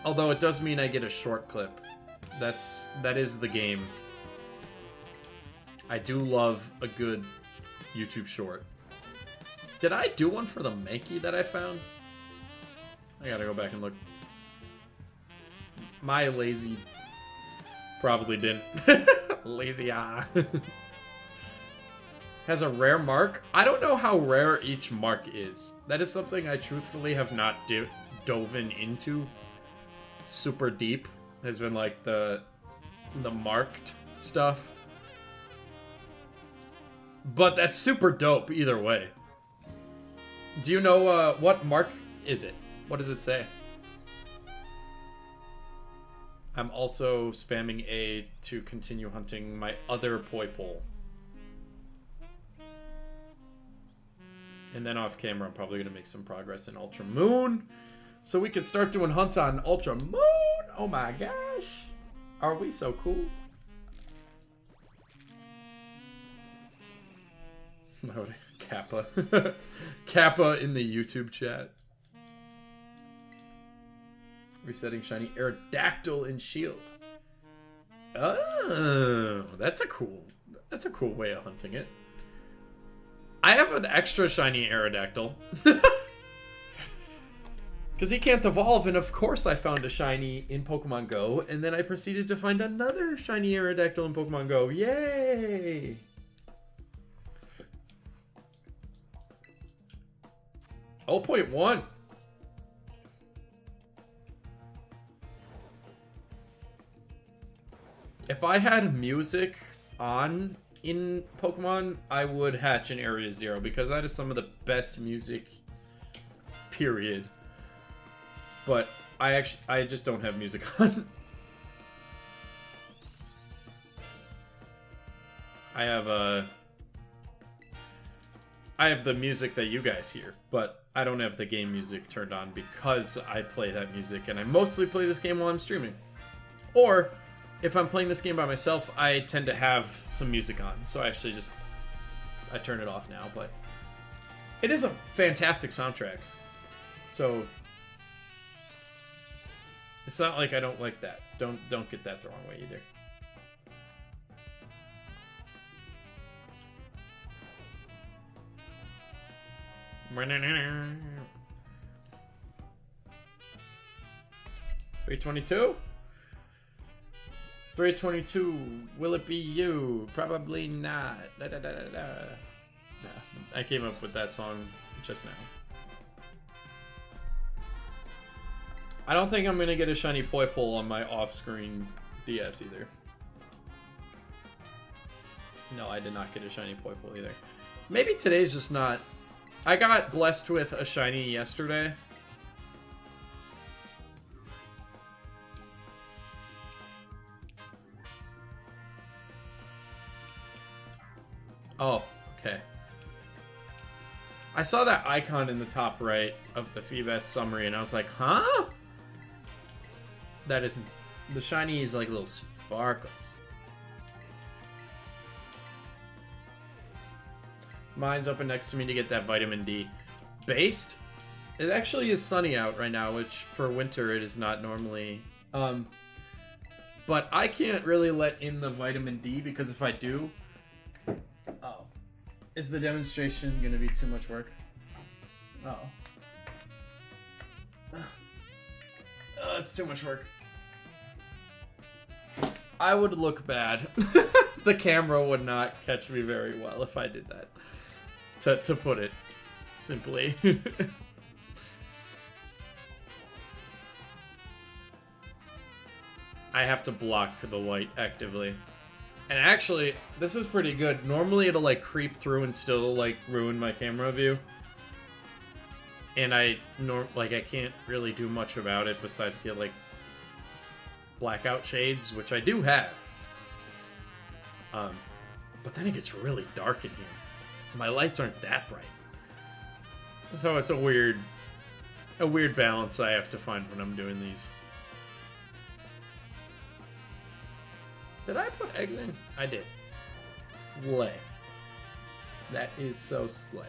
Although it does mean I get a short clip. That is the game. I do love a good YouTube short. Did I do one for the Mankey that I found? I gotta go back and look. My lazy probably didn't. Lazy eye. Has a rare mark? I don't know how rare each mark is. That is something I truthfully have not dove into super deep. Has been like the marked stuff. But that's super dope either way. Do you know what mark is it? What does it say? I'm also spamming A to continue hunting my other Poipole. And then off camera, I'm probably going to make some progress in Ultra Moon. So we can start doing hunts on Ultra Moon. Oh my gosh. Are we so cool? Kappa. Kappa in the YouTube chat. Resetting shiny Aerodactyl in shield. Oh, that's a cool way of hunting it. I have an extra shiny Aerodactyl. Because he can't evolve, and of course I found a shiny in Pokemon Go, and then I proceeded to find another shiny Aerodactyl in Pokemon Go. Yay! Oh, 0.1. If I had music on in Pokemon, I would hatch in Area 0 because that is some of the best music, period. But I just don't have music on. I have the music that you guys hear, but I don't have the game music turned on because I play that music, and I mostly play this game while I'm streaming. Or, if I'm playing this game by myself, I tend to have some music on, so I actually I turn it off now, but it is a fantastic soundtrack. So, it's not like I don't like that. Don't get that the wrong way either. $322? 322. Will it be you? Probably not. Da, da, da, da, da. Yeah, I came up with that song just now. I don't think I'm gonna get a shiny Poipole on my off-screen DS either. No, I did not get a shiny Poipole either. Maybe today's just not... I got blessed with a shiny yesterday. Oh, okay. I saw that icon in the top right of the Feebas summary, and I was like, huh? That isn't... The shiny is like little sparkles. Mine's open next to me to get that vitamin D. Based? It actually is sunny out right now, which for winter it is not normally. But I can't really let in the vitamin D because if I do... Oh. Is the demonstration going to be too much work? Oh. Oh, it's too much work. I would look bad. The camera would not catch me very well if I did that. To put it simply. I have to block the light actively. And actually, this is pretty good. Normally it'll like creep through and still like ruin my camera view. And I can't really do much about it besides get like blackout shades, which I do have. But then it gets really dark in here. My lights aren't that bright. So it's a weird balance I have to find when I'm doing these. Did I put eggs in? I did. Slay. That is so slay.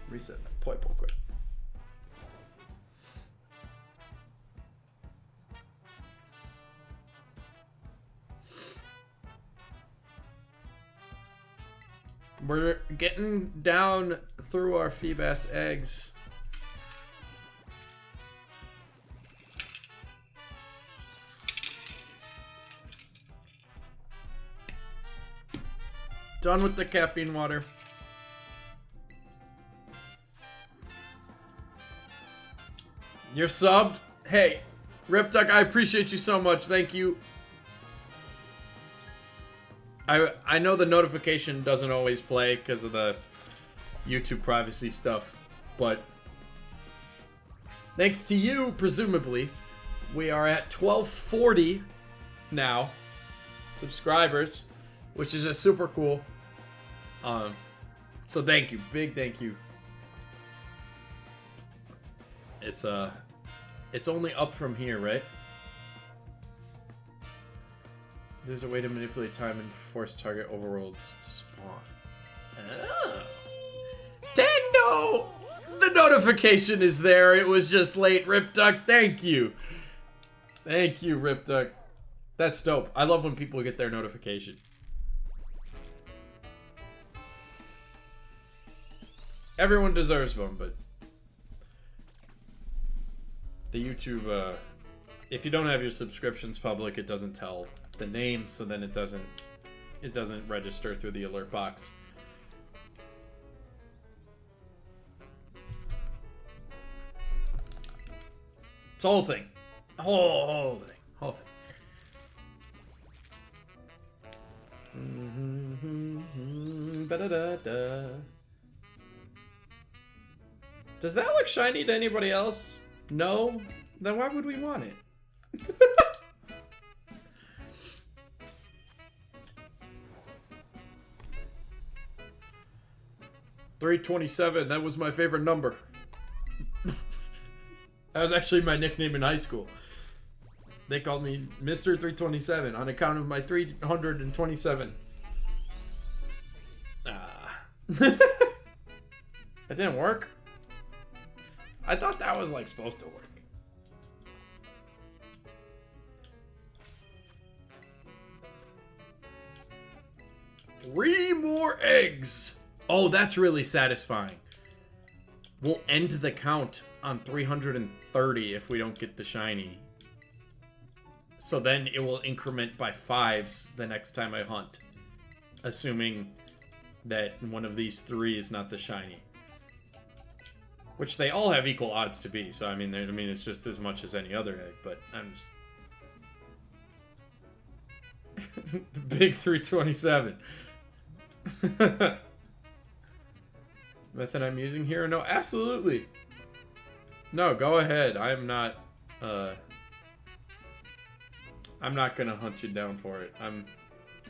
Reset my Poipole quick. We're getting down through our Feebas eggs. Done with the caffeine water. You're subbed? Hey, Ripduck, I appreciate you so much. Thank you. I know the notification doesn't always play because of the YouTube privacy stuff, but thanks to you, presumably, we are at 1240 now subscribers, which is just super cool. So thank you, big thank you. It's only up from here, right? There's a way to manipulate time and force target overworlds to spawn. Oh. Tendo! The notification is there. It was just late. Ripduck, thank you. Thank you, Ripduck. That's dope. I love when people get their notification. Everyone deserves one, but the YouTube, if you don't have your subscriptions public, it doesn't tell the name, so then it doesn't register through the alert box. It's a whole thing. Whole thing. Ba-da-da-da. Does that look shiny to anybody else? No? Then why would we want it? 327, that was my favorite number. That was actually my nickname in high school. They called me Mr. 327 on account of my 327. That didn't work. I thought that was like supposed to work. Three more eggs. Oh, that's really satisfying. We'll end the count on 330 if we don't get the shiny. So then it will increment by 5s the next time I hunt. Assuming that one of these three is not the shiny. Which they all have equal odds to be, so I mean, it's just as much as any other egg, but I'm just... The big 327. Method I'm using here? No, absolutely. No, go ahead. I'm not gonna hunt you down for it.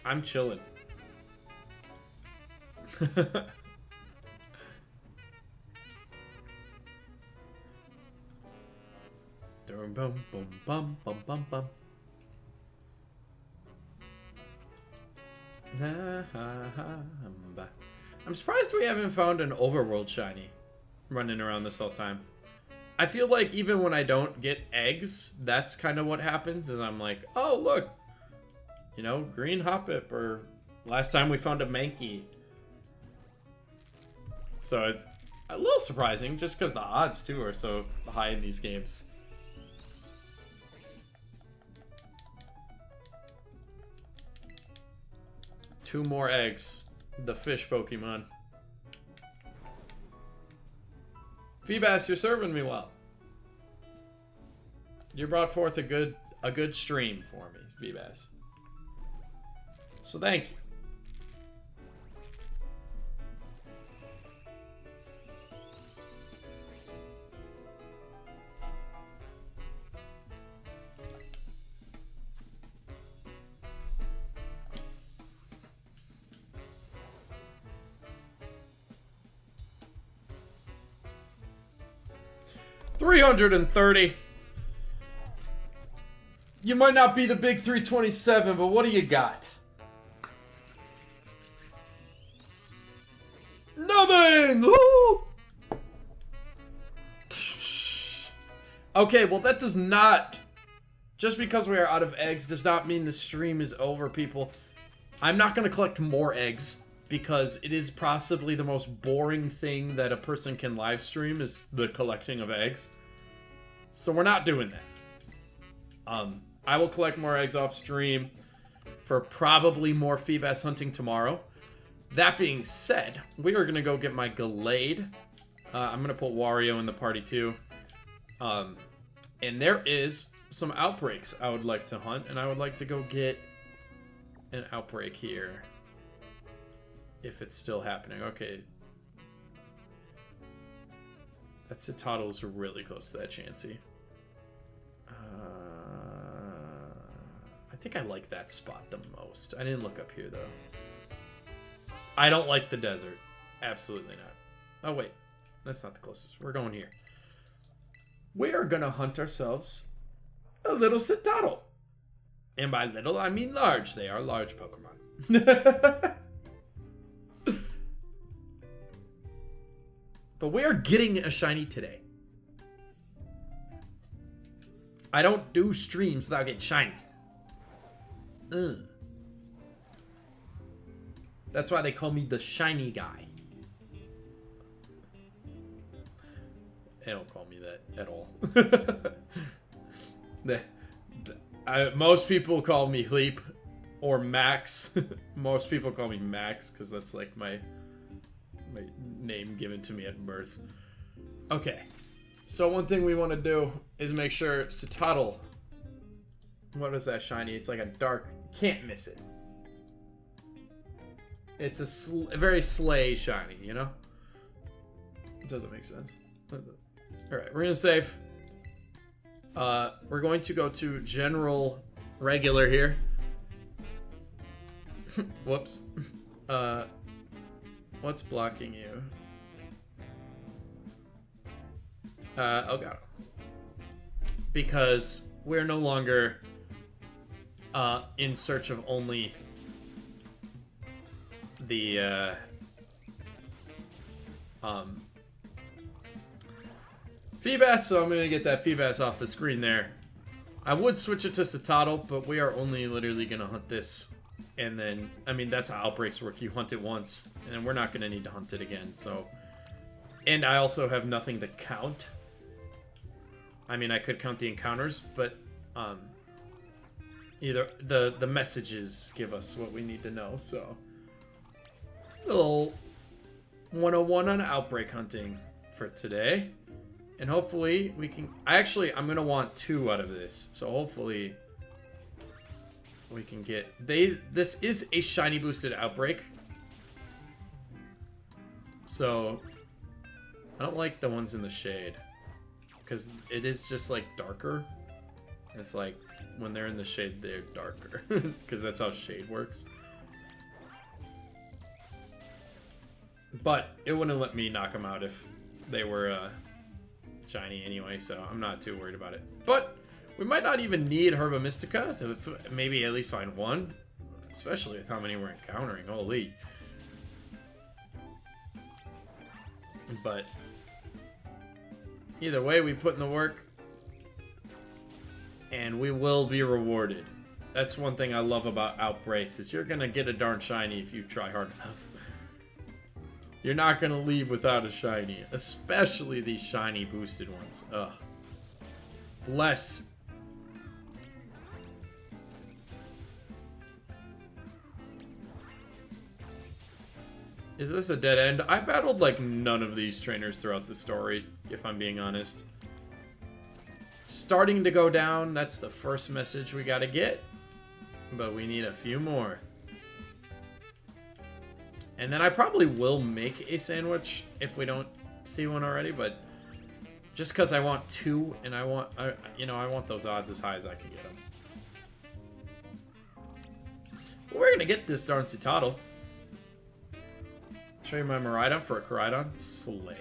I'm chilling. Bum bum bum bum bum bum. I'm surprised we haven't found an overworld shiny running around this whole time. I feel like even when I don't get eggs, that's kind of what happens. Is I'm like, oh look, you know, green Hoppip, or last time we found a Mankey. So it's a little surprising, just because the odds too are so high in these games. Two more eggs. The fish Pokemon. Feebas, you're serving me well. You brought forth a good stream for me, Feebas. So thank you. $330. You might not be the big 327, but what do you got? Nothing! Woo! Okay, well that does not... Just because we are out of eggs does not mean the stream is over, people. I'm not going to collect more eggs, because it is possibly the most boring thing that a person can live stream is the collecting of eggs. So we're not doing that. I will collect more eggs off stream for probably more Feebas hunting tomorrow. That being said, we are going to go get my Gallade. I'm going to put Wario in the party too. And there is some outbreaks I would like to hunt, and I would like to go get an outbreak here. If it's still happening. Okay. That Citoddle's really close to that Chansey. I think I like that spot the most. I didn't look up here, though. I don't like the desert. Absolutely not. Oh, wait. That's not the closest. We're going here. We are going to hunt ourselves a little Citoddle. And by little, I mean large. They are large Pokemon. But we are getting a shiny today. I don't do streams without getting shinies. Ugh. That's why they call me the shiny guy. They don't call me that at all. Most people call me HLEEP or Max. Most people call me Max because that's like my name given to me at birth. Okay, so one thing we want to do is make sure Citoddle. What is that shiny? It's like a dark. Can't miss it. It's a very sleigh shiny, you know. It doesn't make sense. All right, we're gonna save. We're going to go to general regular here. Whoops. What's blocking you? Oh god. Because we're no longer in search of only the Feebas, so I'm gonna get that Feebas off the screen there. I would switch it to Citoddle, but we are only literally gonna hunt this. And then, I mean, that's how outbreaks work. You hunt it once, and we're not going to need to hunt it again, so... And I also have nothing to count. I mean, I could count the encounters, but, either the messages give us what we need to know, so... little 101 on outbreak hunting for today. And hopefully we can... I'm going to want 2 out of this. So hopefully we can get... This is a shiny boosted outbreak. So I don't like the ones in the shade. Because it is just like darker. It's like when they're in the shade, they're darker. Because that's how shade works. But it wouldn't let me knock them out if they were shiny anyway, so I'm not too worried about it. But we might not even need Herba Mystica to maybe at least find 1. Especially with how many we're encountering. Holy. But either way, we put in the work. And we will be rewarded. That's one thing I love about outbreaks, is you're going to get a darn shiny if you try hard enough. You're not going to leave without a shiny. Especially these shiny boosted ones. Ugh. Bless. Is this a dead end? I battled like none of these trainers throughout the story, if I'm being honest. Starting to go down. That's the first message we got to get. But we need a few more. And then I probably will make a sandwich if we don't see one already, but just because I want 2 and I want those odds as high as I can get them. But we're gonna get this darn Citadel. Show you my Miraidon for a Koraidon. Slay.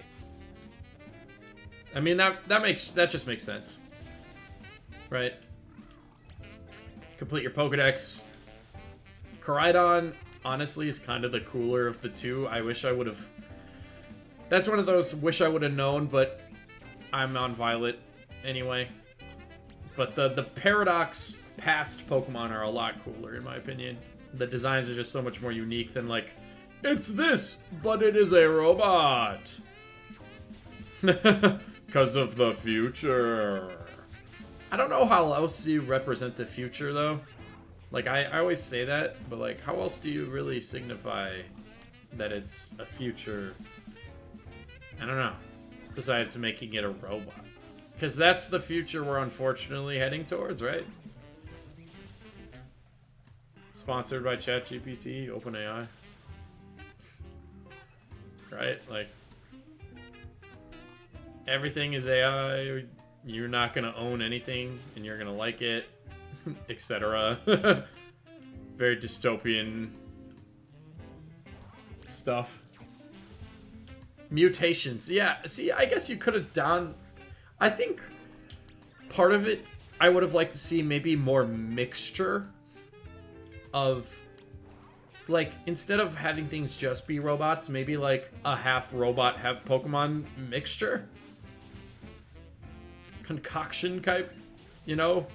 I mean that just makes sense, right? Complete your Pokedex. Koraidon, honestly, is kind of the cooler of the 2. I wish I would have... That's one of those wish I would have known, but I'm on Violet anyway. But the Paradox past Pokemon are a lot cooler, in my opinion. The designs are just so much more unique than, like, it's this, but it is a robot. Because of the future. I don't know how else you represent the future, though. Like, I always say that, but, like, how else do you really signify that it's a future? I don't know. Besides making it a robot. Because that's the future we're unfortunately heading towards, right? Sponsored by ChatGPT, OpenAI. Right? Like, everything is AI. You're not going to own anything, and you're going to like it. Etc. Very dystopian stuff. Mutations. Yeah, see, I guess you could have done... I think part of it, I would have liked to see maybe more mixture of... Like, instead of having things just be robots, maybe like a half robot, half Pokemon mixture? Concoction type, you know?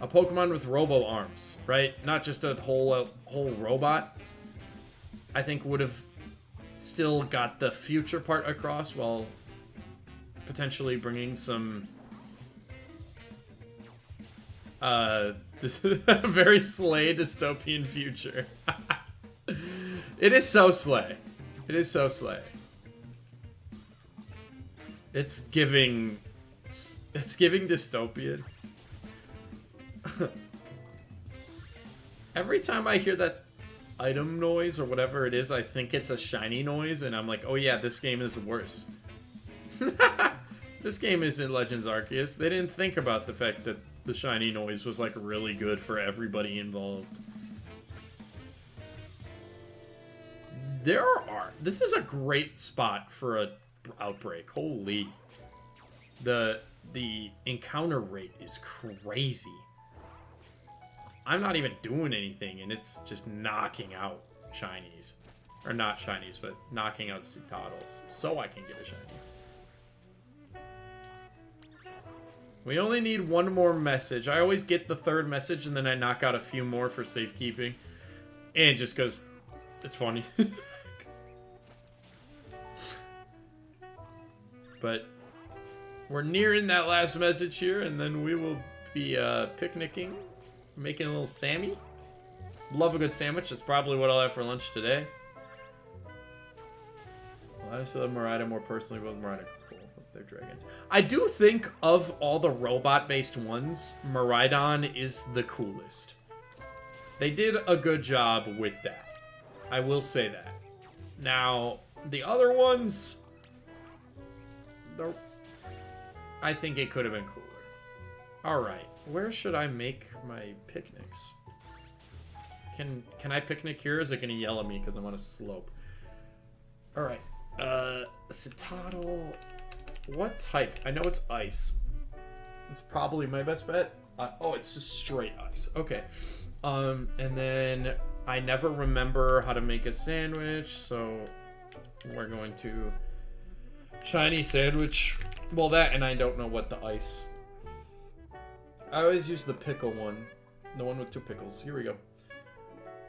A Pokemon with robo arms, right? Not just a whole robot. I think would have still got the future part across while potentially bringing some very slay dystopian future. It is so slay. It is so slay. It's giving dystopian. Every time I hear that item noise or whatever it is, I think it's a shiny noise, and I'm like, oh yeah, this game is worse. This game isn't Legends Arceus. They didn't think about the fact that the shiny noise was like really good for everybody involved. This is a great spot for a outbreak. Holy. The encounter rate is crazy. I'm not even doing anything, and it's just knocking out shinies. Or not shinies, but knocking out Citadels. So I can get a shiny. We only need one more message. I always get the 3rd message, and then I knock out a few more for safekeeping. And just because it's funny. But we're nearing that last message here, and then we will be picnicking. Making a little Sammy. Love a good sandwich. That's probably what I'll have for lunch today. Honestly, love Miraida more personally, but Miraida cool with their dragons. I do think of all the robot-based ones, Miraidon is the coolest. They did a good job with that. I will say that. Now, the other ones, I think it could have been cooler. Alright, where should I make my picnics? Can I picnic here, or is it going to yell at me because I'm on a slope? Alright, Citadel. What type? I know it's ice. It's probably my best bet. Oh, it's just straight ice. Okay. And then I never remember how to make a sandwich, so we're going to shiny sandwich. Well, that, and I don't know what the ice. I always use the pickle one. The one with 2 pickles. Here we go.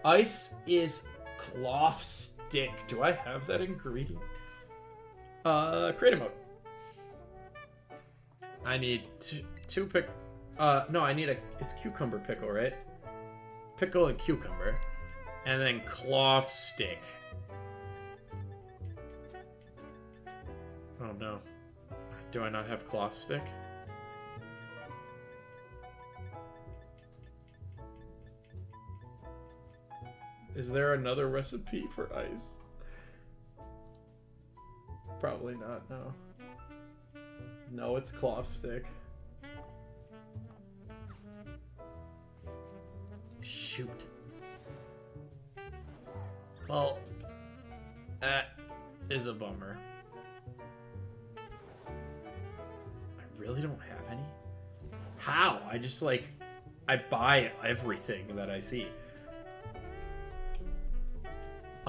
Ice is cloth stick. Do I have that ingredient? Creative mode. I need two pick. No, I need it's cucumber pickle, right? Pickle and cucumber. And then cloth stick. Oh no. Do I not have cloth stick? Is there another recipe for ice? Probably not, no. No, it's cloth stick. Shoot. Well, that is a bummer. I really don't have any. How? I just I buy everything that I see.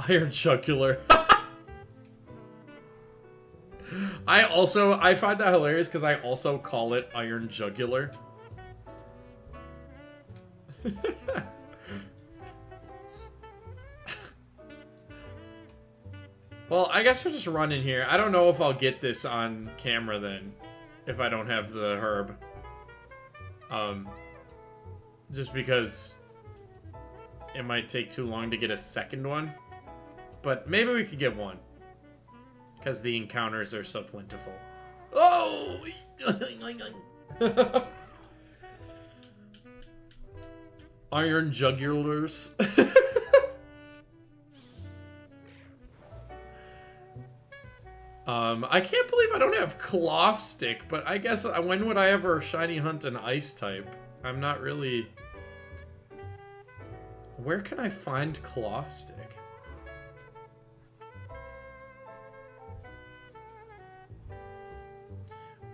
Iron jugular. I find that hilarious because I also call it iron jugular. Well, I guess we're just running here. I don't know if I'll get this on camera then, if I don't have the herb. Just because it might take too long to get a second one. But maybe we could get one. Because the encounters are so plentiful. Oh! Iron jugulars. I can't believe I don't have cloth stick, but I guess when would I ever shiny hunt an ice type? I'm not really... Where can I find cloth stick?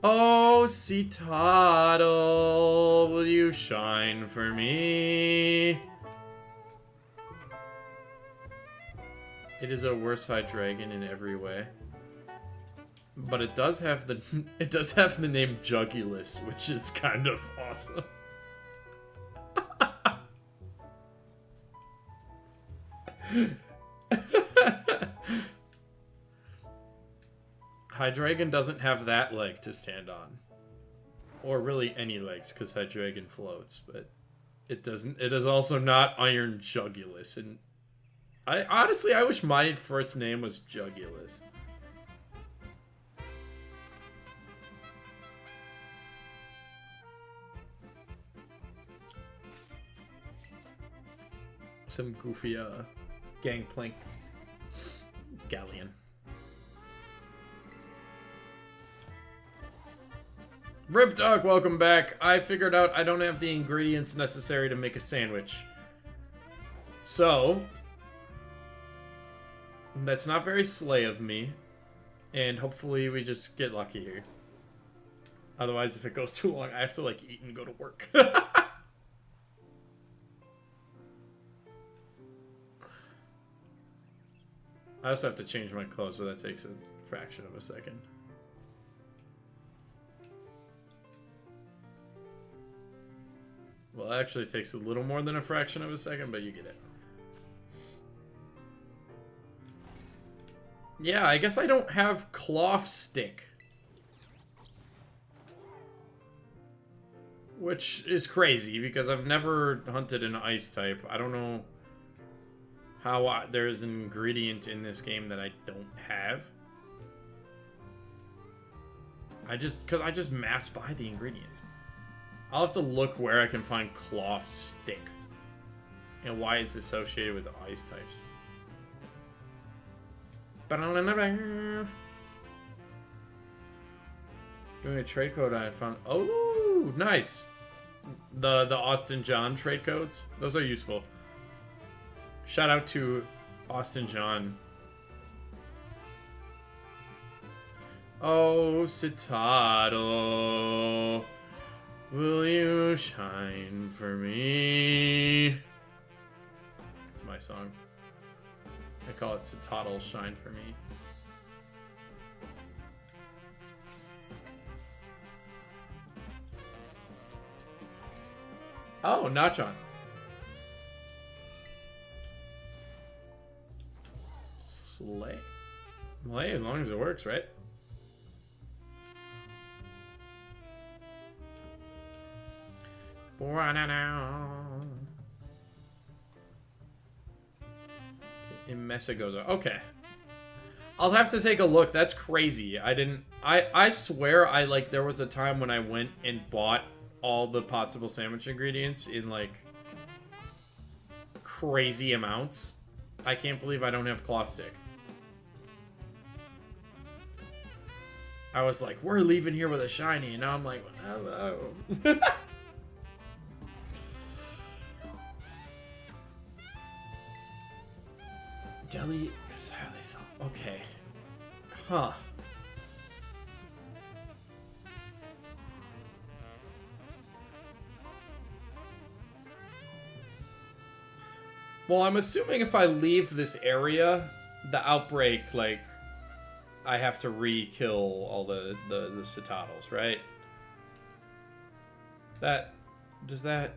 Oh, Citadel, will you shine for me? It is a worse high dragon in every way. But it does have the name Jugulus, which is kind of awesome. Hydreigon doesn't have that leg to stand on. Or really any legs, because Hydreigon floats, but it doesn't. It is also not Iron Jugulus. And honestly, I wish my first name was Jugulus. Some goofy gangplank galleon. Rip Dog, welcome back. I figured out I don't have the ingredients necessary to make a sandwich. So, that's not very slay of me. And hopefully we just get lucky here. Otherwise, if it goes too long, I have to eat and go to work. I also have to change my clothes, but that takes a fraction of a second. Well, it actually takes a little more than a fraction of a second, but you get it. Yeah, I guess I don't have cloth stick. Which is crazy, because I've never hunted an ice type. I don't know how there's an ingredient in this game that I don't have. Because I just mass buy the ingredients. I'll have to look where I can find cloth stick. And why it's associated with the ice types. Doing a trade code I found. Oh, nice. The Austin John trade codes. Those are useful. Shout out to Austin John. Oh, Citadel, will you shine for me? It's my song. I call it Citadel Shine for Me. Oh, Nachon. Slay. Slay as long as it works, right? Mesa goes. Okay. I'll have to take a look. That's crazy. I swear there was a time when I went and bought all the possible sandwich ingredients in like crazy amounts. I can't believe I don't have cloth stick. I was like, we're leaving here with a shiny, and now I'm like, hello. Jelly is how they sell. Okay. Huh. Well, I'm assuming if I leave this area, the outbreak, like, I have to re-kill all the Citadels, right? Does that...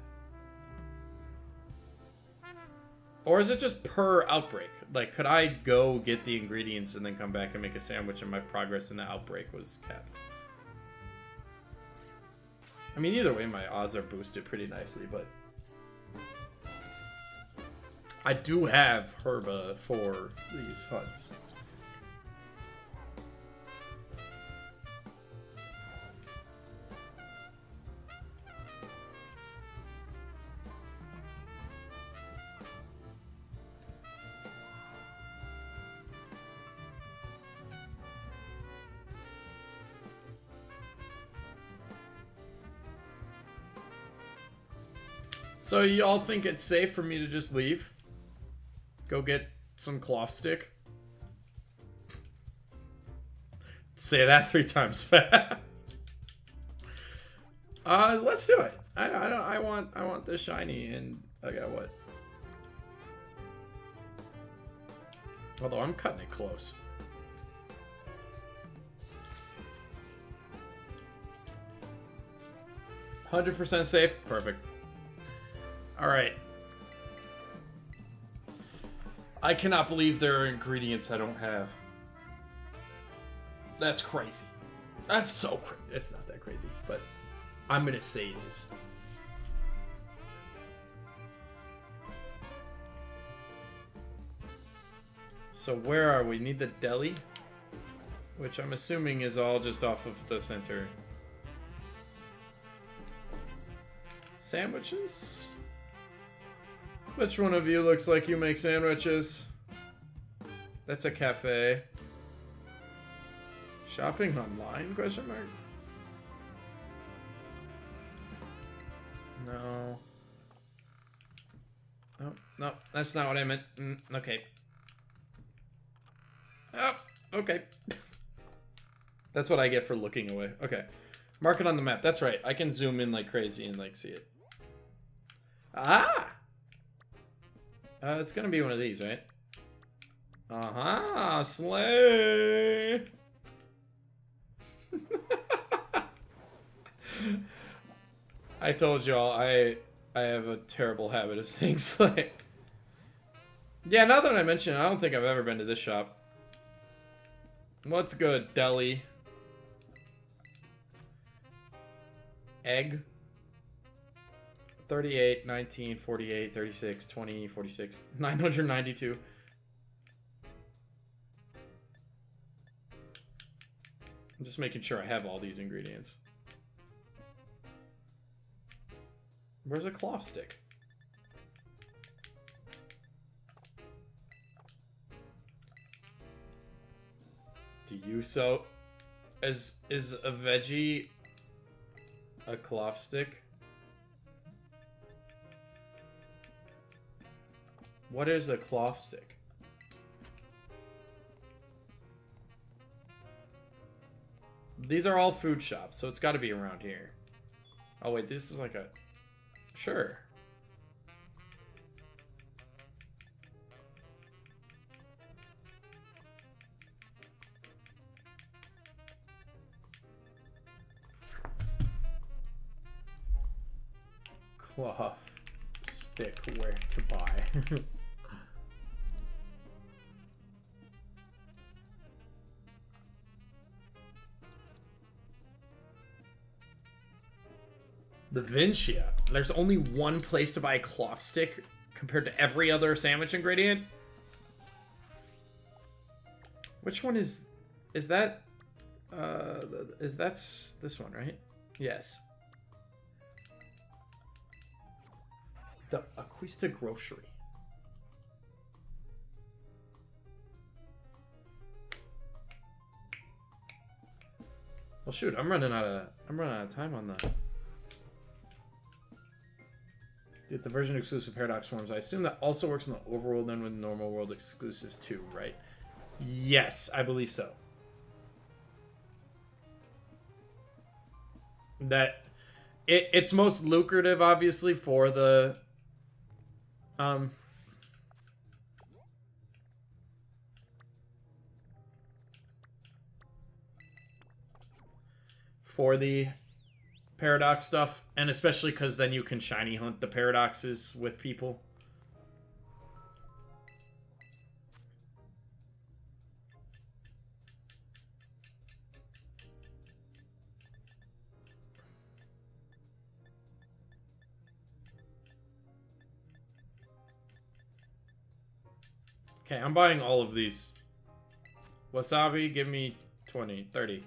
Or is it just per outbreak? Like, could I go get the ingredients and then come back and make a sandwich and my progress in the outbreak was kept? I mean, either way, my odds are boosted pretty nicely, but... I do have Herba for these HUDs. So y'all think it's safe for me to just leave? Go get some cloth stick? Say that 3 times fast. Let's do it. I want the shiny, and I got what? Although I'm cutting it close. %100% safe. Perfect. All right. I cannot believe there are ingredients I don't have. That's crazy. That's so crazy. It's not that crazy, but I'm gonna say it is. So where are we? Need the deli? Which I'm assuming is all just off of the center. Sandwiches? Which one of you looks like you make sandwiches? That's a cafe. Shopping online? Question mark. No. Oh, no, that's not what I meant. Okay. Oh, okay. That's what I get for looking away. Okay. Mark it on the map. That's right. I can zoom in like crazy and like see it. Ah! It's gonna be one of these, right? Uh-huh, slay! I told y'all, I have a terrible habit of saying slay. Yeah, now that I mention it, I don't think I've ever been to this shop. What's good, deli? Egg? 38, 19, 48, 36, 20, 46, 992. I'm just making sure I have all these ingredients. Where's a cloth stick? Do you so? Is a veggie a cloth stick? What is a cloth stick? These are all food shops, so it's got to be around here. Oh wait, this is like a... Sure. Cloth stick, where to buy. The Vincia. There's only one place to buy a cloth stick compared to every other sandwich ingredient. Which one is that? That's this one, right? Yes. The Acquista Grocery. Well, shoot, I'm running out of time on the. Dude, the version exclusive paradox forms. I assume that also works in the overworld then with normal world exclusives too, right? Yes, I believe so. That it's most lucrative, obviously, for the for the paradox stuff, and especially because then you can shiny hunt the paradoxes with people. Okay, I'm buying all of these. Wasabi, give me 20, 30.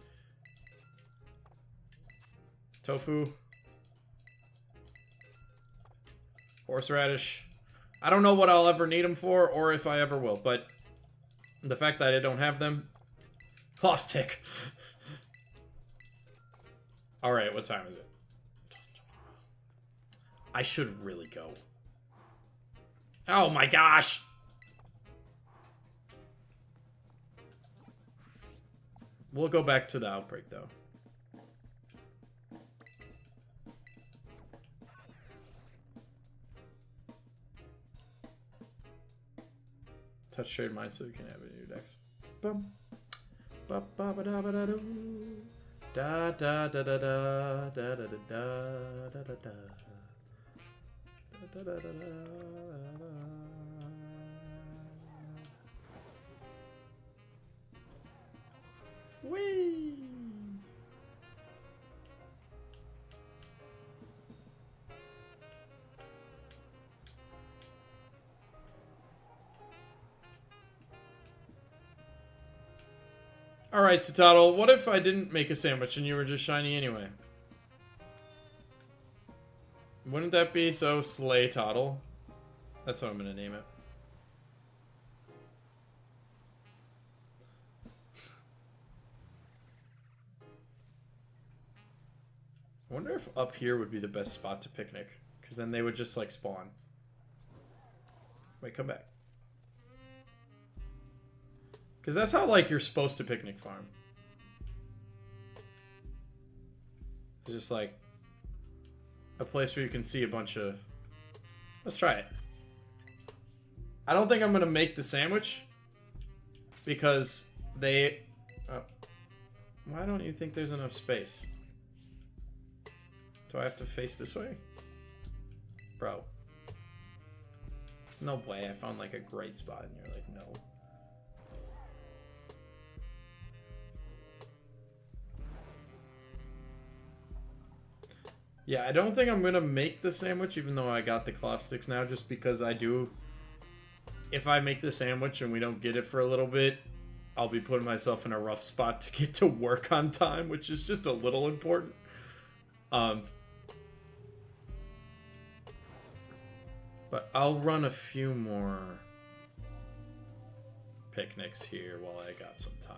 Tofu. Horseradish. I don't know what I'll ever need them for, or if I ever will, but the fact that I don't have them... Cloth stick. Alright, what time is it? I should really go. Oh my gosh! We'll go back to the outbreak, though. Touch shared mind so you can have it in your decks. Bum. Ba ba ba da ba da doo. Da da da da da da da da da da da da. Da da da da da. Whee! Alright, Citadel, what if I didn't make a sandwich and you were just shiny anyway? Wouldn't that be so slay toddle? That's what I'm gonna name it. I wonder if up here would be the best spot to picnic. Because then they would just, like, spawn. Wait, come back. Because that's how, like, you're supposed to picnic farm. It's just, like, a place where you can see a bunch of... Let's try it. I don't think I'm going to make the sandwich. Because they... Oh. Why don't you think there's enough space? Do I have to face this way? Bro. No way, I found like a great spot and you're like, no. Yeah, I don't think I'm gonna make the sandwich even though I got the cloth sticks now, just because I do... If I make the sandwich and we don't get it for a little bit, I'll be putting myself in a rough spot to get to work on time, which is just a little important. But I'll run a few more picnics here while I got some time.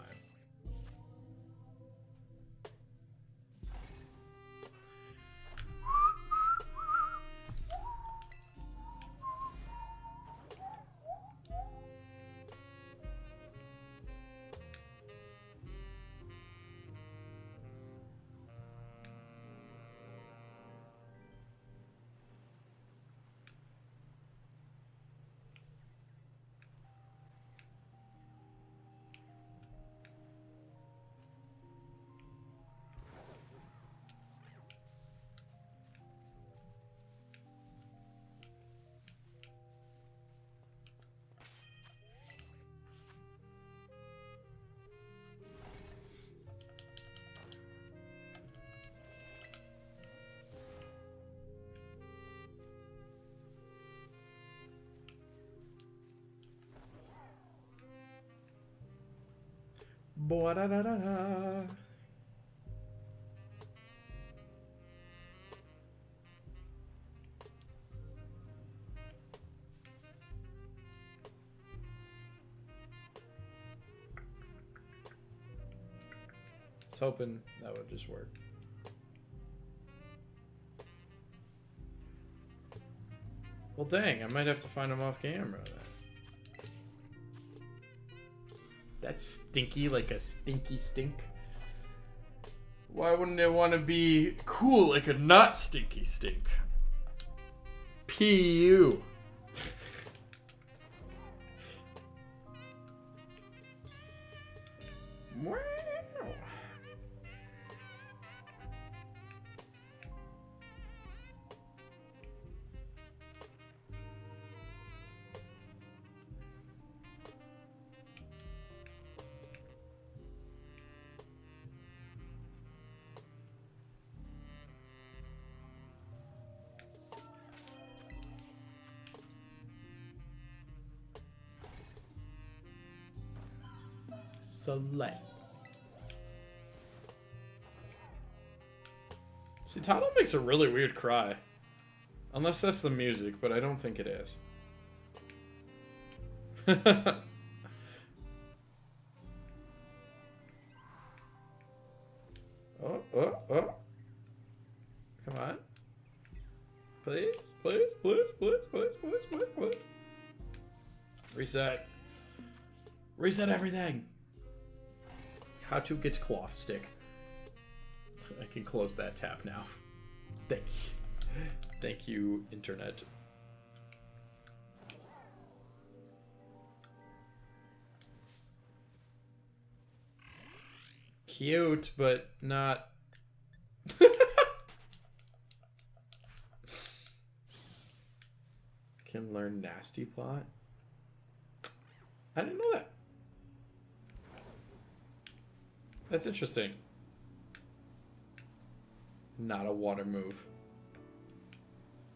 Boa-da-da-da-da. I was hoping that would just work. Well, dang, I might have to find him off camera then. That's stinky, like a stinky stink. Why wouldn't it want to be cool like a not stinky stink? P.U. Wow. Select. See, Toto makes a really weird cry. Unless that's the music, but I don't think it is. Oh. Come on. Please. Reset. Reset everything. How to get cloth stick. I can close that tab now. Thank you. Thank you, internet. Cute, but not... Can learn nasty plot? I didn't know that. That's interesting. Not a water move.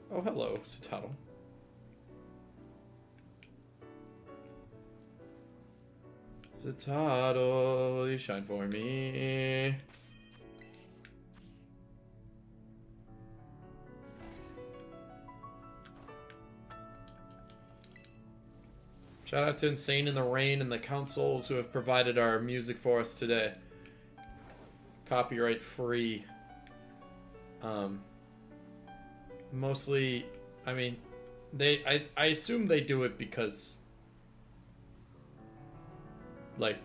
Oh, hello, Satato. Satato, you shine for me. Shout out to Insane in the Rain and the consoles who have provided our music for us today. Copyright free. Mostly, I mean, I assume they do it because, like,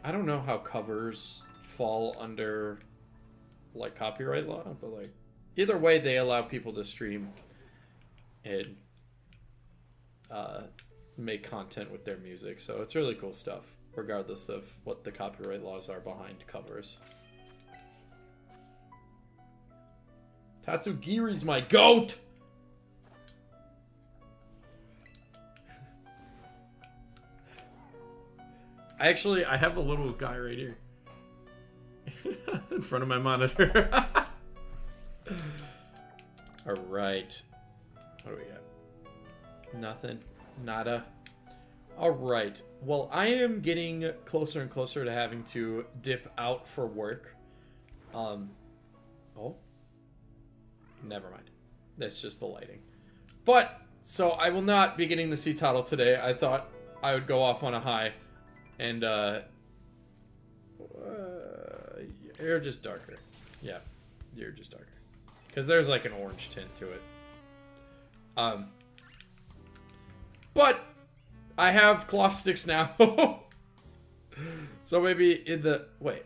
I don't know how covers fall under, like, copyright law, but, like, either way, they allow people to stream and make content with their music, so it's really cool stuff, regardless of what the copyright laws are behind covers. Tatsugiri's my goat! I have a little guy right here. In front of my monitor. Alright. What do we got? Nothing. Nada. All right. Well, I am getting closer and closer to having to dip out for work. Oh. Never mind. That's just the lighting. But, so I will not be getting the sea turtle today. I thought I would go off on a high. And, you're just darker. Yeah, you're just darker. Because there's like an orange tint to it. But I have cloth sticks now. So maybe in the... Wait.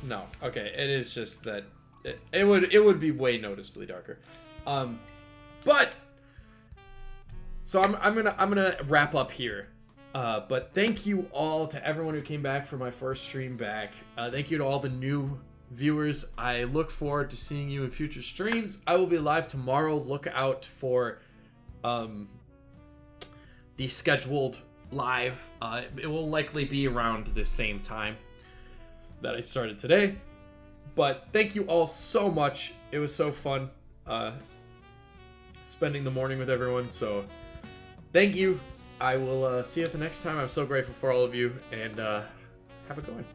No. Okay, it is just that... It would be way noticeably darker. But... So I'm gonna wrap up here. But thank you all to everyone who came back for my first stream back. Thank you to all the new viewers. I look forward to seeing you in future streams. I will be live tomorrow. Look out for the scheduled live. It will likely be around the same time that I started today. But thank you all so much. It was so fun spending the morning with everyone. So thank you. I will see you at the next time. I'm so grateful for all of you, and have a good one.